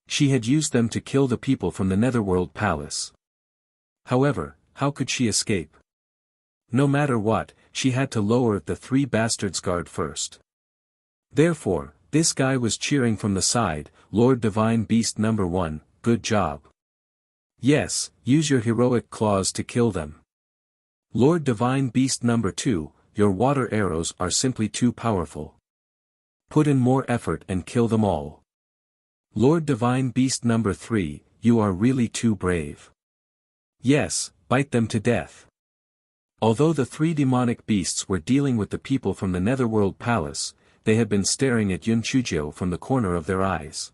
She had used them to kill the people from the Netherworld Palace. However, how could she escape? No matter what, she had to lower the three bastards' guard first. Therefore, this guy was cheering from the side, Lord Divine Beast number 1, good job. Yes, use your heroic claws to kill them. Lord Divine Beast number 2, your water arrows are simply too powerful. Put in more effort and kill them all. Lord Divine Beast number 3, you are really too brave. Yes, bite them to death. Although the three demonic beasts were dealing with the people from the Netherworld Palace, they had been staring at Yun Chujio from the corner of their eyes.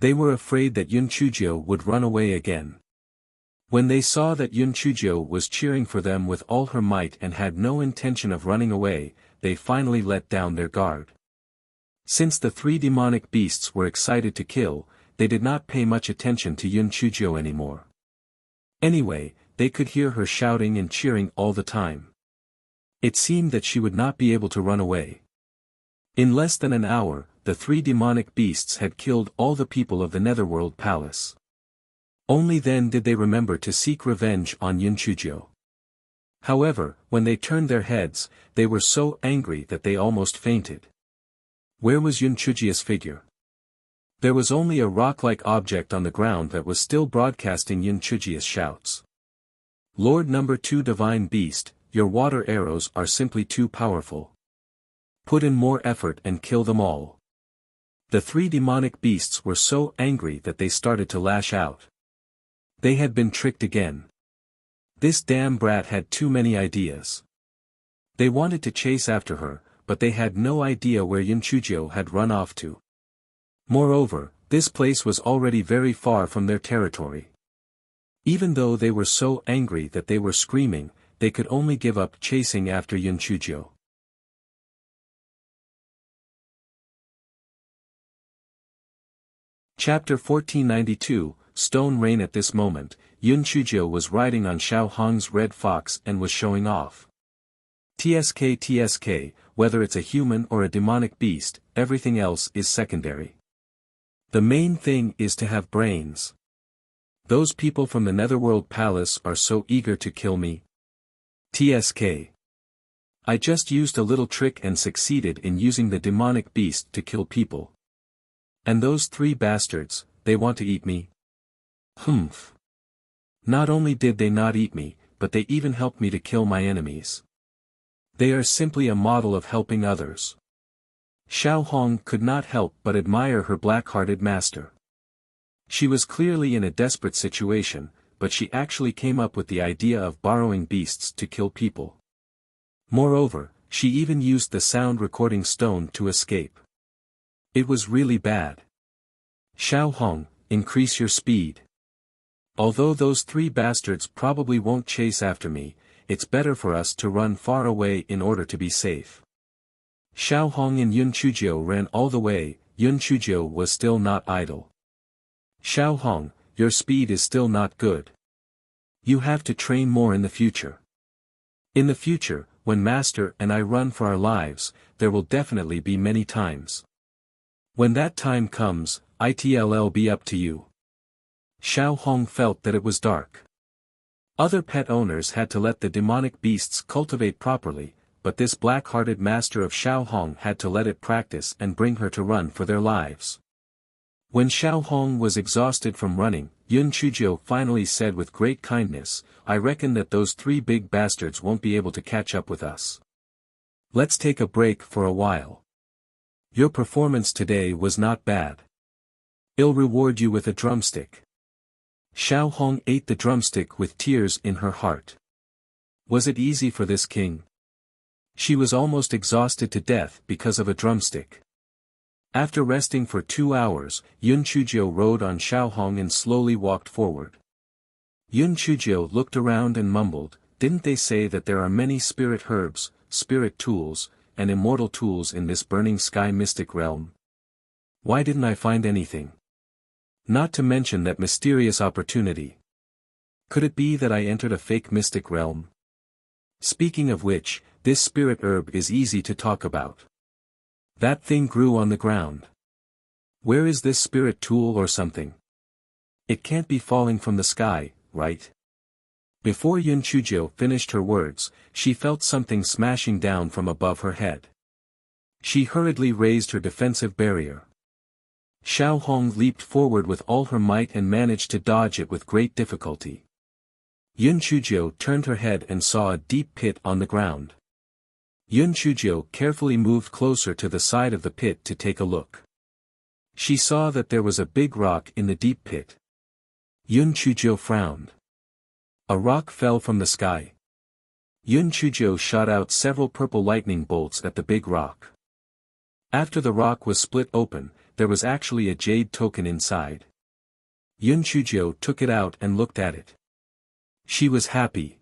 They were afraid that Yun Chujio would run away again. When they saw that Yun Chujio was cheering for them with all her might and had no intention of running away, they finally let down their guard. Since the three demonic beasts were excited to kill, they did not pay much attention to Yun Chujio anymore. Anyway, they could hear her shouting and cheering all the time. It seemed that she would not be able to run away. In less than an hour, the three demonic beasts had killed all the people of the Netherworld Palace. Only then did they remember to seek revenge on Yunchujio. However, when they turned their heads, they were so angry that they almost fainted. Where was Yunchujio's figure? There was only a rock-like object on the ground that was still broadcasting Yunchujio's shouts. Lord Number 2 Divine Beast, your water arrows are simply too powerful. Put in more effort and kill them all. The three demonic beasts were so angry that they started to lash out. They had been tricked again. This damn brat had too many ideas. They wanted to chase after her, but they had no idea where Yunchujio had run off to. Moreover, this place was already very far from their territory. Even though they were so angry that they were screaming, they could only give up chasing after Yunchujio. Chapter 1492, Stone Rain. At this moment, Yunchujio was riding on Xiao Hong's red fox and was showing off. TSK, whether it's a human or a demonic beast, everything else is secondary. The main thing is to have brains. Those people from the Netherworld Palace are so eager to kill me. TSK. I just used a little trick and succeeded in using the demonic beast to kill people. And those three bastards, they want to eat me. Humph. Not only did they not eat me, but they even helped me to kill my enemies. They are simply a model of helping others. Xiao Hong could not help but admire her black-hearted master. She was clearly in a desperate situation, but she actually came up with the idea of borrowing beasts to kill people. Moreover, she even used the sound recording stone to escape. It was really bad. Xiao Hong, increase your speed. Although those three bastards probably won't chase after me, it's better for us to run far away in order to be safe. Xiao Hong and Yunchujio ran all the way. Yunchujio was still not idle. Xiao Hong, your speed is still not good. You have to train more in the future. In the future, when Master and I run for our lives, there will definitely be many times. When that time comes, it'll be up to you. Xiao Hong felt that it was dark. Other pet owners had to let the demonic beasts cultivate properly, but this black-hearted master of Xiao Hong had to let it practice and bring her to run for their lives. When Xiao Hong was exhausted from running, Yunchujio finally said with great kindness, I reckon that those three big bastards won't be able to catch up with us. Let's take a break for a while. Your performance today was not bad. I'll reward you with a drumstick. Xiao Hong ate the drumstick with tears in her heart. Was it easy for this king? She was almost exhausted to death because of a drumstick. After resting for 2 hours, Yunchujio rode on Xiao Hong and slowly walked forward. Yunchujio looked around and mumbled, didn't they say that there are many spirit herbs, spirit tools, and immortal tools in this burning sky mystic realm? Why didn't I find anything? Not to mention that mysterious opportunity. Could it be that I entered a fake mystic realm? Speaking of which, this spirit herb is easy to talk about. That thing grew on the ground. Where is this spirit tool or something? It can't be falling from the sky, right? Before Yunchujio finished her words, she felt something smashing down from above her head. She hurriedly raised her defensive barrier. Xiao Hong leaped forward with all her might and managed to dodge it with great difficulty. Yunchujio turned her head and saw a deep pit on the ground. Yunchujio carefully moved closer to the side of the pit to take a look. She saw that there was a big rock in the deep pit. Yunchujio frowned. A rock fell from the sky. Yunchujio shot out several purple lightning bolts at the big rock. After the rock was split open, there was actually a jade token inside. Yunchujio took it out and looked at it. She was happy.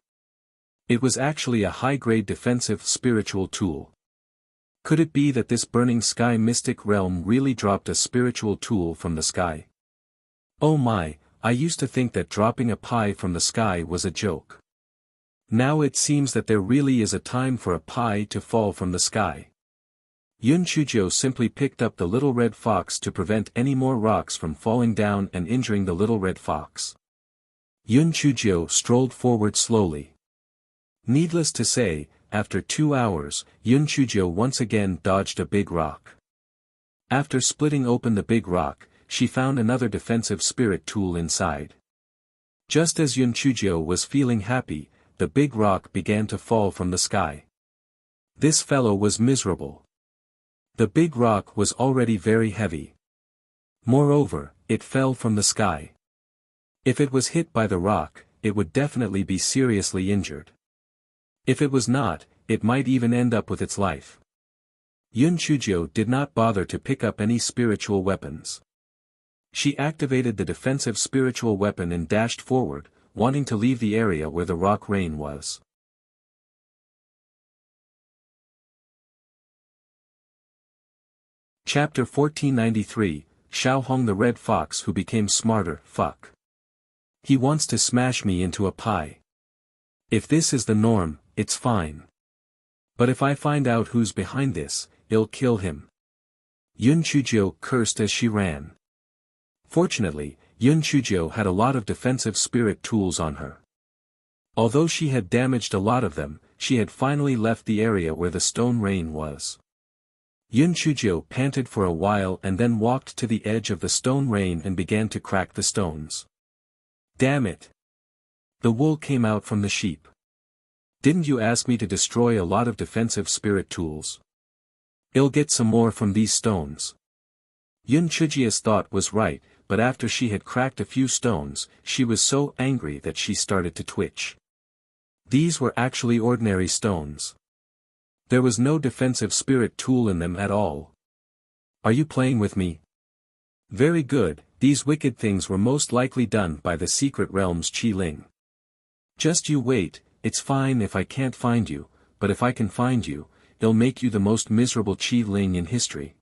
It was actually a high-grade defensive spiritual tool. Could it be that this burning sky mystic realm really dropped a spiritual tool from the sky? Oh my, I used to think that dropping a pie from the sky was a joke. Now it seems that there really is a time for a pie to fall from the sky. Yun Chuzhou simply picked up the little red fox to prevent any more rocks from falling down and injuring the little red fox. Yun Chuzhou strolled forward slowly. Needless to say, after 2 hours, Yun Chuzhou once again dodged a big rock. After splitting open the big rock, she found another defensive spirit tool inside. Just as Yun Chuzhou was feeling happy, the big rock began to fall from the sky. This fellow was miserable. The big rock was already very heavy. Moreover, it fell from the sky. If it was hit by the rock, it would definitely be seriously injured. If it was not, it might even end up with its life. Yun Chuzhou did not bother to pick up any spiritual weapons. She activated the defensive spiritual weapon and dashed forward, wanting to leave the area where the rock rain was. Chapter 1493, Xiaohong the Red Fox Who Became Smarter. Fuck. He wants to smash me into a pie. If this is the norm, it's fine. But if I find out who's behind this, I'll kill him. Yun Chuzhou cursed as she ran. Fortunately, Yun Chuzhou had a lot of defensive spirit tools on her. Although she had damaged a lot of them, she had finally left the area where the stone rain was. Yun Chuzhou panted for a while and then walked to the edge of the stone rain and began to crack the stones. Damn it! The wool came out from the sheep. Didn't you ask me to destroy a lot of defensive spirit tools? I'll get some more from these stones. Yun Chuzhia's thought was right, but after she had cracked a few stones, she was so angry that she started to twitch. These were actually ordinary stones. There was no defensive spirit tool in them at all. Are you playing with me? Very good, these wicked things were most likely done by the secret realm's Qi Ling. Just you wait, it's fine if I can't find you, but if I can find you, it'll make you the most miserable Qi Ling in history.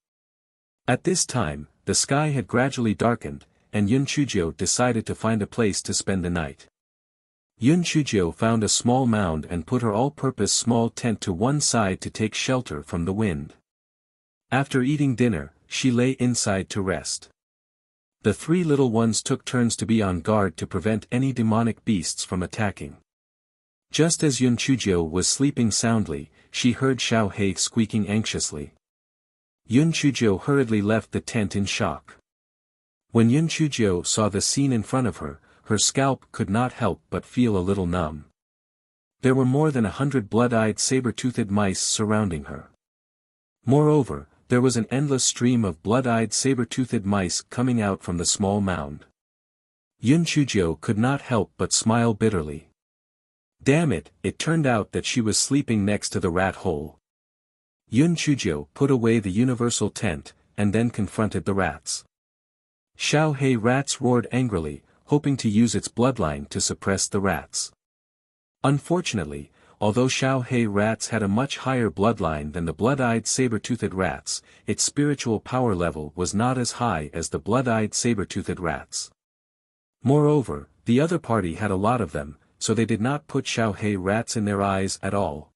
At this time, the sky had gradually darkened, and Yun Chuzhou decided to find a place to spend the night. Yun Chuzhou found a small mound and put her all-purpose small tent to one side to take shelter from the wind. After eating dinner, she lay inside to rest. The 3 little ones took turns to be on guard to prevent any demonic beasts from attacking. Just as Yun Chuzhou was sleeping soundly, she heard Xiao He squeaking anxiously. Yun Chuzhou hurriedly left the tent in shock. When Yun Chuzhou saw the scene in front of her, her scalp could not help but feel a little numb. There were more than 100 blood-eyed saber-toothed mice surrounding her. Moreover, there was an endless stream of blood-eyed saber-toothed mice coming out from the small mound. Yun Chuzhou could not help but smile bitterly. Damn it, it turned out that she was sleeping next to the rat hole. Yun Chuzhou put away the universal tent, and then confronted the rats. Xiao He rats roared angrily, hoping to use its bloodline to suppress the rats. Unfortunately, although Xiao He rats had a much higher bloodline than the blood-eyed saber-toothed rats, its spiritual power level was not as high as the blood-eyed saber-toothed rats. Moreover, the other party had a lot of them, so they did not put Xiao He rats in their eyes at all.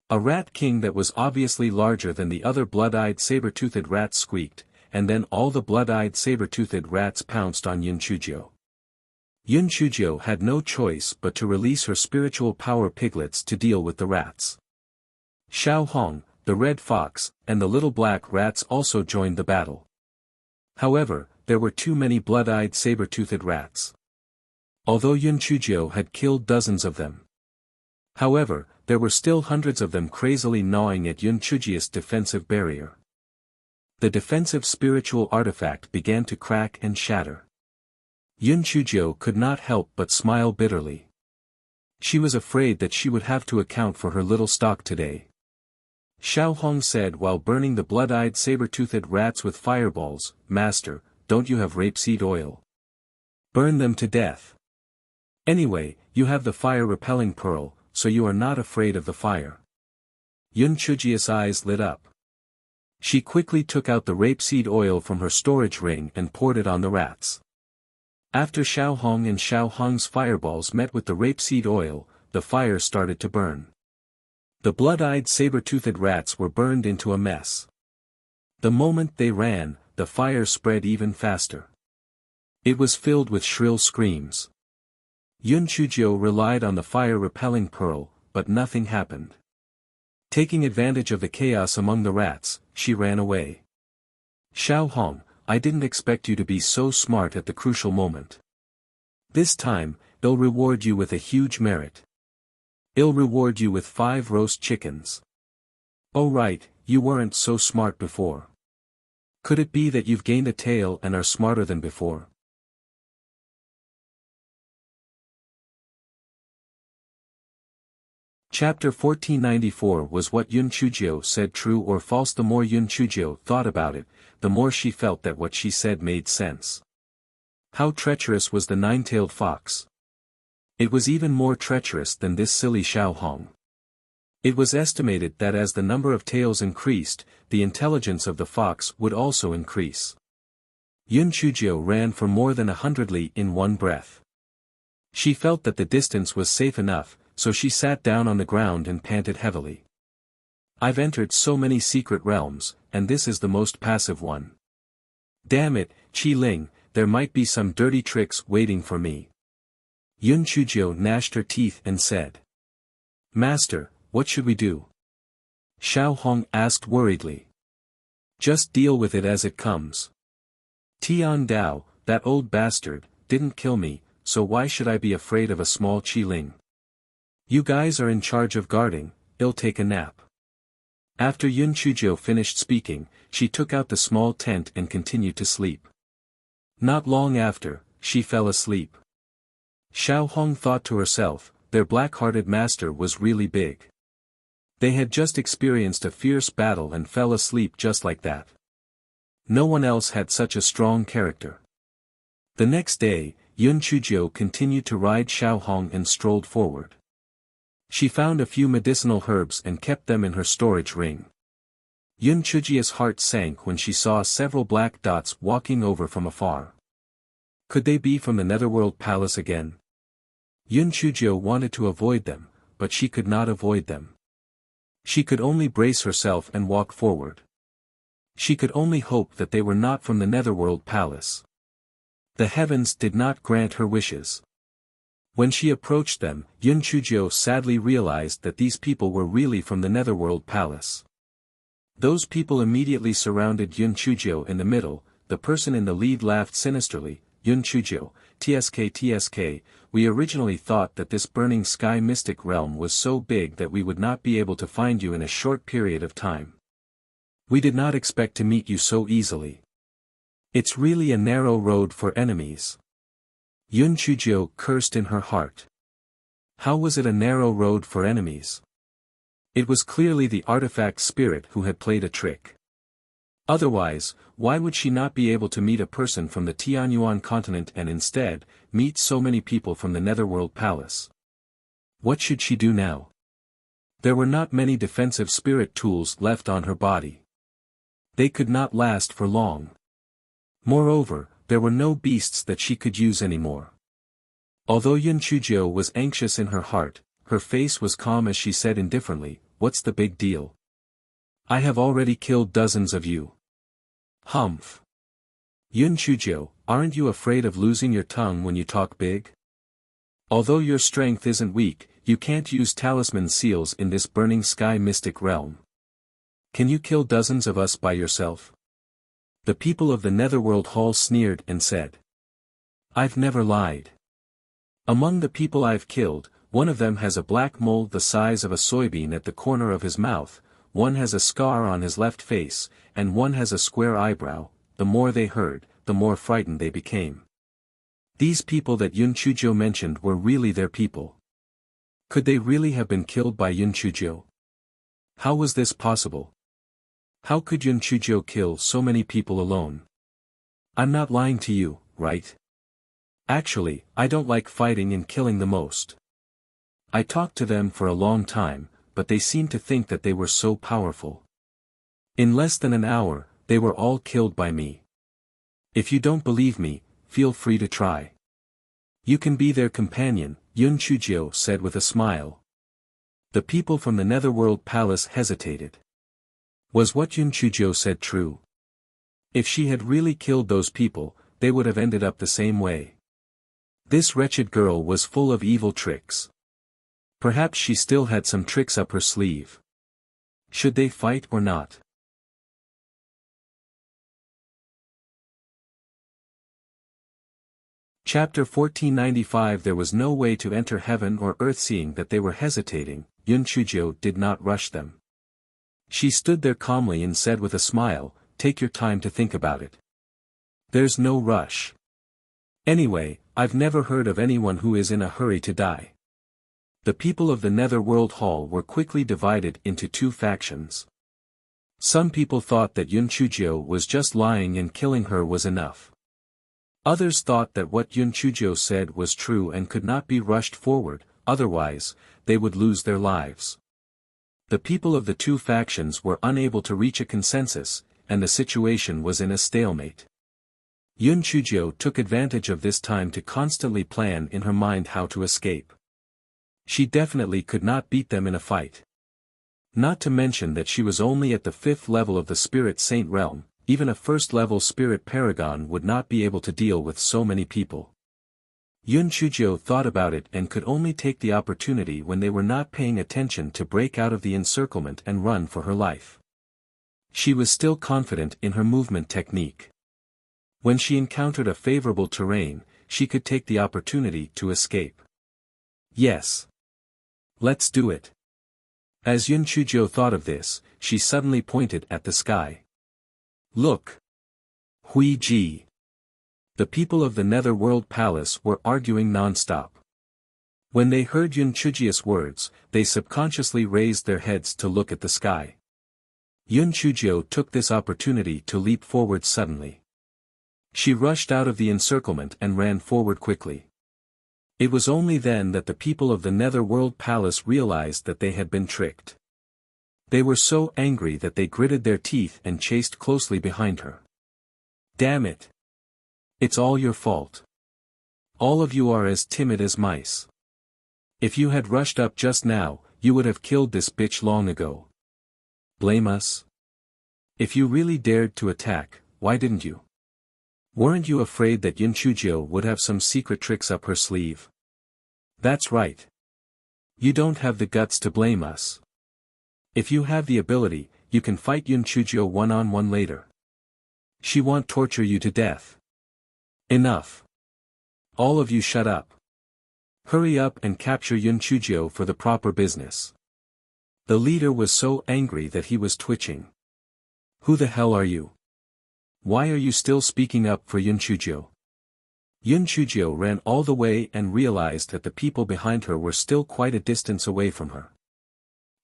A rat king that was obviously larger than the other blood-eyed saber-toothed rats squeaked, and then all the blood-eyed saber-toothed rats pounced on Yun Chuzhou. Yun Chuzhou had no choice but to release her spiritual power piglets to deal with the rats. Xiaohong, the red fox, and the little black rats also joined the battle. However, there were too many blood-eyed saber-toothed rats. Although Yun Chuzhou had killed dozens of them. However, there were still hundreds of them crazily gnawing at Yun Chuzhia's defensive barrier. The defensive spiritual artifact began to crack and shatter. Yun Chuzhou could not help but smile bitterly. She was afraid that she would have to account for her little stock today. Xiaohong said while burning the blood-eyed saber-toothed rats with fireballs, "Master, don't you have rapeseed oil? Burn them to death. Anyway, you have the fire-repelling pearl, so you are not afraid of the fire." Yun Chuzhia's eyes lit up. She quickly took out the rapeseed oil from her storage ring and poured it on the rats. After Xiaohong and Xiaohong's fireballs met with the rapeseed oil, the fire started to burn. The blood-eyed saber-toothed rats were burned into a mess. The moment they ran, the fire spread even faster. It was filled with shrill screams. Yun Chujio relied on the fire-repelling pearl, but nothing happened. Taking advantage of the chaos among the rats, she ran away. Xiao Hong, I didn't expect you to be so smart at the crucial moment. This time, I'll reward you with a huge merit. I'll reward you with 5 roast chickens. Oh right, you weren't so smart before. Could it be that you've gained a tail and are smarter than before? Chapter 1494 Was what Yun Chujio said true or false? The more Yun Chujio thought about it, the more she felt that what she said made sense. How treacherous was the 9-tailed fox? It was even more treacherous than this silly Xiao Hong. It was estimated that as the number of tails increased, the intelligence of the fox would also increase. Yun Chujio ran for more than 100 li in one breath. She felt that the distance was safe enough, so she sat down on the ground and panted heavily. I've entered so many secret realms, and this is the most passive one. Damn it, Qi Ling, there might be some dirty tricks waiting for me. Yun Chujio gnashed her teeth and said. Master, what should we do? Xiao Hong asked worriedly. Just deal with it as it comes. Tian Dao, that old bastard, didn't kill me, so why should I be afraid of a small Qi Ling? You guys are in charge of guarding, I'll take a nap. After Yun Chujio finished speaking, she took out the small tent and continued to sleep. Not long after, she fell asleep. Xiao Hong thought to herself, their black-hearted master was really big. They had just experienced a fierce battle and fell asleep just like that. No one else had such a strong character. The next day, Yun Chujio continued to ride Xiao Hong and strolled forward. She found a few medicinal herbs and kept them in her storage ring. Yun Chujio's heart sank when she saw several black dots walking over from afar. Could they be from the Netherworld Palace again? Yun Chujio wanted to avoid them, but she could not avoid them. She could only brace herself and walk forward. She could only hope that they were not from the Netherworld Palace. The heavens did not grant her wishes. When she approached them, Yun Chujio sadly realized that these people were really from the Netherworld Palace. Those people immediately surrounded Yun Chujio in the middle. The person in the lead laughed sinisterly. Yun Chujio, TSK, we originally thought that this burning sky mystic realm was so big that we would not be able to find you in a short period of time. We did not expect to meet you so easily. It's really a narrow road for enemies. Yun Chujio cursed in her heart. How was it a narrow road for enemies? It was clearly the artifact spirit who had played a trick. Otherwise, why would she not be able to meet a person from the Tianyuan continent and instead, meet so many people from the Netherworld Palace? What should she do now? There were not many defensive spirit tools left on her body. They could not last for long. Moreover, there were no beasts that she could use anymore. Although Yun Chujio was anxious in her heart, her face was calm as she said indifferently, "What's the big deal? I have already killed dozens of you." Humph. Yun Chujio, aren't you afraid of losing your tongue when you talk big? Although your strength isn't weak, you can't use talisman seals in this burning sky mystic realm. Can you kill dozens of us by yourself? The people of the Netherworld Hall sneered and said. I've never lied. Among the people I've killed, one of them has a black mole the size of a soybean at the corner of his mouth, one has a scar on his left face, and one has a square eyebrow. The more they heard, the more frightened they became. These people that Yun Chujio mentioned were really their people. Could they really have been killed by Yun Chujio? How was this possible? How could Yun Chujio kill so many people alone? I'm not lying to you, right? Actually, I don't like fighting and killing the most. I talked to them for a long time, but they seemed to think that they were so powerful. In less than an hour, they were all killed by me. If you don't believe me, feel free to try. You can be their companion, Yun Chujio said with a smile. The people from the Netherworld Palace hesitated. Was what Yun Chujio said true? If she had really killed those people, they would have ended up the same way. This wretched girl was full of evil tricks. Perhaps she still had some tricks up her sleeve. Should they fight or not? Chapter 1495. There was no way to enter heaven or earth. Seeing that they were hesitating, Yun Chujio did not rush them. She stood there calmly and said with a smile, "Take your time to think about it. There's no rush. Anyway, I've never heard of anyone who is in a hurry to die." The people of the Netherworld Hall were quickly divided into two factions. Some people thought that Yun Chujio was just lying and killing her was enough. Others thought that what Yun Chujio said was true and could not be rushed forward, otherwise, they would lose their lives. The people of the two factions were unable to reach a consensus, and the situation was in a stalemate. Yun Chujio took advantage of this time to constantly plan in her mind how to escape. She definitely could not beat them in a fight. Not to mention that she was only at the 5th level of the Spirit Saint realm. Even a first-level spirit paragon would not be able to deal with so many people. Yun Chujio thought about it and could only take the opportunity when they were not paying attention to break out of the encirclement and run for her life. She was still confident in her movement technique. When she encountered a favorable terrain, she could take the opportunity to escape. Yes. Let's do it. As Yun Chujio thought of this, she suddenly pointed at the sky. Look! Hui Ji! The people of the Netherworld Palace were arguing non-stop. When they heard Yun Chujio's words, they subconsciously raised their heads to look at the sky. Yun Chujio took this opportunity to leap forward suddenly. She rushed out of the encirclement and ran forward quickly. It was only then that the people of the Netherworld Palace realized that they had been tricked. They were so angry that they gritted their teeth and chased closely behind her. Damn it! It's all your fault. All of you are as timid as mice. If you had rushed up just now, you would have killed this bitch long ago. Blame us? If you really dared to attack, why didn't you? Weren't you afraid that Yun Chujio would have some secret tricks up her sleeve? That's right. You don't have the guts to blame us. If you have the ability, you can fight Yun Chujio one-on-one later. She won't torture you to death. Enough. All of you shut up. Hurry up and capture Yun Chujio for the proper business. The leader was so angry that he was twitching. Who the hell are you? Why are you still speaking up for Yun Chujio? Yun Chujio ran all the way and realized that the people behind her were still quite a distance away from her.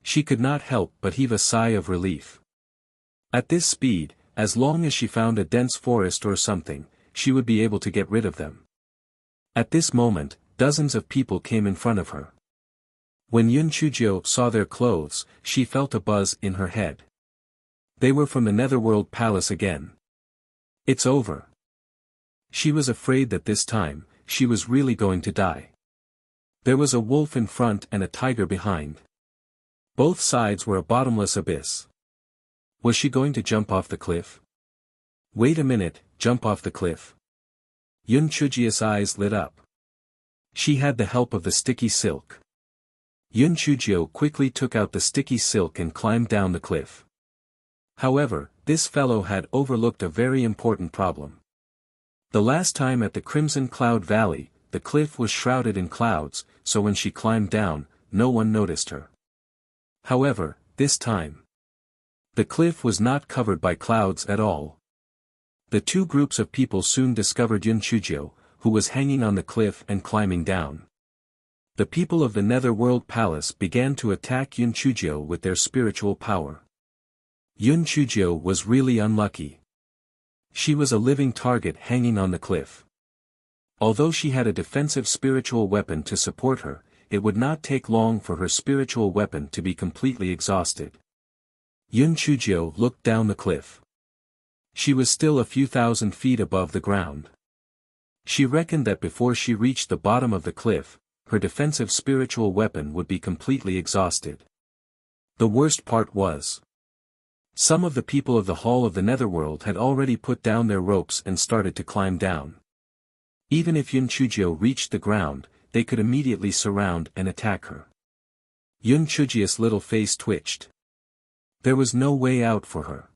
She could not help but heave a sigh of relief. At this speed, as long as she found a dense forest or something, she would be able to get rid of them. At this moment, dozens of people came in front of her. When Yun Chujio saw their clothes, she felt a buzz in her head. They were from the Netherworld Palace again. It's over. She was afraid that this time, she was really going to die. There was a wolf in front and a tiger behind. Both sides were a bottomless abyss. Was she going to jump off the cliff? Wait a minute, jump off the cliff. Yun Chujio's eyes lit up. She had the help of the sticky silk. Yun Chujio quickly took out the sticky silk and climbed down the cliff. However, this fellow had overlooked a very important problem. The last time at the Crimson Cloud Valley, the cliff was shrouded in clouds, so when she climbed down, no one noticed her. However, this time, the cliff was not covered by clouds at all. The two groups of people soon discovered Yun Chujio, who was hanging on the cliff and climbing down. The people of the Netherworld Palace began to attack Yun Chujio with their spiritual power. Yun Chujio was really unlucky. She was a living target hanging on the cliff. Although she had a defensive spiritual weapon to support her, it would not take long for her spiritual weapon to be completely exhausted. Yun Chujio looked down the cliff. She was still a few thousand feet above the ground. She reckoned that before she reached the bottom of the cliff, her defensive spiritual weapon would be completely exhausted. The worst part was, Some of the people of the Hall of the Netherworld had already put down their ropes and started to climb down. Even if Yun Chujio reached the ground, they could immediately surround and attack her. Yun Chujio's little face twitched. There was no way out for her.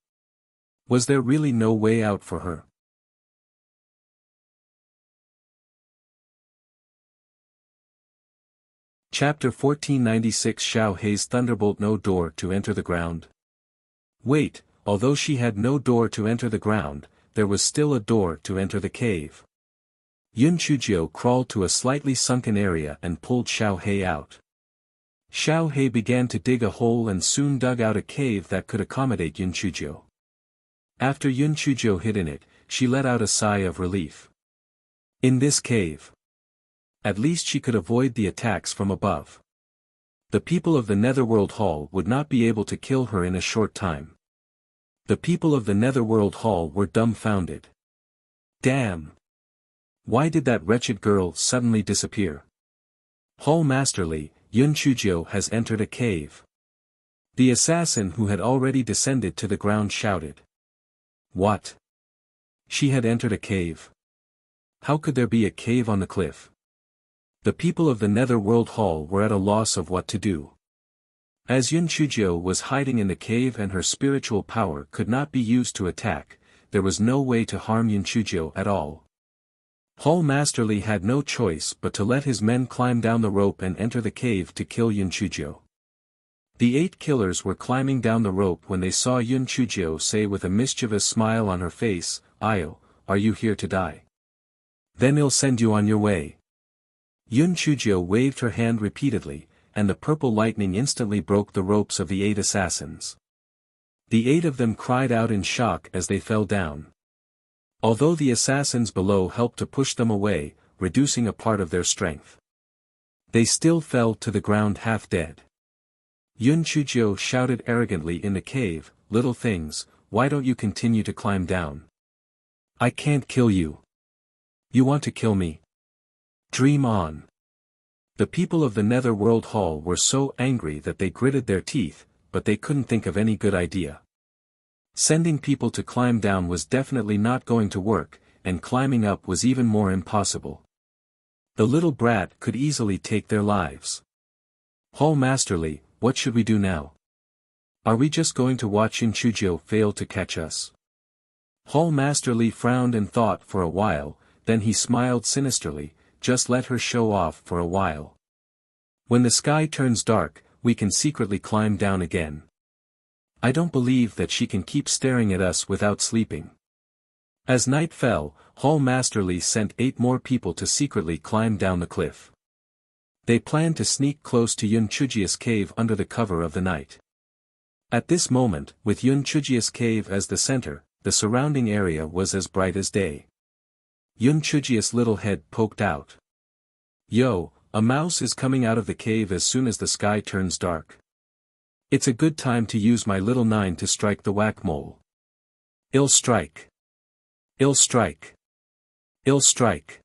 Was there really no way out for her? Chapter 1496 Xiao Hei's Thunderbolt. No door to enter the ground. Wait, although she had no door to enter the ground, there was still a door to enter the cave. Yun Chujio crawled to a slightly sunken area and pulled Xiao Hei out. Xiao Hei began to dig a hole and soon dug out a cave that could accommodate Yun Chujio. After Yun Chujio hid in it, she let out a sigh of relief. In this cave, at least she could avoid the attacks from above. The people of the Netherworld Hall would not be able to kill her in a short time. The people of the Netherworld Hall were dumbfounded. Damn! Why did that wretched girl suddenly disappear? Hall Masterly, Yun Chujio has entered a cave. The assassin who had already descended to the ground shouted. What? She had entered a cave. How could there be a cave on the cliff? The people of the Netherworld Hall were at a loss of what to do. As Yun Chujio was hiding in the cave and her spiritual power could not be used to attack, there was no way to harm Yun Chujio at all. Hall Masterly had no choice but to let his men climb down the rope and enter the cave to kill Yun Chujio. The 8 killers were climbing down the rope when they saw Yun Chujio say with a mischievous smile on her face, "Io, are you here to die? Then I'll send you on your way." Yun Chujio waved her hand repeatedly, and the purple lightning instantly broke the ropes of the 8 assassins. The 8 of them cried out in shock as they fell down. Although the assassins below helped to push them away, reducing a part of their strength, they still fell to the ground half dead. Yun Chujio shouted arrogantly in the cave, "Little things, why don't you continue to climb down? I can't kill you. You want to kill me? Dream on." The people of the Netherworld Hall were so angry that they gritted their teeth, but they couldn't think of any good idea. Sending people to climb down was definitely not going to work, and climbing up was even more impossible. The little brat could easily take their lives. Hall Masterly, what should we do now? Are we just going to watch Yun Chujio fail to catch us? Hall Masterly frowned and thought for a while, then he smiled sinisterly, "Just let her show off for a while. When the sky turns dark, we can secretly climb down again. I don't believe that she can keep staring at us without sleeping." As night fell, Hall Masterly sent 8 more people to secretly climb down the cliff. They planned to sneak close to Yun Chujio's cave under the cover of the night. At this moment, with Yun Chujio's cave as the center, the surrounding area was as bright as day. Yun Chujio's little head poked out. "Yo, a mouse is coming out of the cave as soon as the sky turns dark. It's a good time to use my little 9 to strike the whack-mole. I'll strike. I'll strike. I'll strike.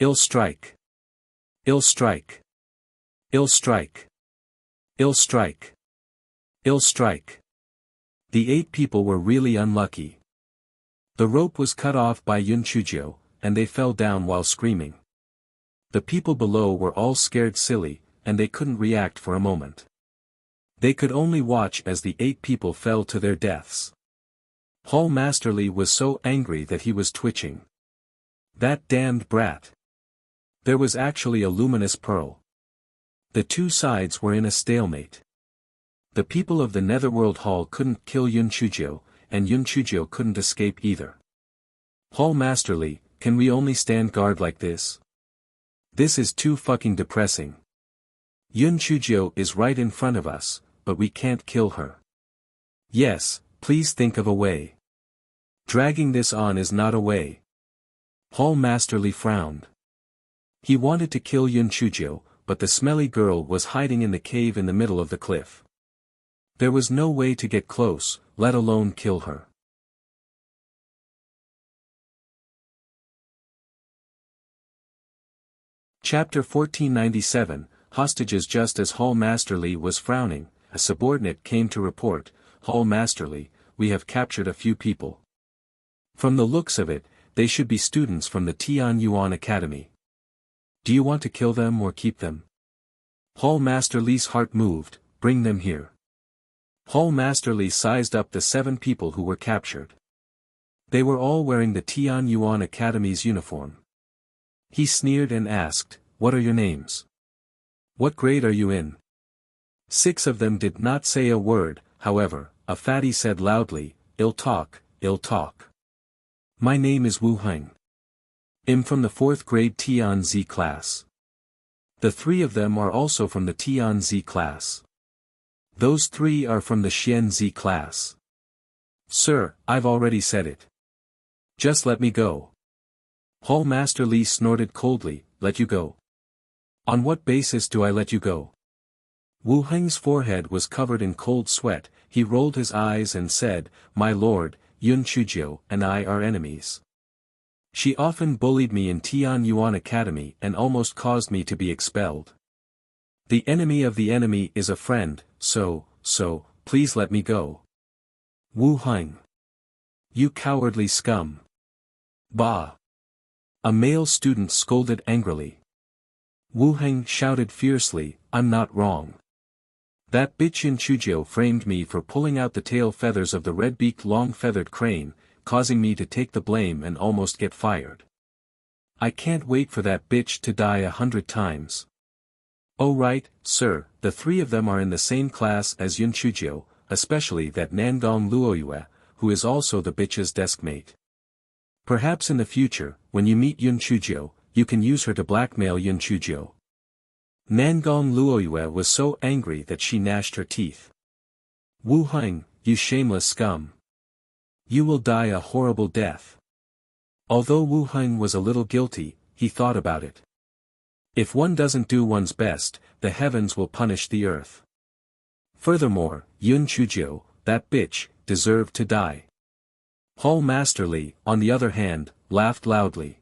I'll strike. I'll strike. I'll strike. I'll strike. I'll strike." The 8 people were really unlucky. The rope was cut off by Yun Chujio, and they fell down while screaming. The people below were all scared silly, and they couldn't react for a moment. They could only watch as the 8 people fell to their deaths. Hall Masterly was so angry that he was twitching. That damned brat. There was actually a luminous pearl. The 2 sides were in a stalemate. The people of the Netherworld Hall couldn't kill Yun Chujio, and Yun Chujio couldn't escape either. Hall Masterly, can we only stand guard like this? This is too fucking depressing. Yun Chujio is right in front of us, but we can't kill her. Yes, please think of a way. Dragging this on is not a way. Hall Masterly frowned. He wanted to kill Yun Chujio, but the smelly girl was hiding in the cave in the middle of the cliff. There was no way to get close, let alone kill her. Chapter 1497, Hostages. Just as Hall Masterly was frowning, a subordinate came to report, Hall Masterly, we have captured a few people. From the looks of it, they should be students from the Tian Yuan Academy. Do you want to kill them or keep them? Hall Masterly's heart moved, bring them here. Hall Masterly sized up the 7 people who were captured. They were all wearing the Tian Yuan Academy's uniform. He sneered and asked, what are your names? What grade are you in? 6 of them did not say a word, however, a fatty said loudly, ill talk, ill talk. My name is Wu Heng. I'm from the 4th grade Tian Z class. The 3 of them are also from the Tian Z class. Those 3 are from the Xian Z class. Sir, I've already said it. Just let me go. Hall Master Li snorted coldly, let you go. On what basis do I let you go? Wu Heng's forehead was covered in cold sweat, he rolled his eyes and said, my lord, Yun Chujiu and I are enemies. She often bullied me in Tian Yuan Academy and almost caused me to be expelled. The enemy of the enemy is a friend, so, please let me go. Wu Heng. You cowardly scum. Bah. A male student scolded angrily. Wu Heng shouted fiercely, I'm not wrong. That bitch Yun Chujiu framed me for pulling out the tail feathers of the red-beaked long-feathered crane, causing me to take the blame and almost get fired. I can't wait for that bitch to die 100 times. Oh right, sir, the 3 of them are in the same class as Yun Chujiu, especially that Nangong Luoyue, who is also the bitch's deskmate. Perhaps in the future, when you meet Yun Chujiu, you can use her to blackmail Yun Chujiu. Nangong Luoyue was so angry that she gnashed her teeth. Wu Heng, you shameless scum. You will die a horrible death. Although Wu Heng was a little guilty, he thought about it. If one doesn't do one's best, the heavens will punish the earth. Furthermore, Yun Chujiu, that bitch, deserved to die. Hall Masterly, on the other hand, laughed loudly.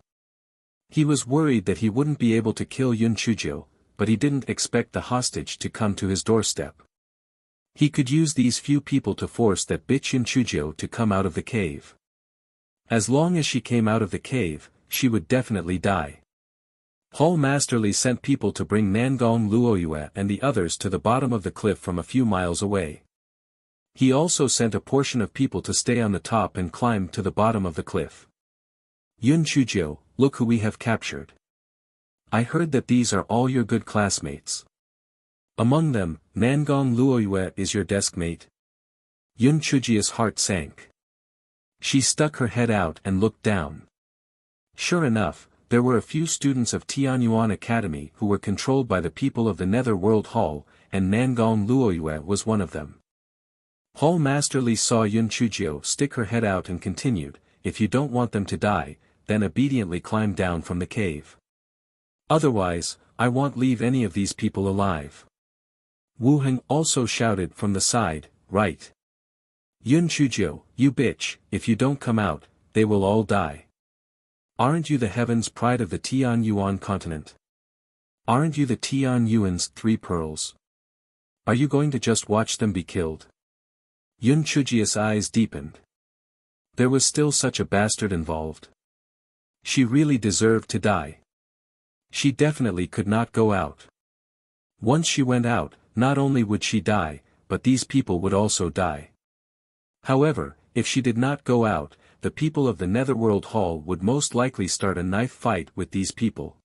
He was worried that he wouldn't be able to kill Yun Chujiu, but he didn't expect the hostage to come to his doorstep. He could use these few people to force that bitch Yun Chujiu to come out of the cave. As long as she came out of the cave, she would definitely die. Hall Masterly sent people to bring Nangong Luoyue and the others to the bottom of the cliff from a few miles away. He also sent a portion of people to stay on the top and climb to the bottom of the cliff. Yun Chujiu, look who we have captured. I heard that these are all your good classmates. Among them, Nangong Luoyue is your deskmate. Yun Chujiu's heart sank. She stuck her head out and looked down. Sure enough, there were a few students of Tianyuan Academy who were controlled by the people of the Nether World Hall, and Nangong Luoyue was one of them. Hall Masterly saw Yun Chujiu stick her head out and continued, if you don't want them to die, then obediently climb down from the cave. Otherwise, I won't leave any of these people alive. Wu Heng also shouted from the side, right. Yun Chujiu, you bitch, if you don't come out, they will all die. Aren't you the heaven's pride of the Tian Yuan continent? Aren't you the Tian Yuan's 3 pearls? Are you going to just watch them be killed? Yun Chujiu's eyes deepened. There was still such a bastard involved. She really deserved to die. She definitely could not go out. Once she went out, not only would she die, but these people would also die. However, if she did not go out, the people of the Netherworld Hall would most likely start a knife fight with these people.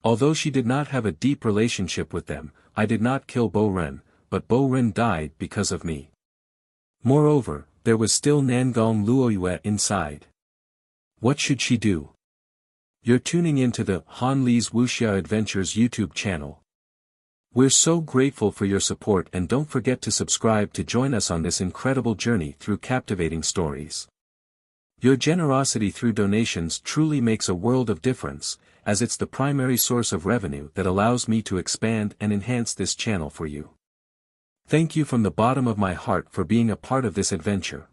Although she did not have a deep relationship with them, I did not kill Bo Ren, but Bo Ren died because of me. Moreover, there was still Nangong Luoyue inside. What should she do? You're tuning into the Han Li's Wuxia Adventures YouTube channel. We're so grateful for your support, and don't forget to subscribe to join us on this incredible journey through captivating stories. Your generosity through donations truly makes a world of difference, as it's the primary source of revenue that allows me to expand and enhance this channel for you. Thank you from the bottom of my heart for being a part of this adventure.